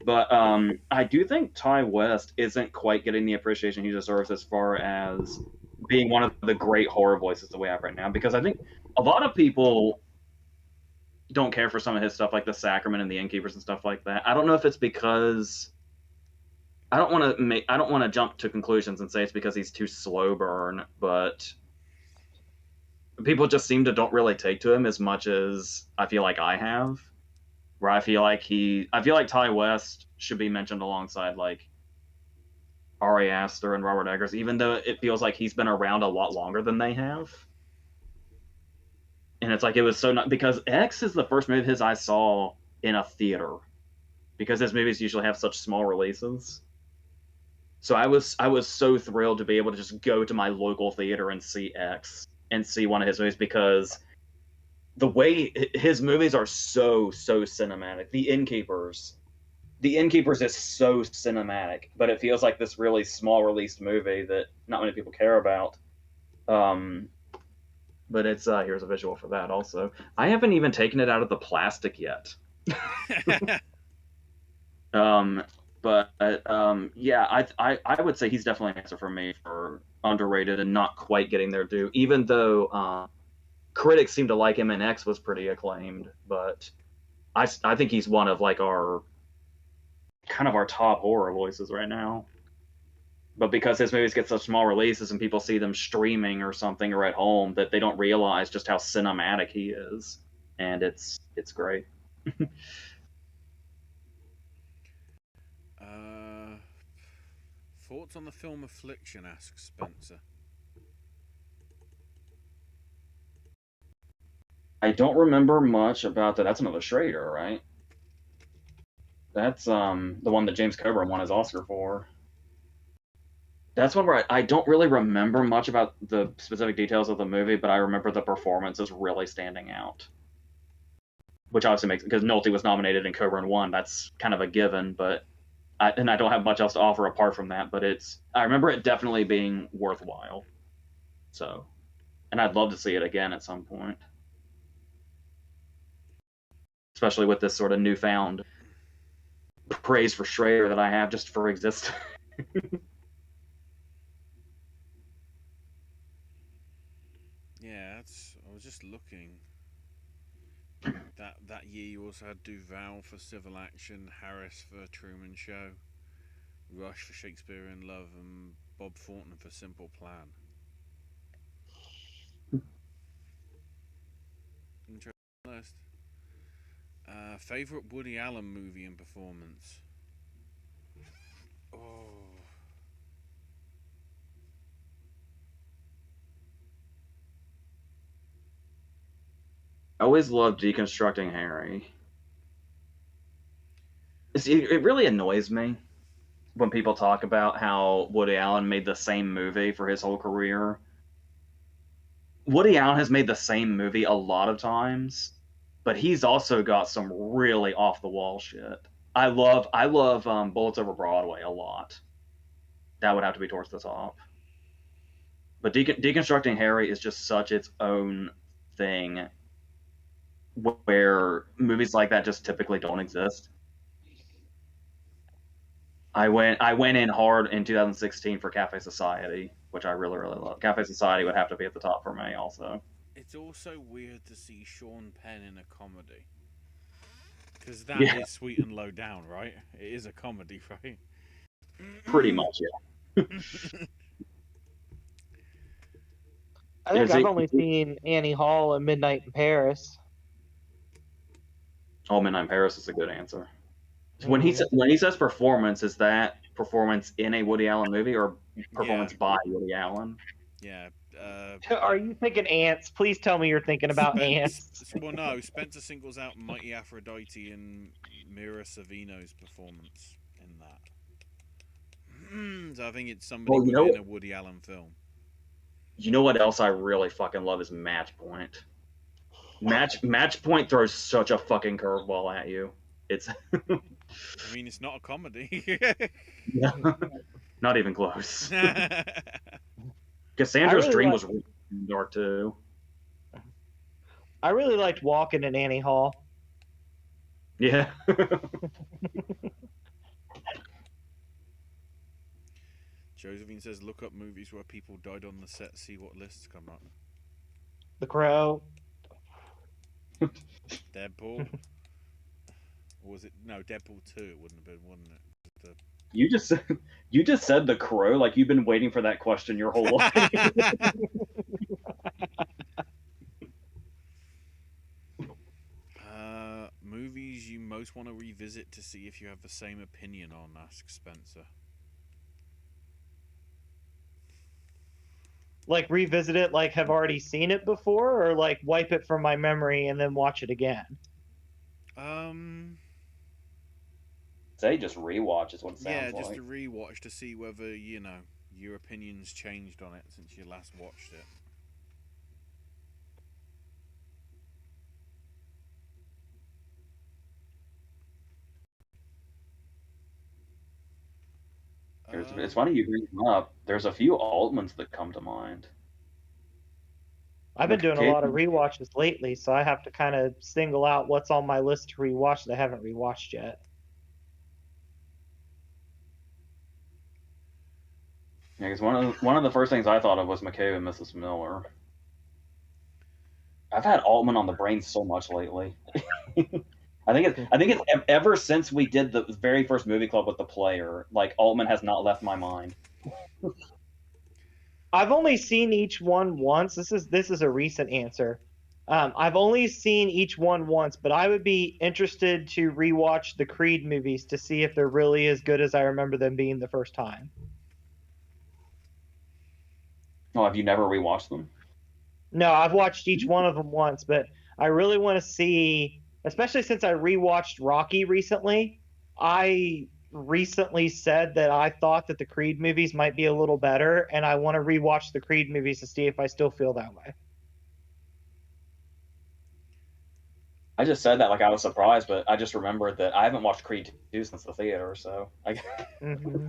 But I do think Ty West isn't quite getting the appreciation he deserves as far as being one of the great horror voices that we have right now. Because I think a lot of people don't care for some of his stuff, like The Sacrament and The Innkeepers and stuff like that. I don't know if it's because I don't want to jump to conclusions and say it's because he's too slow burn, but people just seem to don't really take to him as much as I feel like I have. Where I feel like Ty West should be mentioned alongside like Ari Aster and Robert Eggers, even though it feels like he's been around a lot longer than they have. And it's like it was so not because X is the first movie of his I saw in a theater because his movies usually have such small releases. So I was so thrilled to be able to just go to my local theater and see X and see one of his movies because the way his movies are so cinematic. The Innkeepers is so cinematic, but it feels like this really small released movie that not many people care about. Um, but it's here's a visual for that also. I haven't even taken it out of the plastic yet. Um, but yeah, I would say he's definitely an answer for me for underrated and not quite getting their due. Even though critics seem to like him and X was pretty acclaimed, but I think he's one of like our kind of our top horror voices right now. But because his movies get such small releases and people see them streaming or something or at home, that they don't realize just how cinematic he is, and it's great. Thoughts on the film Affliction? Asks Spencer. I don't remember much about that. That's another Schrader, right? That's the one that James Coburn won his Oscar for. That's one where I don't really remember much about the specific details of the movie, but I remember the performances really standing out. Which obviously makes because Nolte was nominated and Coburn won. That's kind of a given, but I don't have much else to offer apart from that. But I remember it definitely being worthwhile. So, and I'd love to see it again at some point, especially with this sort of newfound praise for Schrader that I have just for existing. Yeah, I was just looking. That year you also had Duvall for Civil Action, Harris for Truman Show, Rush for Shakespeare in Love, and Bob Thornton for Simple Plan. Interesting list. Favorite Woody Allen movie and performance? Oh. I always loved Deconstructing Harry. It really annoys me when people talk about how Woody Allen made the same movie for his whole career. Woody Allen has made the same movie a lot of times, but he's also got some really off the wall shit. I love Bullets Over Broadway a lot. That would have to be towards the top. But Deconstructing Harry is just such its own thing, where movies like that just typically don't exist. I went in hard in 2016 for Cafe Society, which I really love. Cafe Society would have to be at the top for me also. It's also weird to see Sean Penn in a comedy. Because that Yeah, is Sweet and Low Down, right? It is a comedy, right? pretty much. Yeah. I think Is I've it? only seen Annie Hall and Midnight in Paris. Oh, Midnight in Paris is a good answer. Mm. When he says performance, is that performance in a Woody Allen movie or Yeah, performance by Woody Allen? yeah. Are you thinking Ants? Please tell me you're thinking about Ants. Well, no. Spencer singles out Mighty Aphrodite and Mira Sorvino's performance in that. So I think it's somebody Well, within a Woody Allen film. you know what else I really fucking love is Match Point. Match Point throws such a fucking curveball at you. It's I mean, it's not a comedy. not even close. I Cassandra's really Dream like was really dark too. I really liked Walking in Annie Hall. Yeah. Josephine says, look up movies where people died on the set, see what lists come up. The Crow. Deadpool? Or was it? No, Deadpool 2 it wouldn't have been, wouldn't it? You just said The Crow like you've been waiting for that question your whole life. Movies you most want to revisit to see if you have the same opinion on, asks Spencer. like revisit it, like have already seen it before, or like wipe it from my memory and then watch it again? Say just rewatch is what it Yeah, sounds just like. a rewatch to see whether your opinions changed on it since you last watched it. It's funny you bring them up. There's a few Altmans that come to mind. I've been doing a McCabe, lot of rewatches lately, so I have to kind of single out what's on my list to rewatch that I haven't rewatched yet. yeah, because one of the first things I thought of was McCabe and Mrs. Miller. I've had Altman on the brain so much lately. I think it's ever since we did the very first movie club with the player, like Altman has not left my mind. I've only seen each one once. This is a recent answer. I've only seen each one once, but I would be interested to rewatch the Creed movies to see if they're really as good as I remember them being the first time. Oh, have you never rewatched them? No, I've watched each one of them once, but I really want to see, especially since I rewatched Rocky recently. I recently said that I thought that the Creed movies might be a little better, and I want to rewatch the Creed movies to see if I still feel that way. I just said that like I was surprised, but I just remembered that I haven't watched Creed 2 since the theater, so I Mm-hmm.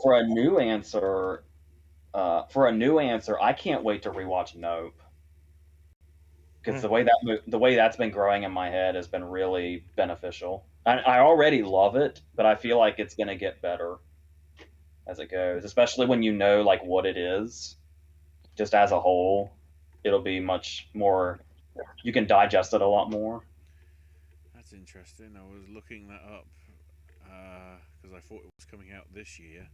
For a new answer, I can't wait to rewatch Nope because the way that's been growing in my head has been really beneficial. I already love it, but I feel like it's gonna get better as it goes, especially when you know like what it is, just as a whole. It'll be much more. You can digest it a lot more. That's interesting. I was looking that up because I thought it was coming out this year.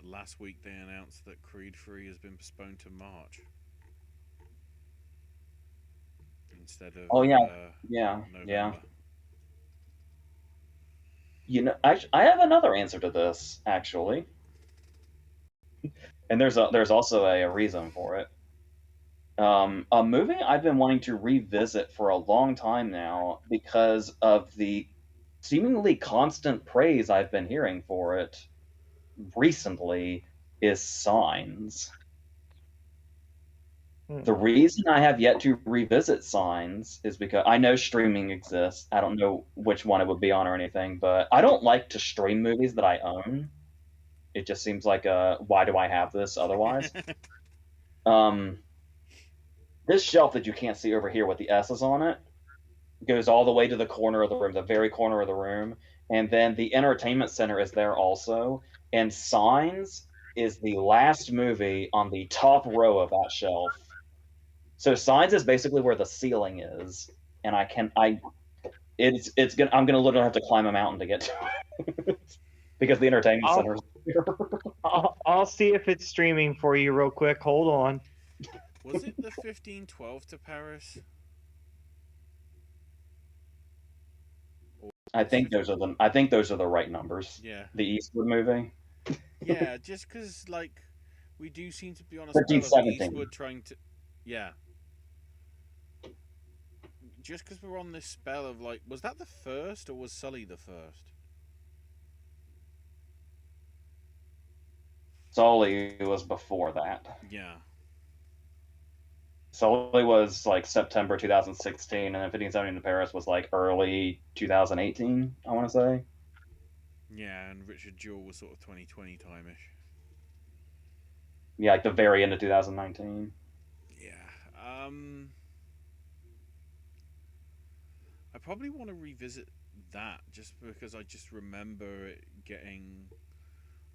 Last week they announced that Creed 3 has been postponed to March instead of Oh yeah. November. You know, I have another answer to this actually, and there's also a reason for it. A movie I've been wanting to revisit for a long time now because of the seemingly constant praise I've been hearing for it recently is Signs. The reason I have yet to revisit Signs is because I know streaming exists. I don't know which one it would be on or anything, but I don't like to stream movies that I own. It just seems like why do I have this otherwise? um, this shelf that you can't see over here with the S's on it goes all the way to the corner of the room, the very corner of the room, and then the entertainment center is there also. And Signs is the last movie on the top row of that shelf. So Signs is basically where the ceiling is, and I'm gonna literally have to climb a mountain to get to it because the entertainment center is here. I'll see if it's streaming for you real quick. Hold on. Was it the 1512 to Paris? I think those are the right numbers. Yeah. The Eastwood movie. Yeah, just because like we do seem to be on a spell of Eastwood trying to, yeah. Just because we're on this spell of like, was that the first or was Sully the first? Sully was before that. Yeah. Sully was like September 2016, and then 1570 to Paris was like early 2018, I want to say. Yeah, and Richard Jewell was sort of 2020 time-ish. Yeah, like the very end of 2019. Yeah. I probably want to revisit that just because I just remember it getting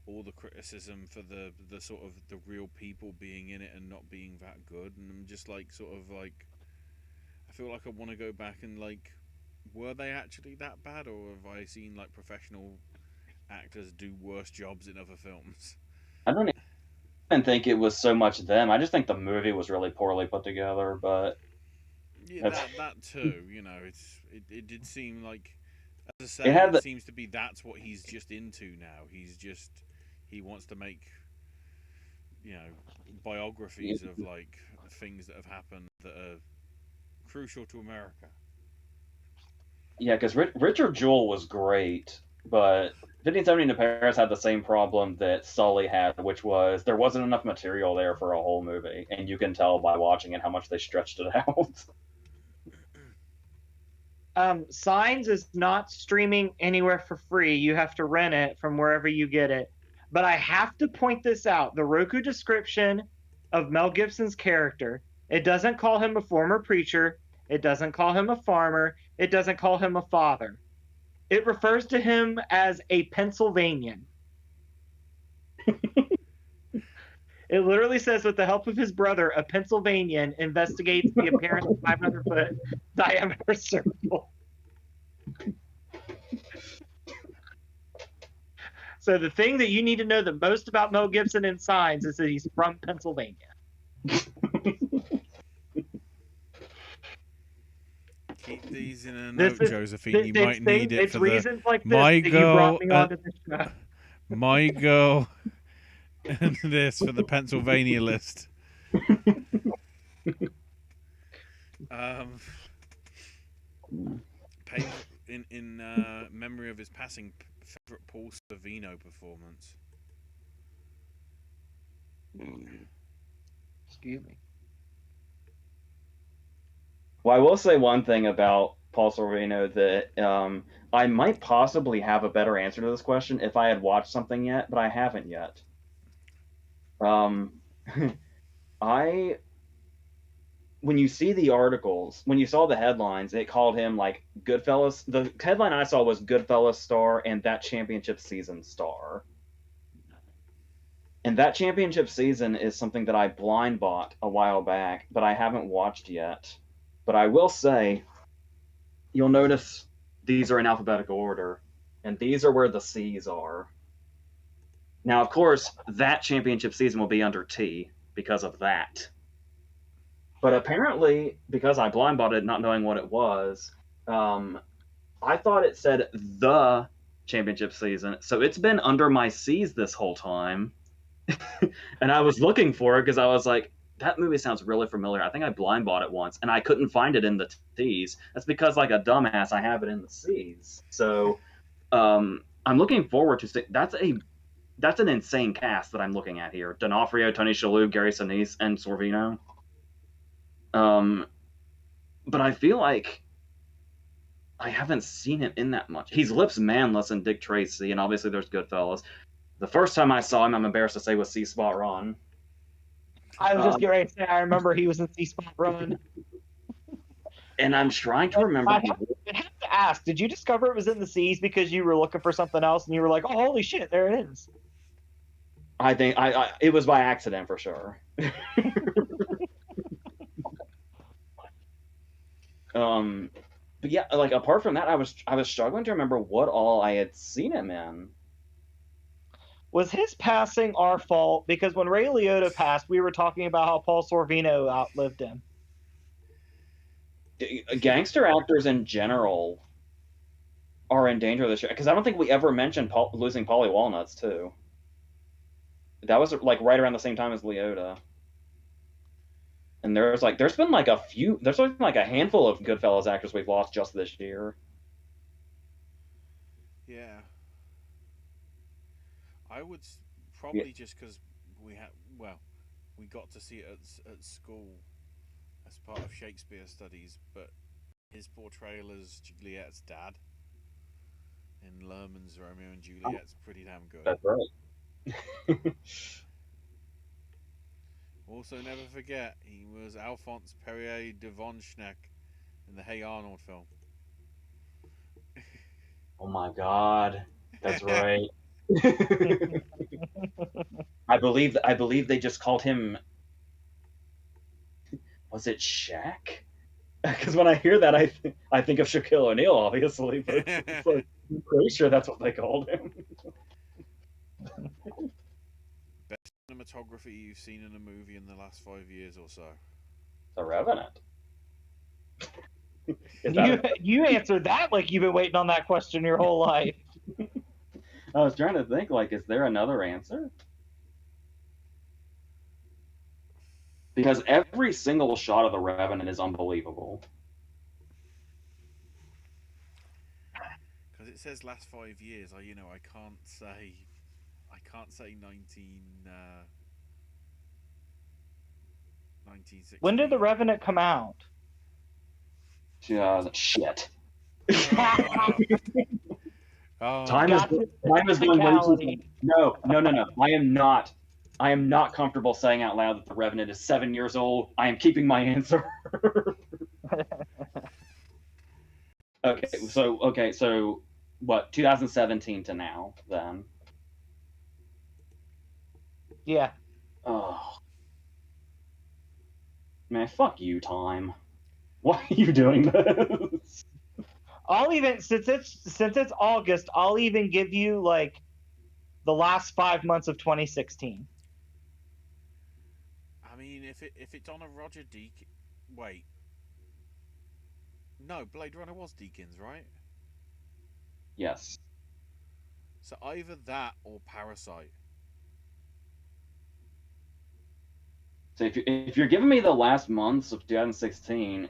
all the criticism for the sort of the real people being in it and not being that good, and I'm just like sort of like I feel like I want to go back and like, were they actually that bad, or have I seen like professional actors do worse jobs in other films? I don't even think it was so much them. I just think the movie was really poorly put together, but yeah, that too. You know, it did seem like As I say, it seems to be that's what he's just into now. He wants to make, biographies of like things that have happened that are crucial to America. Yeah, because Richard Jewell was great, but 1570 to Paris had the same problem that Sully had, which was there wasn't enough material there for a whole movie, and you can tell by watching it how much they stretched it out. Signs is not streaming anywhere for free. You have to rent it from wherever you get it. But I have to point this out. The Roku description of Mel Gibson's character, it doesn't call him a former preacher. It doesn't call him a farmer. It doesn't call him a father. It refers to him as a Pennsylvanian. It literally says, with the help of his brother, a Pennsylvanian investigates the appearance of 500-foot diameter circle. So the thing that you need to know the most about Mel Gibson in Signs is that he's from Pennsylvania. Keep these in a note, Josephine. You might need it for reasons like this my that girl. You brought me onto this show. My girl. And this for the Pennsylvania list. In memory of his passing, favorite Paul Sorvino performance. Excuse me. Well, I will say one thing about Paul Sorvino that I might possibly have a better answer to this question if I had watched something yet, but I haven't yet. When you see the articles, when you saw the headlines, it called him like Goodfellas. The headline I saw was Goodfellas star and that championship season star. And that championship season is something that I blind bought a while back, but I haven't watched yet. But I will say, you'll notice these are in alphabetical order, and these are where the C's are. Now, of course, that championship season will be under T because of that. But apparently, because I blind bought it not knowing what it was, I thought it said the championship season. So it's been under my C's this whole time. And I was looking for it because I was like, that movie sounds really familiar. I think I blind bought it once, and I couldn't find it in the T's. That's because, like a dumbass, I have it in the C's. So I'm looking forward to see. That's an insane cast that I'm looking at here. D'Onofrio, Tony Shalhoub, Gary Sinise, and Sorvino. But I feel like I haven't seen him in that much. He's Lips Manless in Dick Tracy, and obviously there's Goodfellas. The first time I saw him, I'm embarrassed to say, was See Spot Run. I was just getting ready to say, I remember he was in See Spot Run. And I'm trying to remember. I have to ask, did you discover it was in the C's because you were looking for something else and you were like, oh, holy shit, there it is? I think it was by accident for sure. But yeah, like apart from that, I was struggling to remember what all I had seen him in. Was his passing our fault? Because when Ray Liotta passed, we were talking about how Paul Sorvino outlived him. Gangster actors in general are in danger this year, because I don't think we ever mentioned losing Paulie Walnuts too. That was like right around the same time as Liotta. And there's been like a handful of Goodfellas actors we've lost just this year. Yeah. I would probably just because we got to see it at school as part of Shakespeare studies, but his portrayal as Juliet's dad in Lerman's Romeo and Juliet's pretty damn good. That's right. Also, never forget, he was Alphonse Perrier de Von Schneck in the Hey Arnold film. Oh my God, that's right. I believe they just called him. Was it Shaq? Because when I hear that, I think of Shaquille O'Neal, obviously, but I'm pretty sure that's what they called him. Best cinematography you've seen in a movie in the last 5 years or so? The Revenant. You answered that like you've been waiting on that question your whole life. I was trying to think, like, is there another answer? Because every single shot of The Revenant is unbelievable. Because it says last 5 years. I can't say 1960. When did The Revenant come out? Shit. Oh, Time is going way too. No. I am not comfortable saying out loud that The Revenant is 7 years old. I am keeping my answer. Okay, so what? 2017 to now, then. Yeah. Oh. Man, fuck you, Time. Why are you doing this? I'll even since it's August, I'll even give you like the last 5 months of 2016. I mean, if it's on a Roger Deakins, wait, no, Blade Runner was Deakins, right? Yes. So either that or Parasite. So if you're giving me the last months of 2016,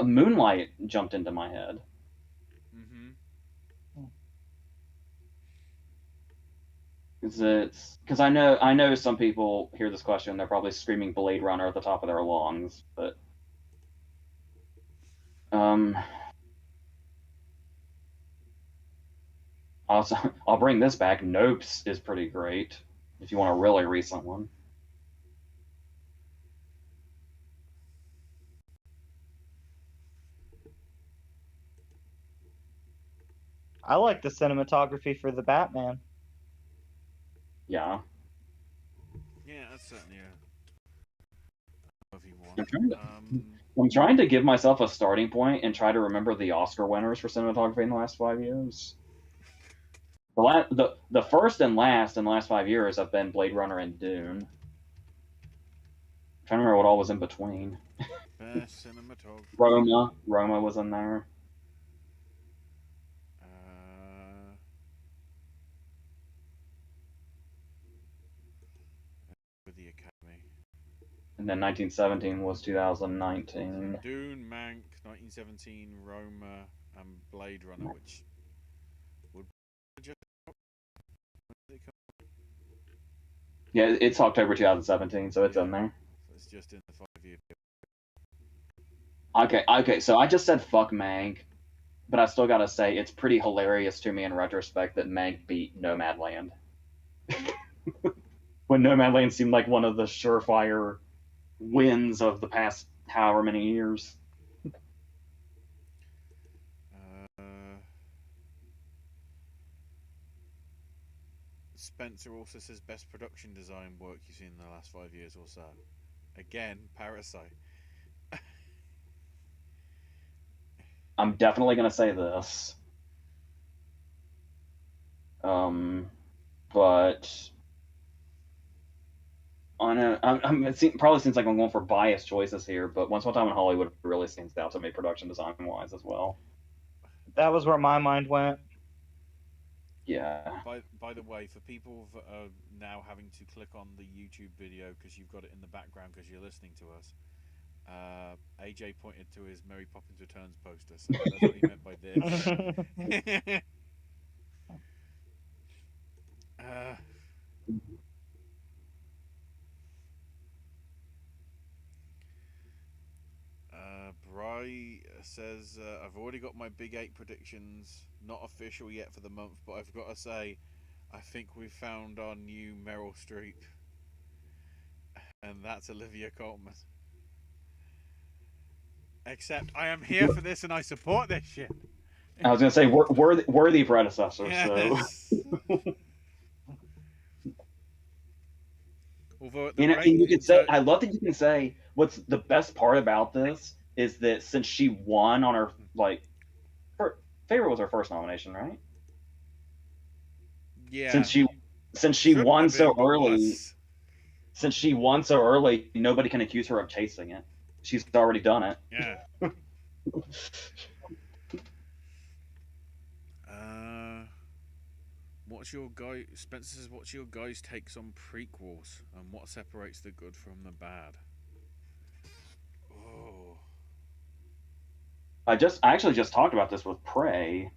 Moonlight jumped into my head. Because I know some people hear this question, they're probably screaming Blade Runner at the top of their lungs, but also I'll bring this back. Nopes is pretty great if you want a really recent one. I like the cinematography for the Batman. Yeah. Yeah, that's certainly a movie one. I'm trying to give myself a starting point and try to remember the Oscar winners for cinematography in the last 5 years. The first and last in the last 5 years have been Blade Runner and Dune. I'm trying to remember what all was in between. Best cinematography. Roma was in there. With the Academy. And then 1917 was 2019. Dune, Mank, 1917, Roma, and Blade Runner, which would just. Yeah, it's October 2017, so it's in there. So it's just in the 5 year. Okay, so I just said fuck Mank, but I still gotta say it's pretty hilarious to me in retrospect that Mank beat Nomadland. When Nomadland seemed like one of the surefire wins of the past however many years. Spencer also says best production design work you've seen in the last 5 years or so. Again, Parasite. I'm definitely gonna say this. But it probably seems like I'm going for biased choices here, but Once Upon a Time in Hollywood really stands out to me production design wise as well. That was where my mind went. Yeah. By the way, for people that are now having to click on the YouTube video because you've got it in the background because you're listening to us, AJ pointed to his Mary Poppins Returns poster, so that's what he meant by this. Bry says, I've already got my Big 8 predictions, not official yet for the month, but I've got to say, I think we've found our new Meryl Streep. And that's Olivia Colman. Except, I am here for this and I support this shit. I was going to say, worthy predecessor, yes. So... Although you can say, I love that you can say, what's the best part about this is that since she won on her, her favorite was her first nomination, right? Yeah. Since she won so early, since she won so early, nobody can accuse her of chasing it. She's already done it. Yeah. Uh, what's your guy? Spencer says, "What's your guys' takes on prequels and what separates the good from the bad?" Oh, I actually just talked about this with Prey,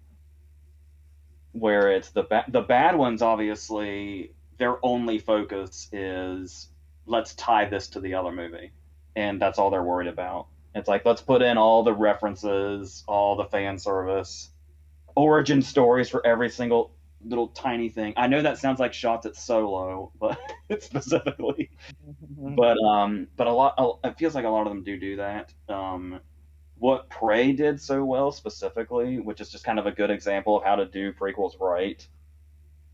where it's the bad ones. Obviously, their only focus is let's tie this to the other movie, and that's all they're worried about. It's like let's put in all the references, all the fan service, origin stories for every single little tiny thing. I know that sounds like shots at Solo, but specifically, but a lot. It feels like a lot of them do that. What Prey did so well specifically, which is just kind of a good example of how to do prequels right,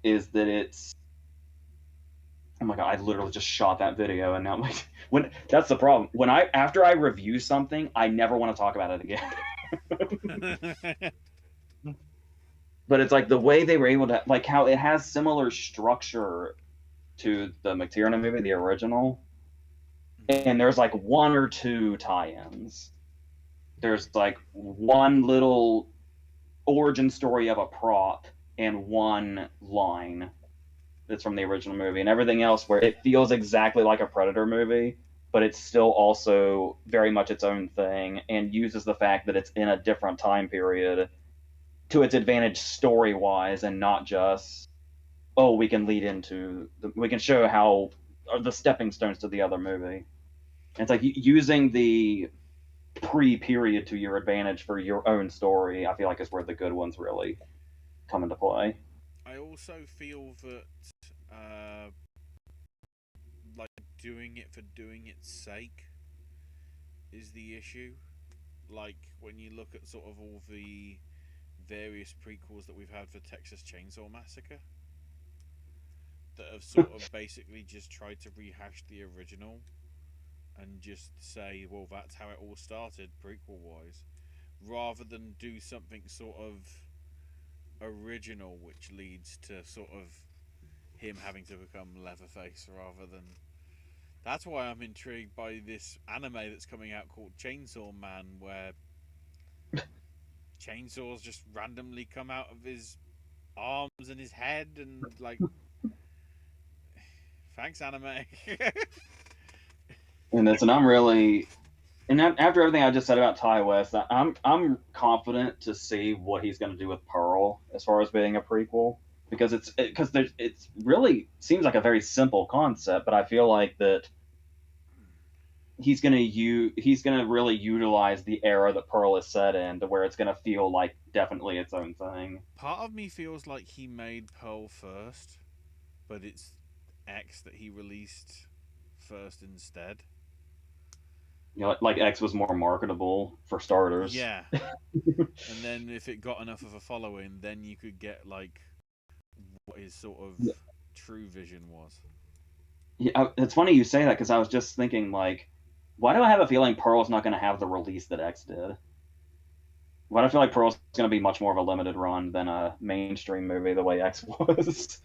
is that it's. Oh my god! I literally just shot that video, and now I'm like, when that's the problem. When after I review something, I never want to talk about it again. But it's like the way they were able to, like how it has similar structure to the McTiernan movie, the original, and there's like one or two tie-ins. There's like one little origin story of a prop and one line that's from the original movie, and everything else where it feels exactly like a Predator movie, but it's still also very much its own thing and uses the fact that it's in a different time period to its advantage story wise, and not just we can lead into we can show how the stepping stones to the other movie. And it's like using the pre-period to your advantage for your own story. I feel like is where the good ones really come into play. I also feel that uh, like doing it for doing its sake is the issue. Like when you look at sort of all the various prequels that we've had for Texas Chainsaw Massacre that have sort of basically just tried to rehash the original and just say, well, that's how it all started prequel wise, rather than do something sort of original which leads to sort of him having to become Leatherface rather than. That's why I'm intrigued by this anime that's coming out called Chainsaw Man, where chainsaws just randomly come out of his arms and his head, and like, thanks, anime. And I'm really, and after everything I just said about Ty West, I'm confident to see what he's going to do with Pearl as far as being a prequel, because it's really seems like a very simple concept, but I feel like that he's gonna really utilize the era that Pearl is set in to where it's gonna feel like definitely its own thing. Part of me feels like he made Pearl first, but it's X that he released first instead. You know, like X was more marketable for starters. Yeah. And then if it got enough of a following, then you could get like what his sort of true vision was. Yeah, it's funny you say that because I was just thinking like, why do I have a feeling Pearl's not going to have the release that X did? Why do I feel like Pearl's going to be much more of a limited run than a mainstream movie the way X was?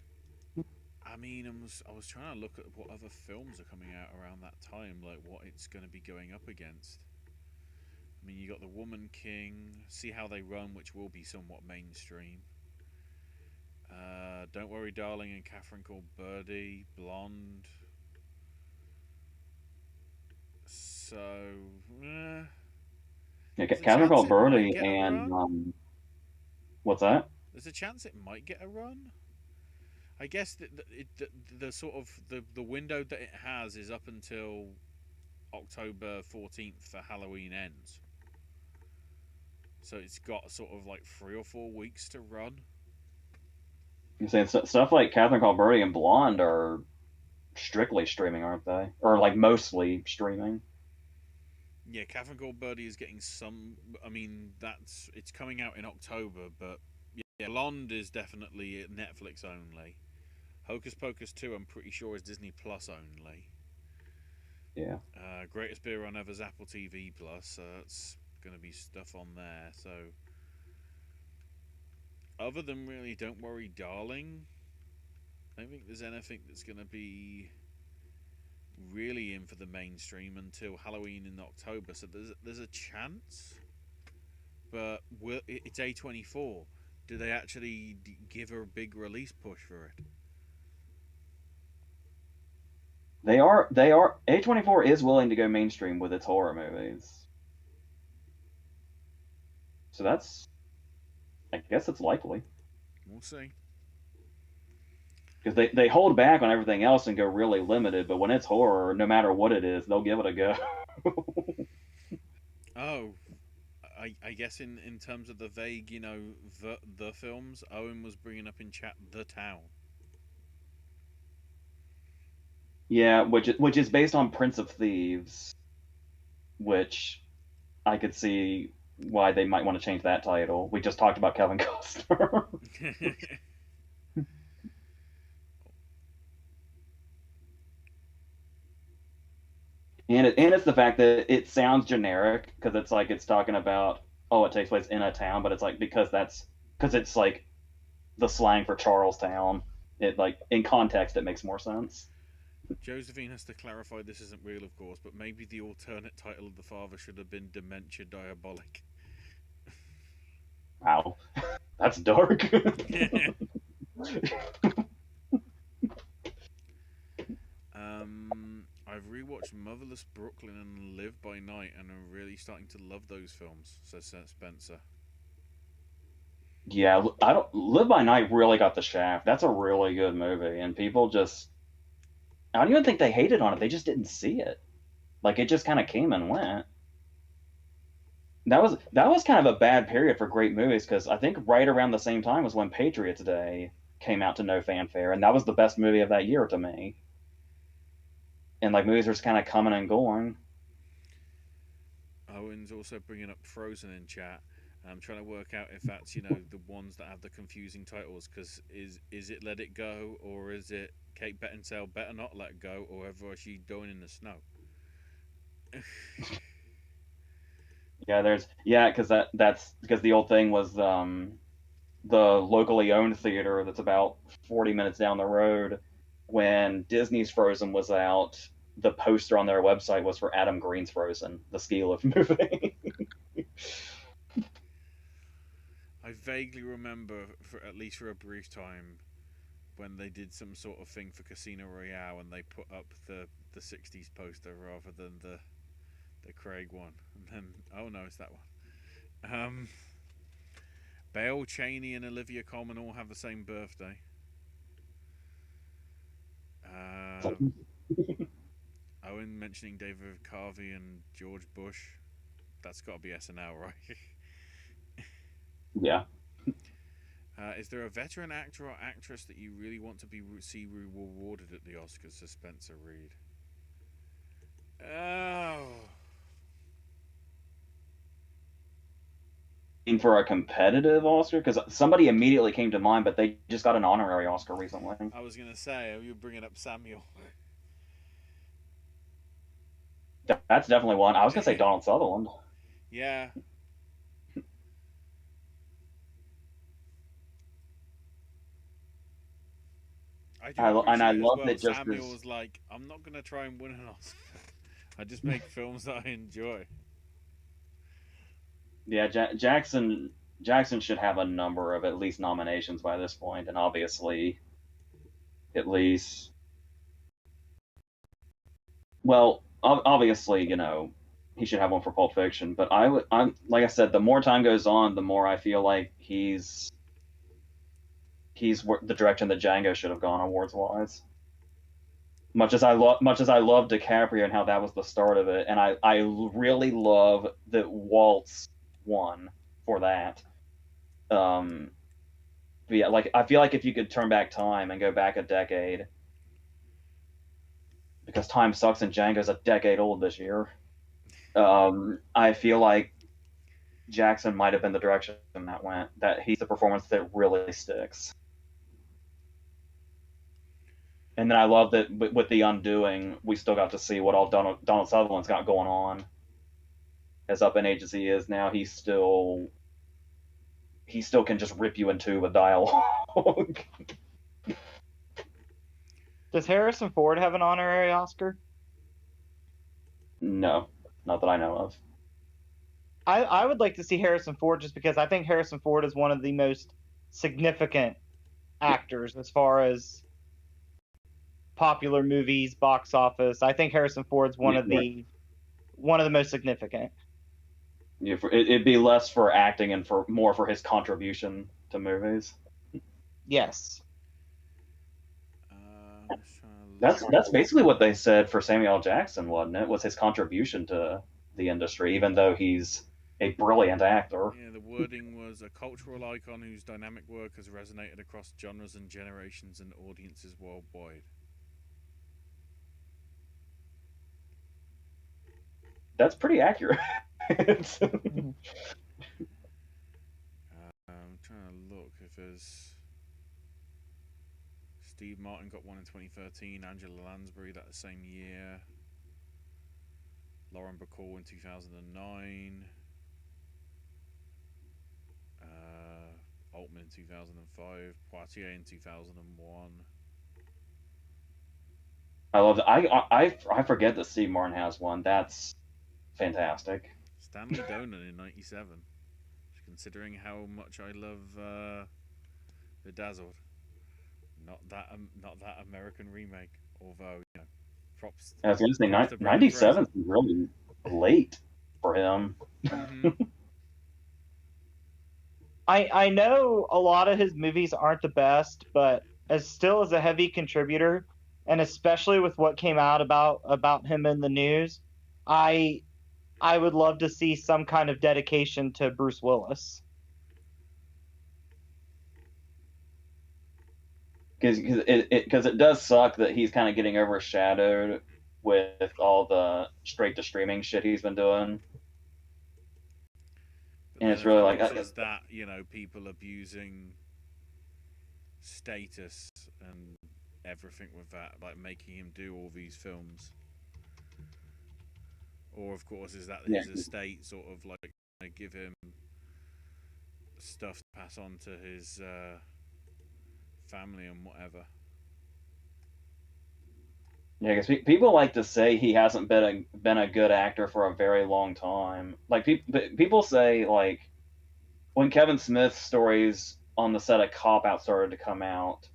I mean, I was trying to look at what other films are coming out around that time, like what it's going to be going up against. I mean, you got The Woman King, See How They Run, which will be somewhat mainstream. Don't Worry, Darling, and Catherine Called Birdie, Blonde. So, Yeah, there's a Catherine chance Called it might Birdie get a and run. What's that? There's a chance it might get a run. I guess the sort of the window that it has is up until October 14th for Halloween ends. So it's got sort of like 3 or 4 weeks to run. You're saying stuff like Catherine Called Birdie and Blonde are strictly streaming, aren't they? Or like mostly streaming. Yeah, Catherine Called Birdie is getting some. I mean, it's coming out in October, but yeah, Blonde is definitely Netflix only. Hocus Pocus 2, I'm pretty sure, is Disney Plus only. Yeah. Greatest Beer on Ever's Apple TV Plus, so it's going to be stuff on there. So, other than really Don't Worry, Darling, I don't think there's anything that's going to be really in for the mainstream until Halloween in October. So there's a chance, but it's A24. Do they actually give her a big release push for it? They are A24 is willing to go mainstream with its horror movies. So that's, I guess it's likely. We'll see. Because they hold back on everything else and go really limited, but when it's horror, no matter what it is, they'll give it a go. Oh, I guess in terms of the vague, the films, Owen was bringing up in chat The Town. Yeah, which is based on Prince of Thieves, which I could see why they might want to change that title. We just talked about Kevin Costner. And it's the fact that it sounds generic because it's like it's talking about, oh, it takes place in a town, but it's like because it's like the slang for Charlestown. It like in context it makes more sense. Josephine has to clarify this isn't real, of course, but maybe the alternate title of the father should have been Dementia Diabolic. Wow, that's dark. I've rewatched Motherless Brooklyn and Live by Night, and I'm really starting to love those films, says Spencer. Yeah, I don't Live by Night really got the shaft. That's a really good movie, and people just I don't even think they hated on it. They just didn't see it. Like it just kind of came and went. That was kind of a bad period for great movies because I think right around the same time was when Patriots Day came out to no fanfare, and that was the best movie of that year to me. And like movies were just kind of coming and going. Owen's also bringing up Frozen in chat. I'm trying to work out if that's the ones that have the confusing titles. Because is it Let It Go, or is it Kate Beckinsale Better Not Let Go, or ever is she going in the snow? Because that's because the old thing was the locally owned theater that's about 40 minutes down the road. When Disney's Frozen was out, the poster on their website was for Adam Green's Frozen, the ski lift movie. I vaguely remember, for at least for a brief time, when they did some sort of thing for Casino Royale and they put up the 60s poster rather than the Craig one. And then, oh no, it's that one. Bale Cheney and Olivia Colman all have the same birthday. Owen mentioning David Carvey and George Bush. That's got to be SNL, right? Yeah. Is there a veteran actor or actress that you really want to see rewarded at the Oscars? Says Spencer Reed. Oh. For a competitive Oscar, because somebody immediately came to mind, but they just got an honorary Oscar recently. I was gonna say, are you bringing up Samuel? That's definitely one. I was gonna say Donald Sutherland. Yeah. I love that Samuel was like, I'm not gonna try and win an Oscar. I just make films that I enjoy. Yeah, Jackson should have a number of at least nominations by this point, and obviously, at least, well, obviously, he should have one for Pulp Fiction. But I'm like I said, the more time goes on, the more I feel like he's the direction that Django should have gone awards wise. Much as I love DiCaprio and how that was the start of it, and I really love that Waltz won for that. But yeah, like I feel like if you could turn back time and go back a decade, because time sucks and Django's a decade old this year. I feel like Jackson might have been the direction that went. That he's the performance that really sticks. And then I love that with The Undoing, we still got to see what all Donald Sutherland's got going on. As up in age as he is now, he still can just rip you in two with dialogue. Does Harrison Ford have an honorary Oscar? No, not that I know of. I would like to see Harrison Ford just because I think Harrison Ford is one of the most significant actors as far as popular movies, box office. I think Harrison Ford's one of the most significant. Yeah, it'd be less for acting and for more for his contribution to movies. Yes. Let's try to look. That's basically what they said for Samuel L. Jackson, wasn't it? Was his contribution to the industry, even though he's a brilliant actor. Yeah, the wording was a cultural icon whose dynamic work has resonated across genres and generations and audiences worldwide. That's pretty accurate. I'm trying to look if there's. Steve Martin got one in 2013, Angela Lansbury that same year, Lauren Bacall in 2009, Altman in 2005, Poitier in 2001. I love that. I forget that Steve Martin has one. That's fantastic. Stanley Donen in 97. Considering how much I love Bedazzled. Not that American remake, although, you know, props. I was going to say 97 is really late for him. Mm-hmm. I know a lot of his movies aren't the best, but as a heavy contributor, and especially with what came out about him in the news, I would love to see some kind of dedication to Bruce Willis. Because it does suck that he's kind of getting overshadowed with all the straight to streaming shit he's been doing. But and it's really like is that, you know, people abusing status and everything with that, like making him do all these films, or of course is that his estate sort of like give him stuff to pass on to his family and whatever. Yeah, because people like to say he hasn't been a good actor for a very long time. Like people say, like, when Kevin Smith's stories on the set of Cop Out started to come out,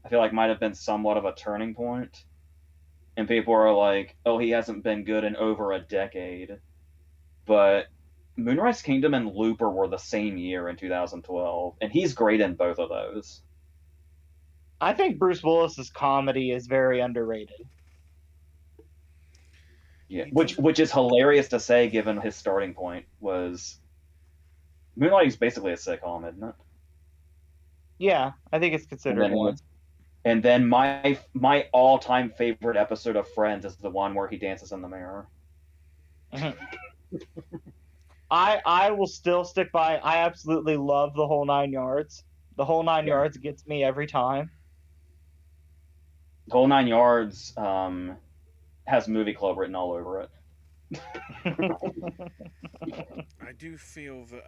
I feel like might have been somewhat of a turning point. And people are like, "Oh, he hasn't been good in over a decade." But Moonrise Kingdom and Looper were the same year in 2012, and he's great in both of those. I think Bruce Willis's comedy is very underrated. Yeah, which is hilarious to say given his starting point was Moonlight is basically a sitcom, isn't it? Yeah, I think it's considered one. And then my all-time favorite episode of Friends is the one where he dances in the mirror. I will still stick by. I absolutely love The Whole Nine Yards. The Whole Nine Yards gets me every time. The Whole Nine Yards has Movie Club written all over it. I do feel that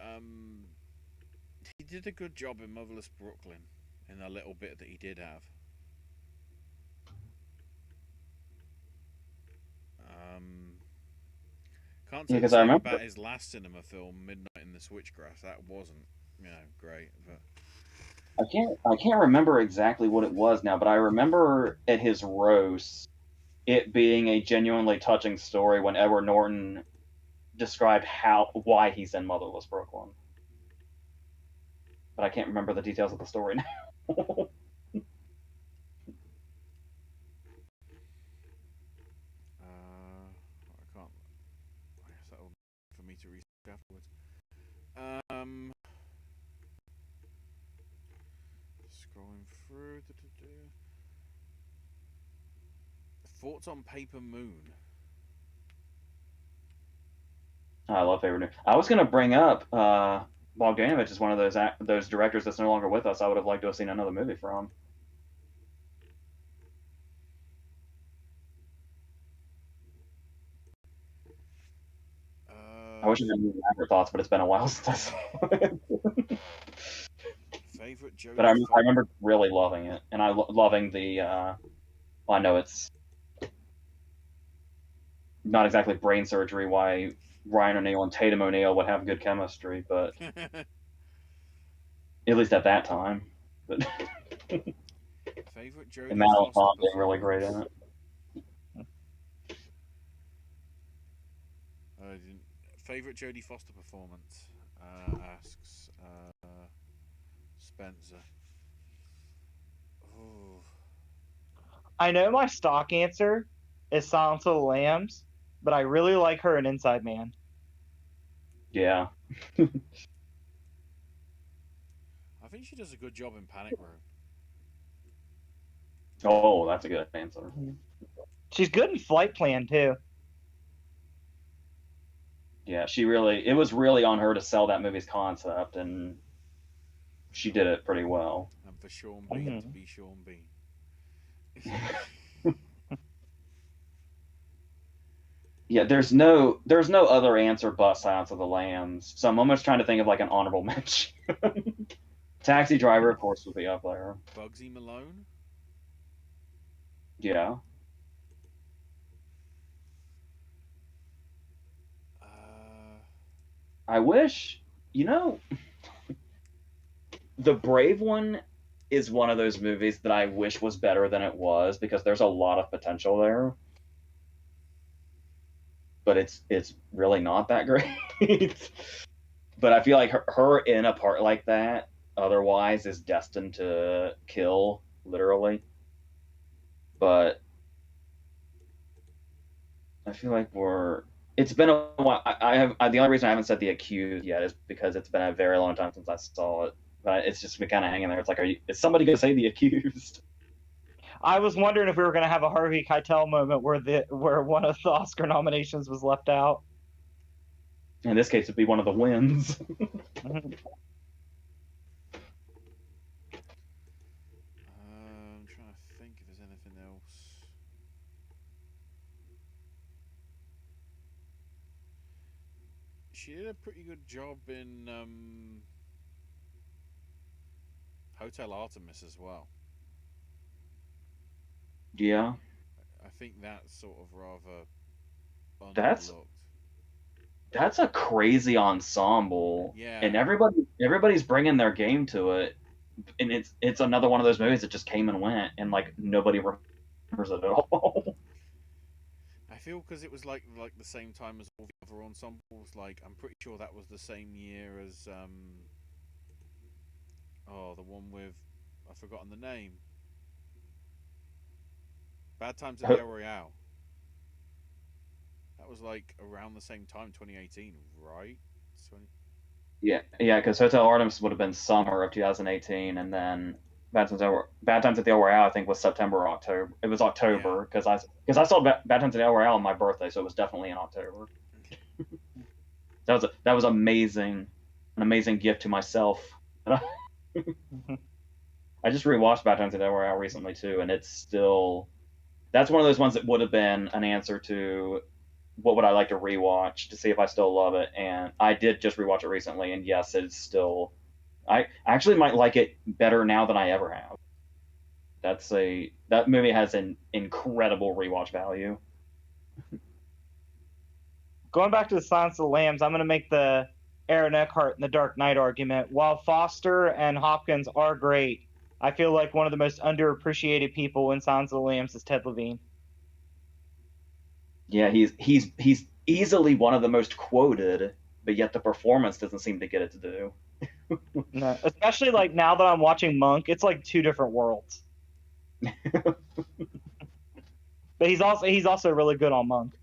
he did a good job in Motherless Brooklyn in the little bit that he did have. Can't say the same about his last cinema film, Midnight in the Switchgrass. That wasn't, you know, great. But I can't remember exactly what it was now, but I remember at his roast it being a genuinely touching story when Edward Norton described why he's in Motherless Brooklyn. But I can't remember the details of the story now. I can't. I guess that'll be for me to research afterwards. Scrolling through. Thoughts on Paper Moon? I love Paper Moon. I was going to bring up Bogdanovich is one of those directors that's no longer with us. I would have liked to have seen another movie from. I wish I had more thoughts, but it's been a while since I saw it. Favorite joke? But I remember really loving it, and loving the. Well, I know it's not exactly brain surgery. Why Ryan O'Neal and Tatum O'Neal would have good chemistry, but at least at that time. But Favorite and Jodie Matt Foster Alphonse being really great in performance? it. Favorite Jodie Foster performance? Asks Spencer. Oh, I know my stock answer is Silence of the Lambs, but I really like her in Inside Man. Yeah. I think she does a good job in Panic Room. Oh, that's a good answer. She's good in Flight Plan too. Yeah, it was really on her to sell that movie's concept, and she did it pretty well. And for Sean Bean to be Sean Bean. Yeah, there's no other answer but Silence of the Lambs. So I'm almost trying to think of like an honorable mention. Taxi Driver, of course, would be up there. Bugsy Malone? Yeah. I wish, The Brave One is one of those movies that I wish was better than it was because there's a lot of potential there. But it's really not that great. But I feel like her in a part like that otherwise is destined to kill, literally. But I feel like it's been a while. The only reason I haven't said The Accused yet is because it's been a very long time since I saw it. But it's just been kind of hanging there. It's like, is somebody gonna say The Accused? I was wondering if we were going to have a Harvey Keitel moment where one of the Oscar nominations was left out. In this case, it'd be one of the wins. I'm trying to think if there's anything else. She did a pretty good job in Hotel Artemis as well. Yeah. I think that's sort of rather That's underlooked. that's a crazy ensemble. Yeah. And everybody's bringing their game to it. And it's another one of those movies that just came and went, and like nobody remembers it at all. I feel because it was like the same time as all the other ensembles. Like I'm pretty sure that was the same year as the one with I've forgotten the name. Bad Times at the El Royale. That was like around the same time, 2018, right? Yeah, because Hotel Artemis would have been summer of 2018, and then Bad Times at the El Royale, I think, was September or October. It was October because I saw Bad Times at the El Royale on my birthday, so it was definitely in October. That was amazing, an amazing gift to myself. I just rewatched Bad Times at the El Royale recently too, and that's one of those ones that would have been an answer to what would I like to rewatch to see if I still love it. And I did just rewatch it recently, and yes, it's still. I actually might like it better now than I ever have. That movie has an incredible rewatch value. Going back to the Silence of the Lambs, I'm going to make the Aaron Eckhart and the Dark Knight argument. While Foster and Hopkins are great, I feel like one of the most underappreciated people in Silence of the Lambs is Ted Levine. Yeah, he's easily one of the most quoted, but yet the performance doesn't seem to get it to do. No, especially like now that I'm watching Monk, it's like two different worlds. But he's also really good on Monk.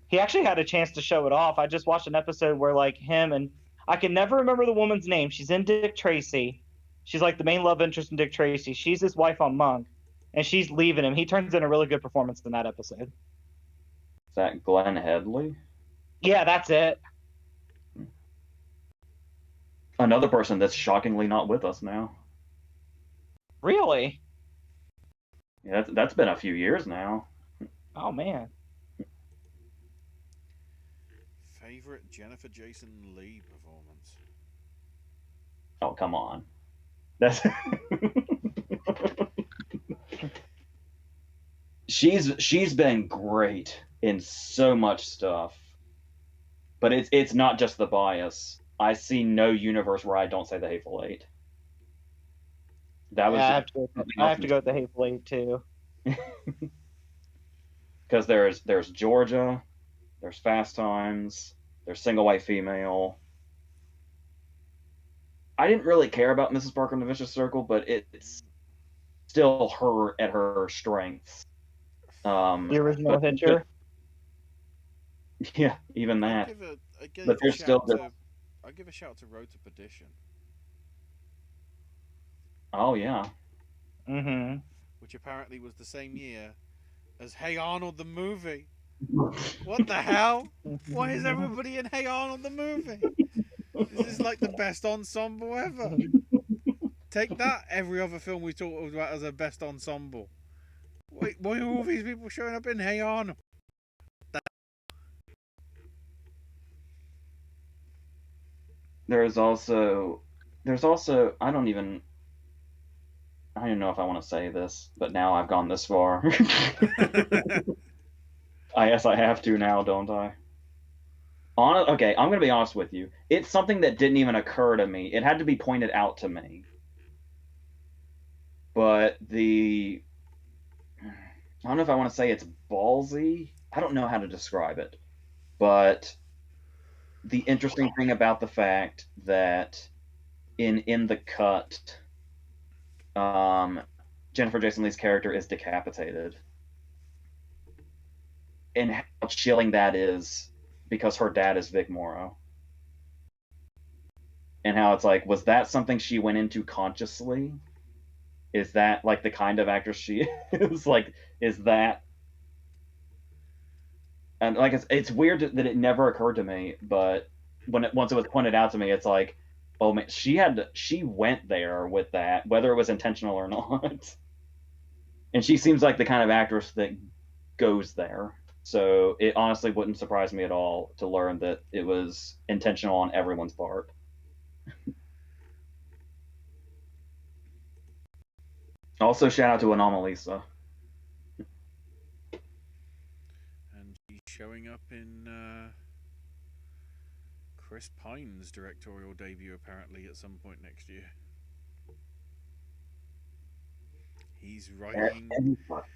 He actually had a chance to show it off. I just watched an episode where like him and I can never remember the woman's name. She's in Dick Tracy. She's like the main love interest in Dick Tracy. She's his wife on Monk, and she's leaving him. He turns in a really good performance in that episode. Is that Glenn Headley? Yeah, that's it. Another person that's shockingly not with us now. Really? Yeah, that's been a few years now. Oh man. Favorite Jennifer Jason Leigh performance? Oh, come on. That's she's been great in so much stuff. But it's not just the bias. I see no universe where I don't say the Hateful Eight. That was Yeah, just I have to go with the Hateful Eight too. because there's Georgia, there's Fast Times, there's Single White Female. I didn't really care about Mrs. Parker and the Vicious Circle, but it's still her at her strengths. The original Hitcher. Yeah, even that. But there's still I give a shout to Road to Perdition. Oh yeah. Mm-hmm. Which apparently was the same year as Hey Arnold the movie. What the hell? Why is everybody in Hey Arnold the movie? This is like the best ensemble ever. Take that, every other film we talked about as a best ensemble. Wait, why are all these people showing up in Hey Arnold? There's also I don't even know if I want to say this, but now I've gone this far. I guess I have to now, don't I? Okay, I'm gonna be honest with you. It's something that didn't even occur to me. It had to be pointed out to me. But I don't know if I want to say it's ballsy. I don't know how to describe it. But the interesting thing about the fact that in the cut, Jennifer Jason Leigh's character is decapitated, and how chilling that is because her dad is Vic Morrow, and how it's like, was that something she went into consciously? Is that like the kind of actress she is? Like, is that? And like, it's weird that it never occurred to me, but once it was pointed out to me, it's like, oh man, she went there with that, whether it was intentional or not. And she seems like the kind of actress that goes there. So it honestly wouldn't surprise me at all to learn that it was intentional on everyone's part. Also, shout out to Anomalisa. And she's showing up in Chris Pine's directorial debut, apparently, at some point next year. He's writing.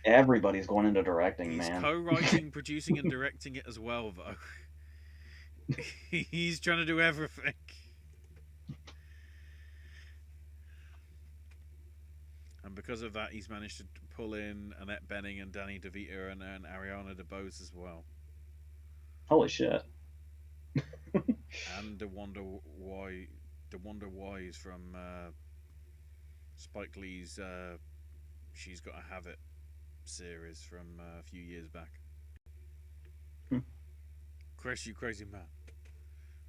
Everybody's going into directing, man. He's co-writing, producing, and directing it as well, though. He's trying to do everything. And because of that, he's managed to pull in Annette Bening and Danny DeVito and Ariana DeBose as well. Holy shit. And the Wonder Wise from Spike Lee's She's Gotta Have It series from a few years back. Chris, you crazy man.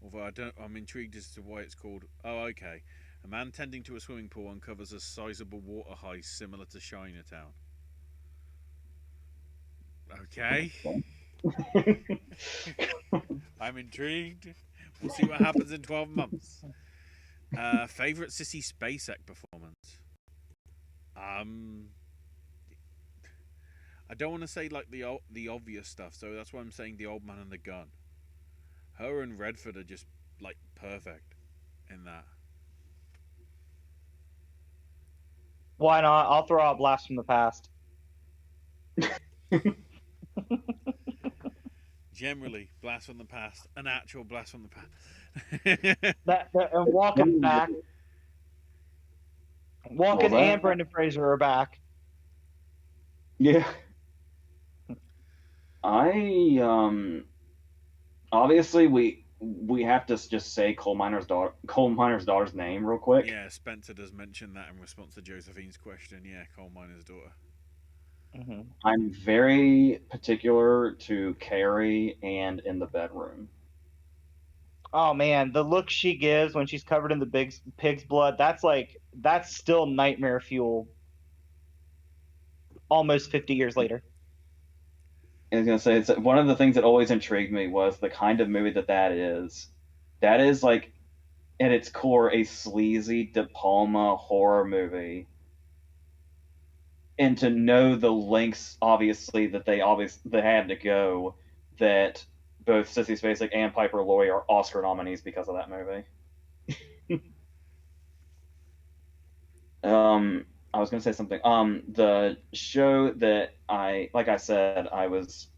Although I'm intrigued as to why it's called. Oh, okay. A man tending to a swimming pool uncovers a sizable water heist similar to Chinatown. Okay. I'm intrigued. We'll see what happens in 12 months. Favorite Sissy Spacek performance? I don't want to say like the obvious stuff, so that's why I'm saying The Old Man and the Gun. Her and Redford are just like perfect in that. Why not? I'll throw out Blast from the Past. Generally, Blast from the Past, an actual Blast from the Past. And Walken back. Walken and Brendan Fraser are back. Yeah. Obviously we have to just say Coal Miner's daughter's name real quick. Yeah, Spencer does mention that in response to Josephine's question. Yeah, Coal Miner's daughter. Mm-hmm. I'm very particular to Carrie and In the Bedroom. Oh man, the look she gives when she's covered in the pig's blood, that's still nightmare fuel. Almost 50 years later. I was gonna say, it's one of the things that always intrigued me was the kind of movie that is. That is like, at its core, a sleazy De Palma horror movie. And to know the lengths, obviously, that they had to go that both Sissy Spacek and Piper Laurie are Oscar nominees because of that movie. I was gonna say something. The show that like I said, I was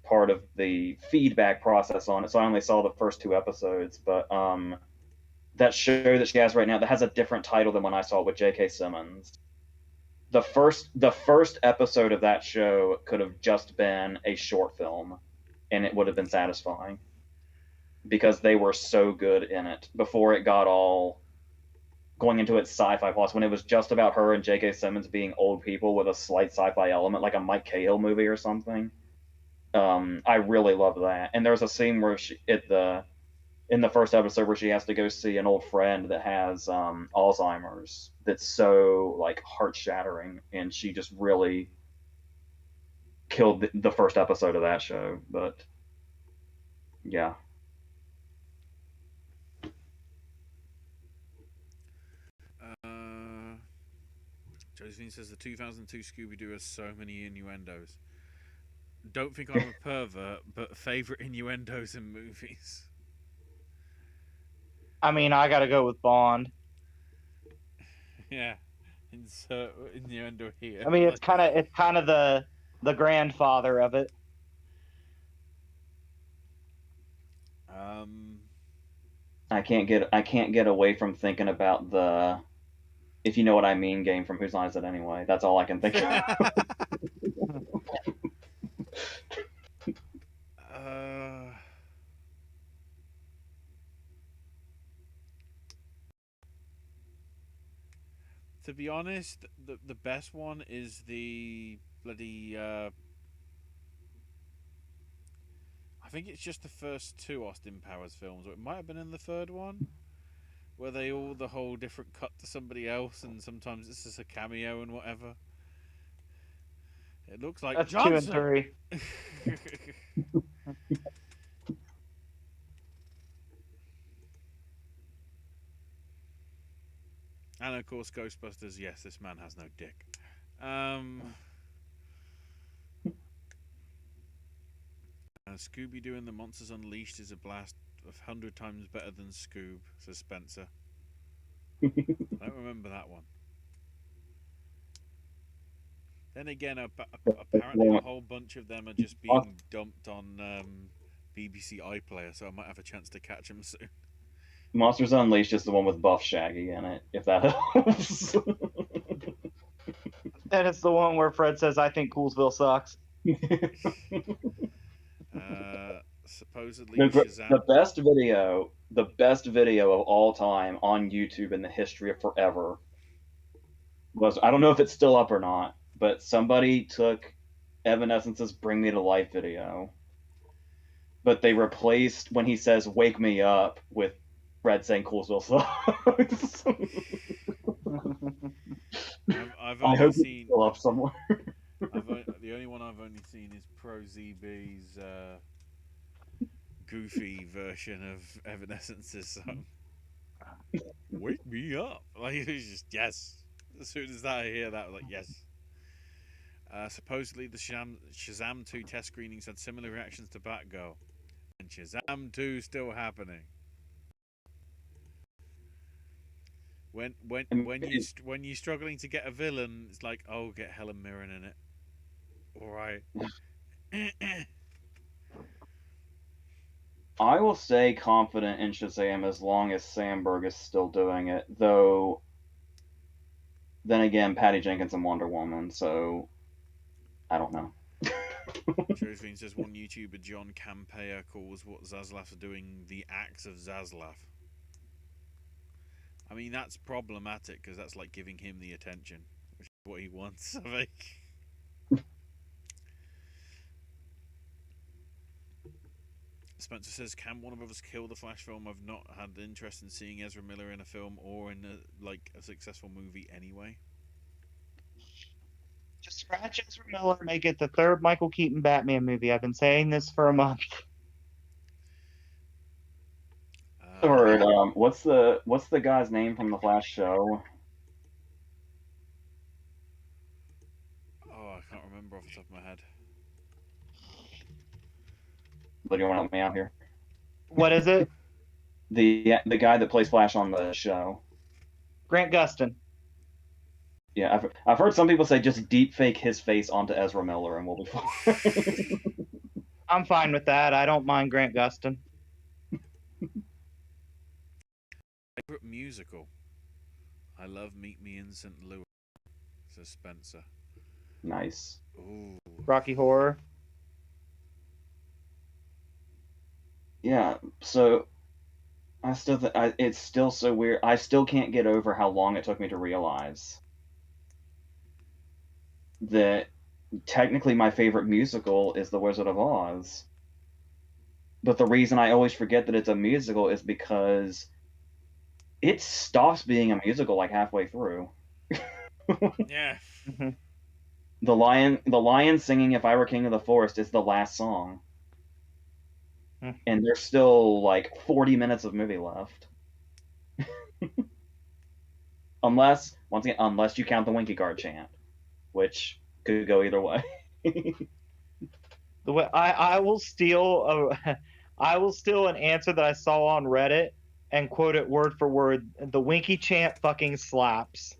part of the feedback process on it, so I only saw the first 2 episodes. But that show that she has right now that has a different title than when I saw it with J.K. Simmons. The first episode of that show could have just been a short film, and it would have been satisfying because they were so good in it before it got all going into its sci-fi plots. When it was just about her and J.K. Simmons being old people with a slight sci-fi element, like a Mike Cahill movie or something. I really love that. And there's a scene where in the first episode where she has to go see an old friend that has Alzheimer's. That's so like heart shattering, and she just really killed the first episode of that show. But yeah. Josephine says the 2002 Scooby-Doo has so many innuendos. Don't think I'm a pervert, but favorite innuendos in movies. I mean, I gotta go with Bond. Yeah, insert innuendo here. I mean, it's kind of the grandfather of it. I can't get away from thinking about the "If You Know What I Mean" game from Whose Line Is It Anyway. That's all I can think of. To be honest, the best one is the bloody. I think it's just the first 2 Austin Powers films, or it might have been in the third one, where they all the whole different cut to somebody else, and sometimes it's just a cameo and whatever. It looks like That's Johnson. 2 and 3. And of course, Ghostbusters. Yes, this man has no dick. Scooby-Doo and the Monsters Unleashed is a blast, 100 times better than Scoob, says Spencer. I don't remember that one. Then again, apparently a whole bunch of them are just being dumped on BBC iPlayer, so I might have a chance to catch them soon. Monsters Unleashed is the one with Buff Shaggy in it, if that helps. And it's the one where Fred says, "I think Coolsville sucks." Supposedly Shazam. The best video of all time on YouTube in the history of forever was, I don't know if it's still up or not, but somebody took Evanescence's "Bring Me to Life" video, but they replaced when he says "Wake Me Up" with Fred saying "Coolsville sucks." I've I only hope seen it's still up somewhere. the only one I've only seen is Pro ZB's goofy version of Evanescence's song. Wake me up. Like, it was just, yes. As soon as I hear that, I was like, yes. Supposedly the Shazam 2 test screenings had similar reactions to Batgirl. And Shazam 2 still happening. When you're struggling to get a villain, it's like, oh, get Helen Mirren in it. Alright. I will stay confident in Shazam as long as Sandberg is still doing it, though. Then again, Patty Jenkins and Wonder Woman, so I don't know. Josephine says one YouTuber, John Campea, calls what Zaslav are doing the acts of Zaslav. I mean, that's problematic because that's like giving him the attention, which is what he wants, I think. Spencer says, can one of us kill the Flash film? I've not had interest in seeing Ezra Miller in a film or in a successful movie anyway. Just scratch Ezra Miller, make it the 3rd Michael Keaton Batman movie. I've been saying this for a month. Or what's the guy's name from the Flash show? Oh, I can't remember off the top of my head. Do you want to help me out here? What is it? The guy that plays Flash on the show. Grant Gustin. Yeah, I've heard some people say just deep fake his face onto Ezra Miller and we'll be fine. I'm fine with that. I don't mind Grant Gustin. Favorite musical? I love Meet Me in St. Louis, says Spencer. Nice. Ooh. Rocky Horror. Yeah, so I still it's still so weird. I still can't get over how long it took me to realize that technically my favorite musical is The Wizard of Oz. But the reason I always forget that it's a musical is because it stops being a musical like halfway through. Yeah. Mm-hmm. The lion singing "If I Were King of the Forest" is the last song. And there's still like 40 minutes of movie left. unless you count the Winky Guard chant, which could go either way. The way I will steal an answer that I saw on Reddit and quote it word for word. The Winky chant fucking slaps.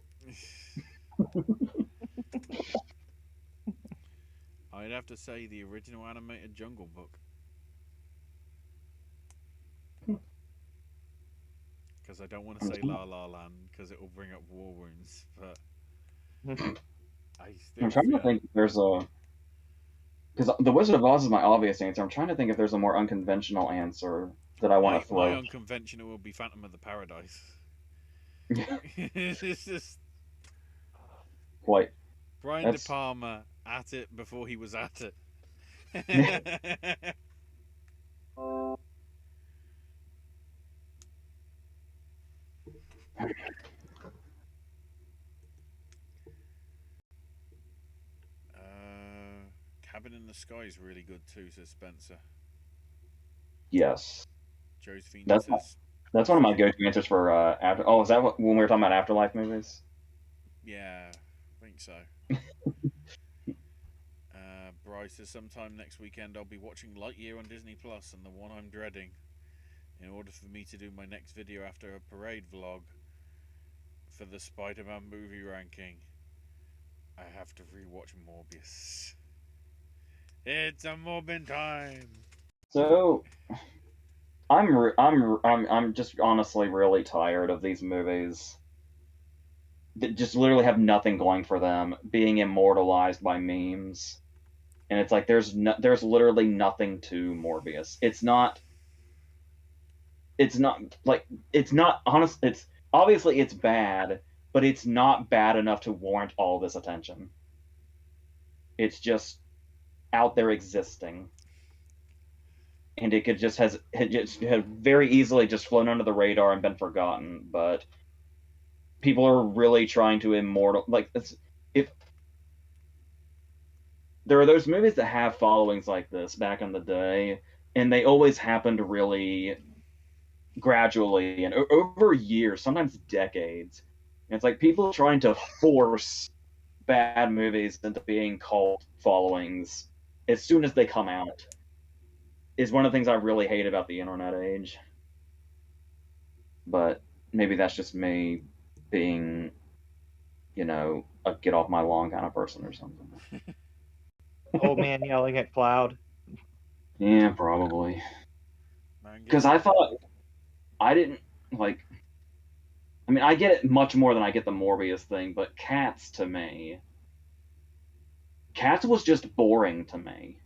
I'd have to say the original animated Jungle Book. Because I don't want to say La La Land because it will bring up war wounds, but I'm trying to think if there's a... Because The Wizard of Oz is my obvious answer. I'm trying to think if there's a more unconventional answer that I want to throw. My unconventional will be Phantom of the Paradise. It's just... Quite. Brian De Palma at it before he was at it. Cabin in the Sky is really good too, says Spencer. Yes. Josephine That's says... That's one of my go-to answers for after. Oh, is that when we were talking about afterlife movies? Yeah, I think so. Bryce says sometime next weekend I'll be watching Lightyear on Disney Plus, and the one I'm dreading. In order for me to do my next video after a parade vlog for the Spider-Man movie ranking, I have to rewatch Morbius. It's a Morbin time. So, I'm just honestly really tired of these movies that just literally have nothing going for them, being immortalized by memes. And it's like there's literally nothing to Morbius. It's not honest. It's obviously it's bad, but it's not bad enough to warrant all this attention. It's just out there existing. And it had very easily just flown under the radar and been forgotten. But people are really trying to there are those movies that have followings like this back in the day, and they always happened really gradually and over years, sometimes decades. And it's like people trying to force bad movies into being cult followings as soon as they come out is one of the things I really hate about the internet age. But maybe that's just me being, a get off my lawn kind of person or something. Old man yelling at cloud. Yeah, probably. Because I thought I didn't like. I mean, I get it much more than I get the Morbius thing, but Cats was just boring to me.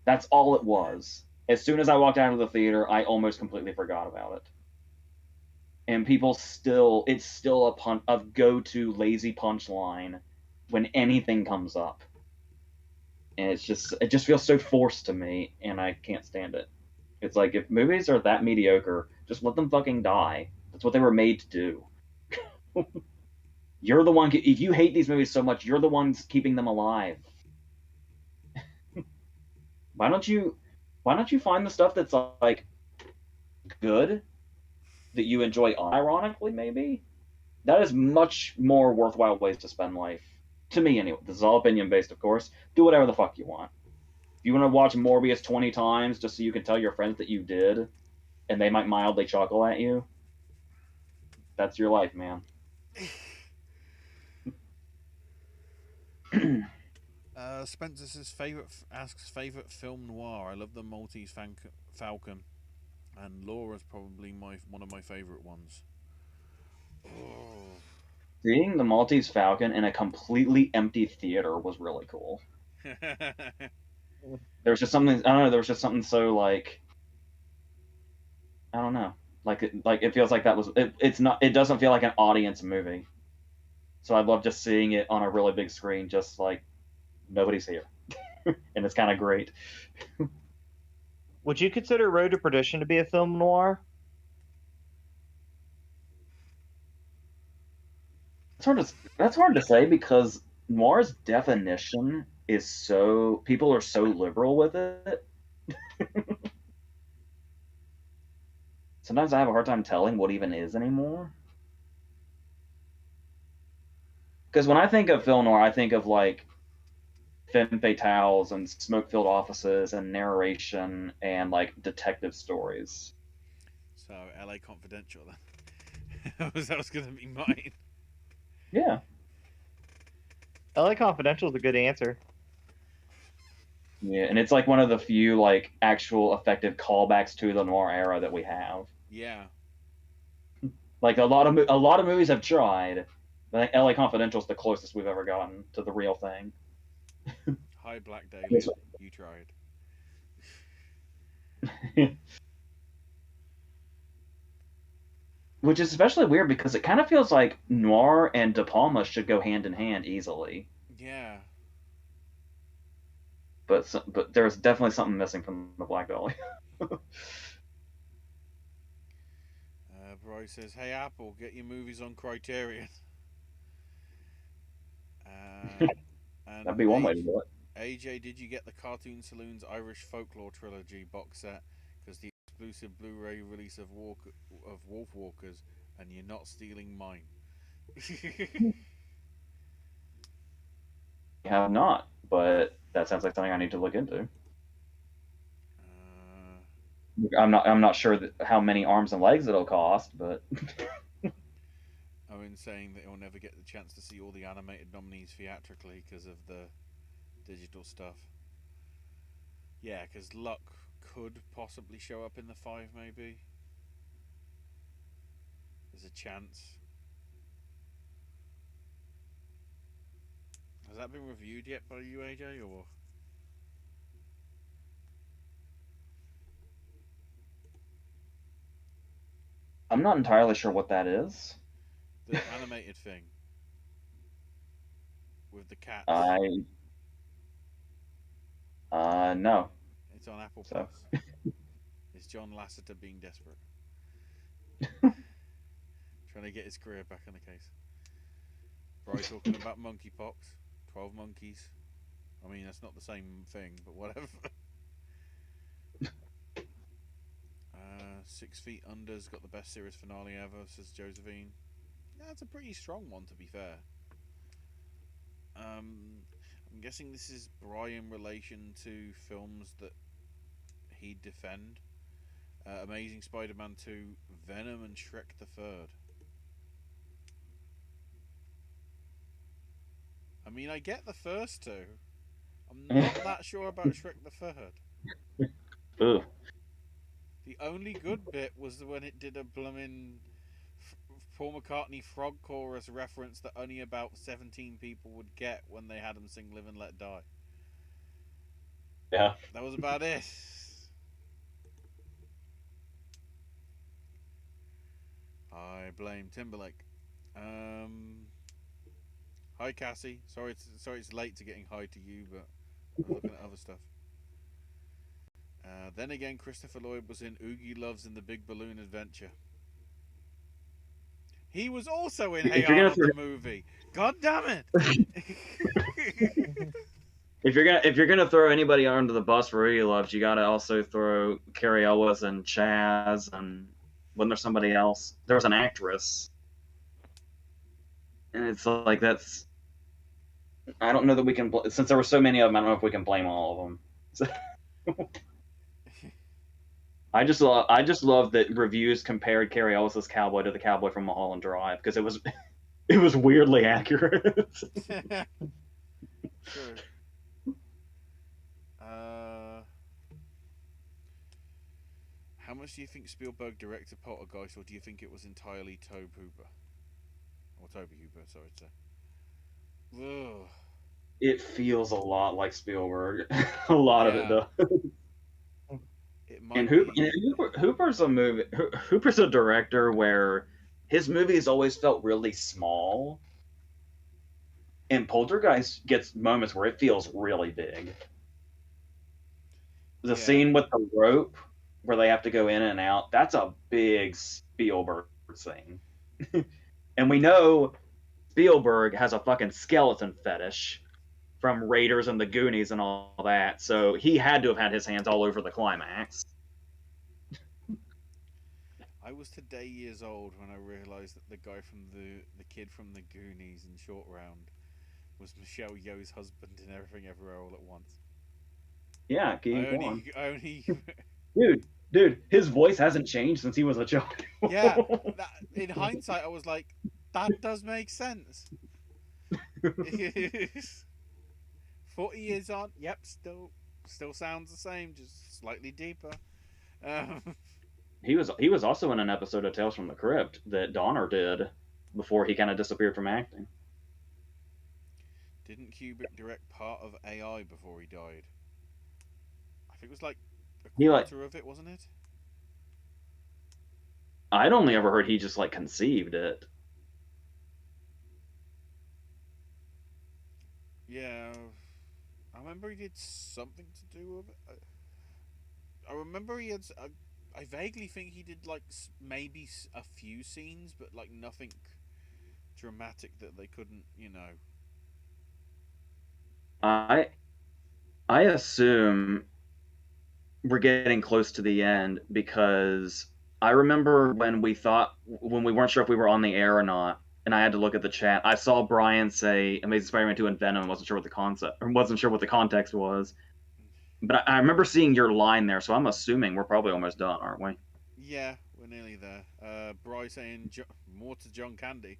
That's all it was. As soon as I walked out of the theater, I almost completely forgot about it. And it's still a go-to lazy punchline when anything comes up. And it just feels so forced to me, and I can't stand it. It's like, if movies are that mediocre, just let them fucking die. That's what they were made to do. You're the one, if you hate these movies so much, you're the ones keeping them alive. Why don't you find the stuff that's like good that you enjoy unironically, maybe? That is much more worthwhile ways to spend life. To me, anyway. This is all opinion based, of course. Do whatever the fuck you want. you want to watch Morbius 20 times just so you can tell your friends that you did, and they might mildly chuckle at you, that's your life, man. Spencer says asks favorite film noir. I love the Maltese Falcon, and Laura's probably one of my favorite ones. Oh. Seeing the Maltese Falcon in a completely empty theater was really cool. There was just something, I don't know, there was just something so like, I don't know, like it feels like that was it doesn't feel like an audience movie. So I love just seeing it on a really big screen, just like nobody's here, and it's kind of great. Would you consider Road to Perdition to be a film noir? That's hard to say because noir's definition is so people are so liberal with it. Sometimes I have a hard time telling what even is anymore. Because when I think of film noir, I think of like femme fatales and smoke-filled offices and narration and like detective stories. So LA Confidential then. that was going to be mine. Yeah. LA Confidential is a good answer. Yeah, and it's like one of the few like actual effective callbacks to the noir era that we have. Yeah. Like a lot of movies have tried. I think LA Confidential is the closest we've ever gotten to the real thing. Hi, Black Dahlia. You tried. Which is especially weird because it kind of feels like noir and De Palma should go hand in hand easily. Yeah. But there's definitely something missing from the Black Dahlia. Bryce says, "Hey Apple, get your movies on Criterion." And That'd be one way to do it. AJ, did you get the Cartoon Saloon's Irish Folklore Trilogy box set? Because the exclusive Blu-ray release of Wolf Walkers, and you're not stealing mine. I have not, but that sounds like something I need to look into. I'm not sure how many arms and legs it'll cost, but Owen saying that he'll never get the chance to see all the animated nominees theatrically because of the digital stuff. Yeah, because Luck could possibly show up in the 5, maybe. There's a chance. Has that been reviewed yet by you, AJ, or? I'm not entirely sure what that is. The animated thing. With the cats. No. It's on Apple Plus. It's John Lasseter being desperate. Trying to get his career back on the case. Bry talking about monkeypox. 12 monkeys. I mean, that's not the same thing, but whatever. 6 Feet Under's got the best series finale ever, says Josephine. Yeah, it's a pretty strong one, to be fair. I'm guessing this is Bry in relation to films that he'd defend. Amazing Spider-Man 2, Venom, and Shrek the Third. I mean, I get the first two. I'm not that sure about Shrek the Third. Ugh. The only good bit was when it did a bloomin' Paul McCartney frog chorus reference that only about 17 people would get when they had him sing Live and Let Die. Yeah. That was about it. I blame Timberlake. Hi Cassie. Sorry it's late to getting hi to you, but I'm looking at other stuff. Then again, Christopher Lloyd was in Oogie Loves and the Big Balloon Adventure. He was also in Hey Arnold the movie. God damn it! If you're gonna throw anybody under the bus for Oogie Loves, you gotta also throw Carrie Elwes and Chaz, and wasn't there somebody else? There was an actress, and it's like that's. I don't know that we can since there were so many of them. I don't know if we can blame all of them. So, I just love that reviews compared Cary Elwes' cowboy to the cowboy from Mulholland Drive because it was weirdly accurate. True. How much do you think Spielberg directed Poltergeist, or do you think it was entirely Tobe Hooper? Or Toby Hooper, sorry to say. Ugh. It feels a lot like Spielberg. A lot of it Yeah. does. It And might be. Hooper's a director where his movies always felt really small, and Poltergeist gets moments where it feels really big. The Yeah. scene with the rope where they have to go in and out, that's a big Spielberg scene. And we know Spielberg has a fucking skeleton fetish from Raiders and the Goonies and all that, so he had to have had his hands all over the climax. I was today years old when I realised that the guy from the kid from the Goonies in Short Round was Michelle Yeoh's husband in Everything Everywhere All at Once. Yeah, King Kwan. I only Dude, his voice hasn't changed since he was a child. yeah. That, in hindsight, I was like, that does make sense. 40 years on, yep, still sounds the same, just slightly deeper. Um, He was also in an episode of Tales from the Crypt that Donner did before he kind of disappeared from acting. didn't Kubrick direct part of AI before he died? I think it was like a He like quarter of it, wasn't it? I'd only ever heard he just like conceived it. Yeah, I remember he did something to do with it. I remember he had. I vaguely think he did like maybe a few scenes, but like nothing dramatic that they couldn't, I I assume we're getting close to the end because I remember when we weren't sure if we were on the air or not, and I had to look at the chat. I saw Brian say Amazing Spider-Man 2 and Venom, wasn't sure what the concept or wasn't sure what the context was. But I remember seeing your line there, so I'm assuming we're probably almost done, aren't we? Yeah, we're nearly there. Bry saying more to John Candy.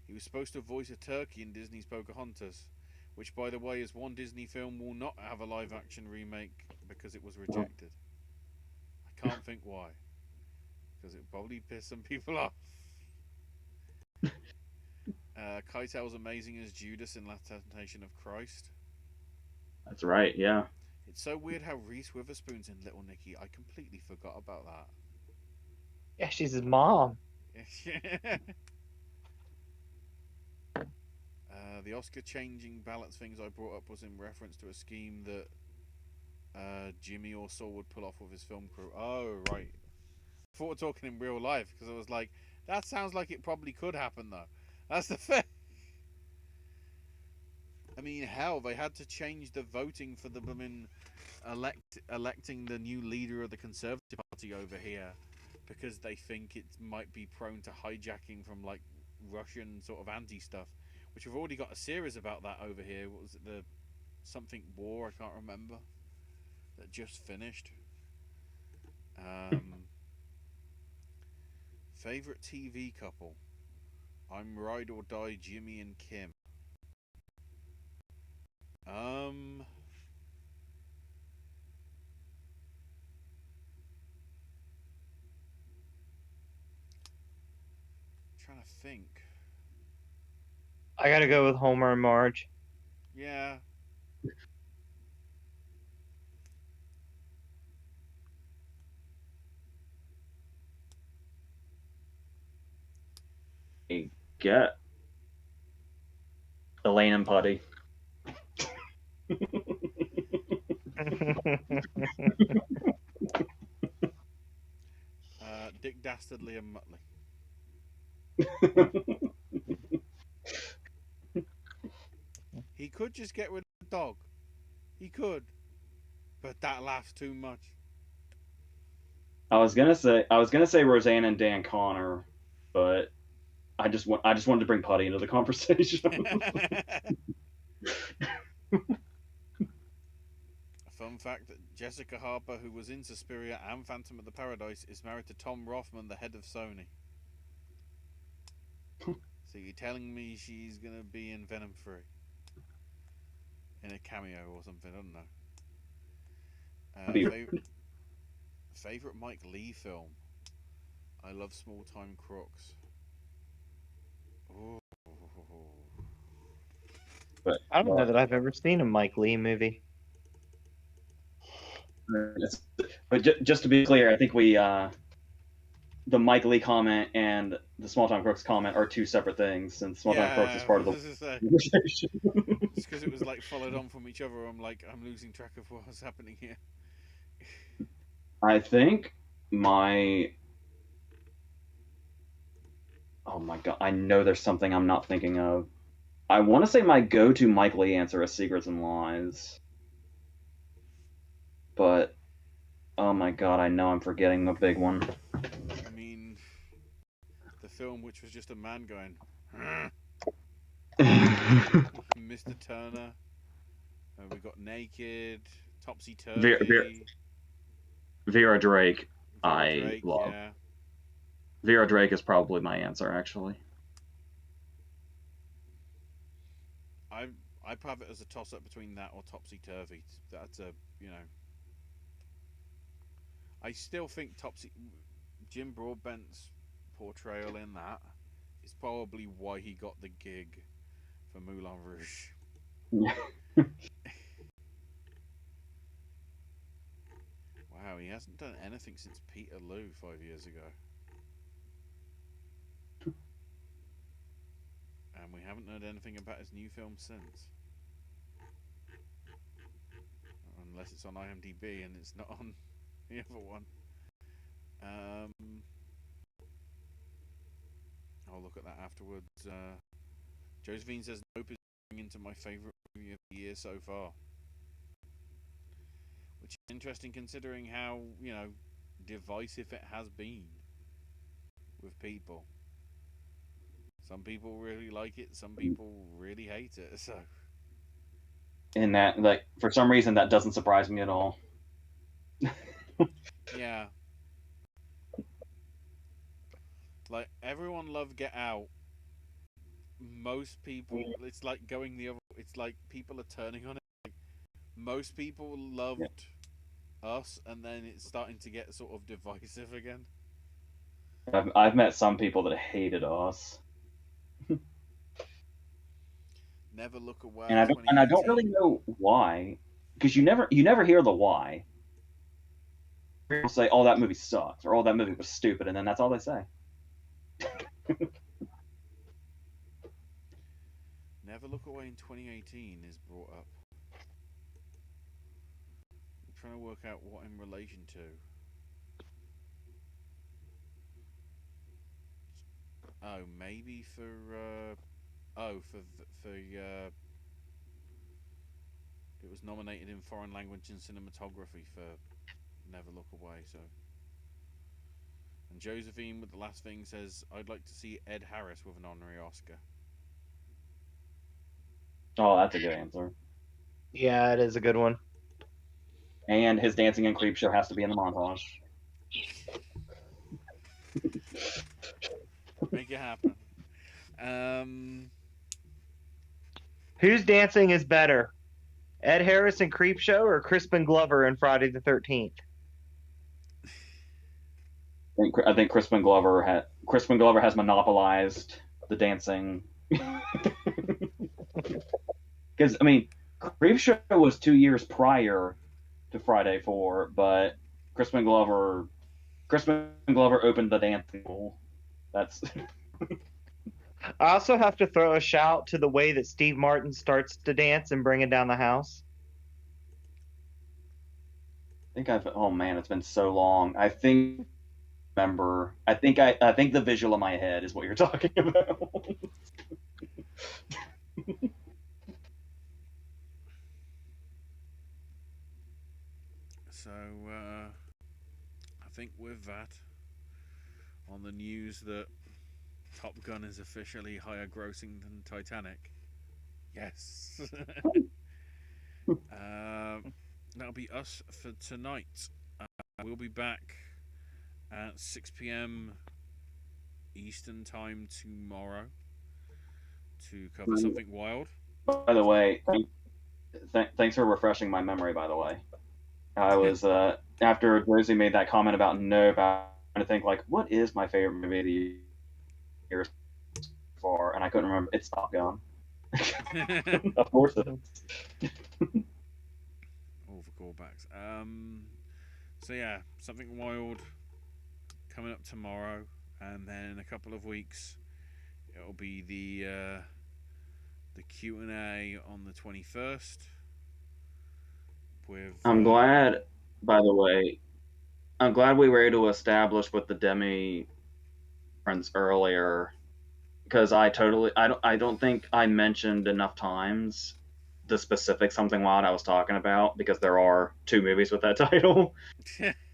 He was supposed to voice a turkey in Disney's Pocahontas, which, by the way, is one Disney film will not have a live-action remake because it was rejected. I can't think why, because it probably pissed some people off. Keitel's amazing as Judas in Last Temptation of Christ. That's right, yeah. It's so weird how Reese Witherspoon's in Little Nicky. I completely forgot about that. Yeah, she's his mom. The Oscar changing balance things I brought up was in reference to a scheme that Jimmy or Saul would pull off with his film crew. Oh, right. I thought we were talking in real life because I was like, that sounds like it probably could happen though. That's the thing. I mean, hell, they had to change the voting for the women electing the new leader of the Conservative Party over here because they think it might be prone to hijacking from like Russian sort of anti stuff, which we've already got a series about that over here. What was it, the something war? I can't remember. That just finished. Favorite TV couple? I'm Ride or Die, Jimmy and Kim. Trying to think. I gotta go with Homer and Marge. Yeah. Get Elaine and Putty. Dick Dastardly and Muttley. He could just get rid of the dog. He could. But that laughs too much. I was gonna say Roseanne and Dan Connor, but I just wanted to bring Putty into the conversation. Fun fact that Jessica Harper, who was in Suspiria and Phantom of the Paradise, is married to Tom Rothman, the head of Sony. So you're telling me she's gonna be in Venom 3? In a cameo or something, I don't know. Favorite Mike Lee film? I love Small Time Crooks. Ooh. But I don't know that I've ever seen a Mike Lee movie. But just to be clear, I think we the Mike Lee comment and the Small Time Crooks comment are two separate things, since Small Time Crooks is part of the conversation. It's because it was like followed on from each other. I'm losing track of what's happening here. I think oh my god, I know there's something I'm not thinking of. I want to say my go-to Mike Lee answer is Secrets and Lies. But, oh my god, I know I'm forgetting the big one. I mean, the film which was just a man going, Mr. Turner. We got Naked, Topsy Turvy. Vera Drake, Drake, love. Yeah. Vera Drake is probably my answer, actually. I'd have it as a toss-up between that or Topsy Turvy. That's I still think Jim Broadbent's portrayal in that is probably why he got the gig for Moulin Rouge. Wow, he hasn't done anything since Peterloo 5 years ago. And we haven't heard anything about his new film since. Unless it's on IMDb and it's not on the other one. I'll look at that afterwards. Josephine says Nope is going into my favourite movie of the year so far. Which is interesting considering how, divisive it has been with people. Some people really like it, some people really hate it, so... And that, for some reason, that doesn't surprise me at all. Yeah. Everyone loved Get Out. Most people, it's like going the other... It's like people are turning on it. Most people loved Us, and then it's starting to get sort of divisive again. I've met some people that hated Us. Never Look Away. And I don't really know why, because you never hear the why. People say, "Oh, that movie sucks," or "Oh, that movie was stupid," and then that's all they say. Never Look Away in 2018 is brought up. I'm trying to work out what in relation to. Oh, maybe for it was nominated in foreign language and cinematography for Never Look Away. So, and Josephine with the last thing says, I'd like to see Ed Harris with an honorary Oscar. Oh, that's a good answer. Yeah, it is a good one. And his dancing in Creepshow has to be in the montage. Make it happen. Whose dancing is better? Ed Harris in Creepshow or Crispin Glover in Friday the 13th? I think Crispin Glover has monopolized the dancing. Because, I mean, Creepshow was 2 years prior to Friday 4, but Crispin Glover opened the dancing pool. That's... I also have to throw a shout to the way that Steve Martin starts to dance and Bring It Down the House. Oh man, it's been so long. I think the visual in my head is what you're talking about. So, I think with that, on the news that Top Gun is officially higher grossing than Titanic. Yes. that'll be us for tonight. We'll be back at 6 p.m. Eastern time tomorrow to cover something wild. By the way, thanks for refreshing my memory. By the way, I was after Rosie made that comment about Nope, I trying to think like, what is my favorite movie of the year for, and I couldn't remember. It's Top Gun. Of course it is. All for callbacks. So yeah, something wild coming up tomorrow, and then in a couple of weeks it'll be the Q&A on the 21st. With I'm glad, by the way, I'm glad we were able to establish with the Demi friends earlier, because I don't think I mentioned enough times the specific Something Wild I was talking about, because there are 2 movies with that title.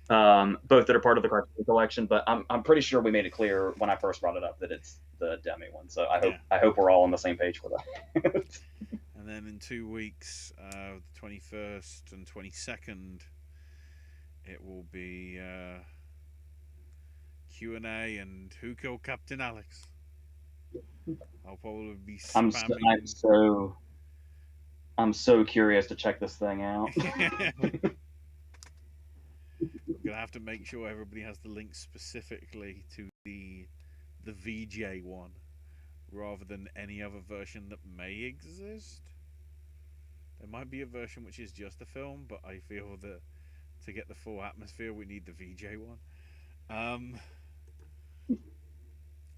Both that are part of the Criterion Collection, but I'm pretty sure we made it clear when I first brought it up that it's the Demi one. So I hope we're all on the same page for that. And then in 2 weeks, the 21st and 22nd, it will be Q&A and Who Killed Captain Alex. I'll probably be spamming. I'm so curious to check this thing out. We're gonna have to make sure everybody has the link specifically to the VJ one, rather than any other version that may exist. There might be a version which is just a film, but I feel that to get the full atmosphere, we need the VJ one.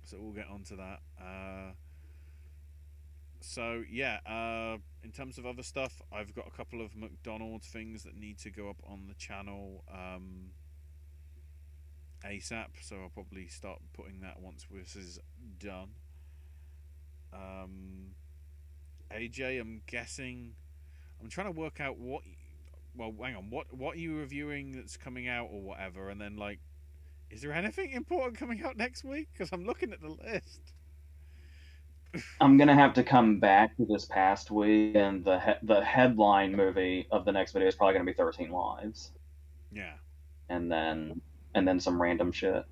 So we'll get onto that. So yeah, in terms of other stuff, I've got a couple of McDonald's things that need to go up on the channel ASAP. So I'll probably start putting that once this is done. AJ, I'm guessing. I'm trying to work out what. Well, hang on. What are you reviewing that's coming out or whatever? And then like, is there anything important coming out next week? Because I'm looking at the list. I'm gonna have to come back to this past week, and the headline movie of the next video is probably gonna be 13 Lives. Yeah. And then some random shit.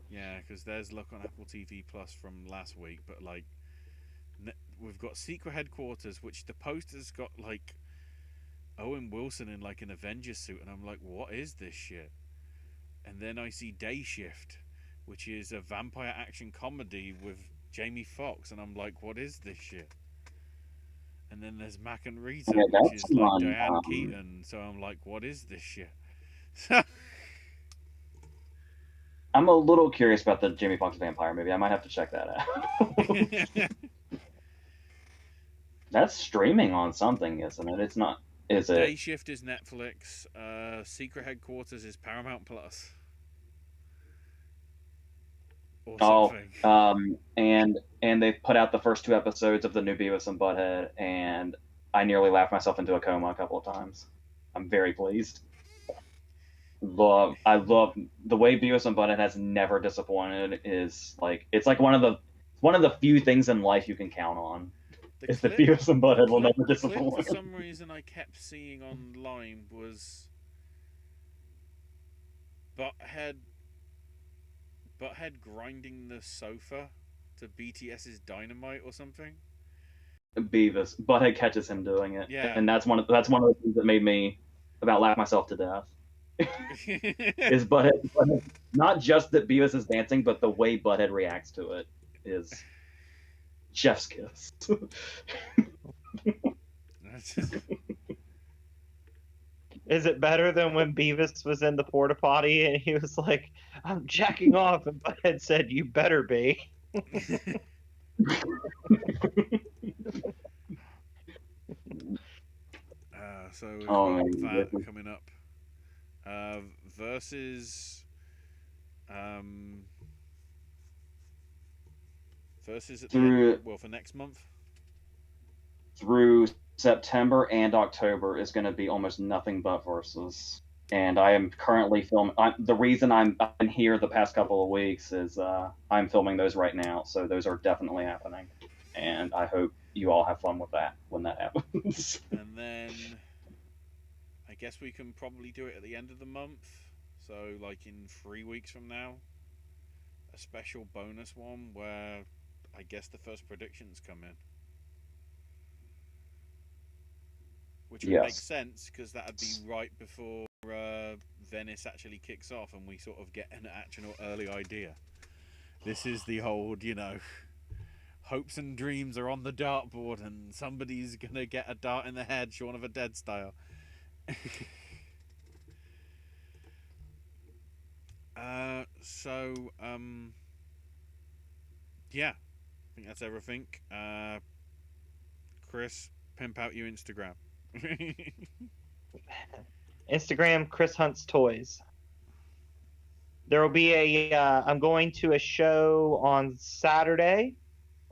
Yeah, because there's Look on Apple TV Plus from last week, but like, we've got Secret Headquarters, which the poster's got like Owen Wilson in like an Avengers suit, and I'm like, what is this shit? And then I see Day Shift, which is a vampire action comedy with Jamie Foxx, and I'm like, what is this shit? And then there's Mac and Rita, which is like Diane Keaton, so I'm like, what is this shit? I'm a little curious about the Jamie Foxx vampire movie. I might have to check that out. That's streaming on something, isn't it? It's not. Is it? Day Shift is Netflix. Secret Headquarters is Paramount Plus. Or something. And they put out the first 2 episodes of the new Beavis and Butthead, and I nearly laughed myself into a coma a couple of times. I'm very pleased. I love the way Beavis and Butthead has never disappointed. Is like, it's like one of the few things in life you can count on. Is that Beavis and Butthead will never disappoint. For some reason, I kept seeing online was Butthead grinding the sofa to BTS's Dynamite or something. Butthead catches him doing it. Yeah. And that's one of the things that made me about laugh myself to death. Is Butthead, not just that Beavis is dancing, but the way Butthead reacts to it is chef's kiss. Is it better than when Beavis was in the porta potty and he was like, I'm jacking off, and Butthead said, you better be? So we've got that coming up. Versus at the end, for next month. Through September and October is going to be almost nothing but versus. And I am currently filming. The reason I've been here the past couple of weeks is I'm filming those right now, so those are definitely happening. And I hope you all have fun with that when that happens. And then guess we can probably do it at the end of the month. So, like in 3 weeks from now, a special bonus one where I guess the first predictions come in. Which would make Yes. sense because that would be right before Venice actually kicks off and we sort of get an actual early idea. This is the old, hopes and dreams are on the dartboard and somebody's going to get a dart in the head, Shaun of the Dead style. Yeah, I think that's everything. Chris, pimp out your Instagram. Instagram, Chris Hunts Toys. There will be I'm going to a show on Saturday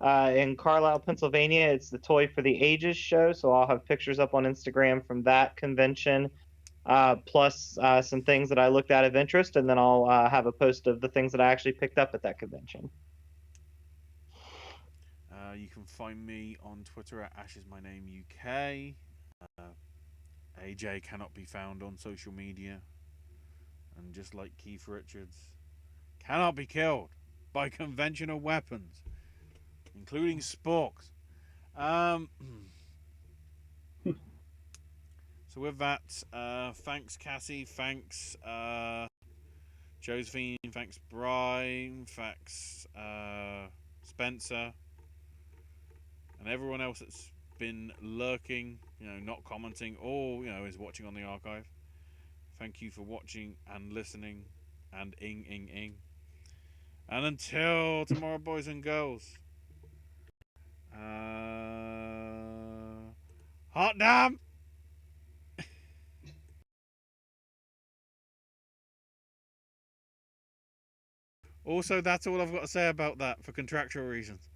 in Carlisle, Pennsylvania. It's the Toy for the Ages show, so I'll have pictures up on Instagram from that convention, plus some things that I looked at of interest, and then I'll have a post of the things that I actually picked up at that convention. You can find me on Twitter at AshIsMyNameUK. AJ cannot be found on social media. And just like Keith Richards, cannot be killed by conventional weapons, including sporks. So with that, thanks Cassie, thanks Josephine, thanks Brian, thanks Spencer, and everyone else that's been lurking, not commenting, or is watching on the archive. Thank you for watching and listening, and ing. And until tomorrow, boys and girls. Hot damn! Also, that's all I've got to say about that for contractual reasons.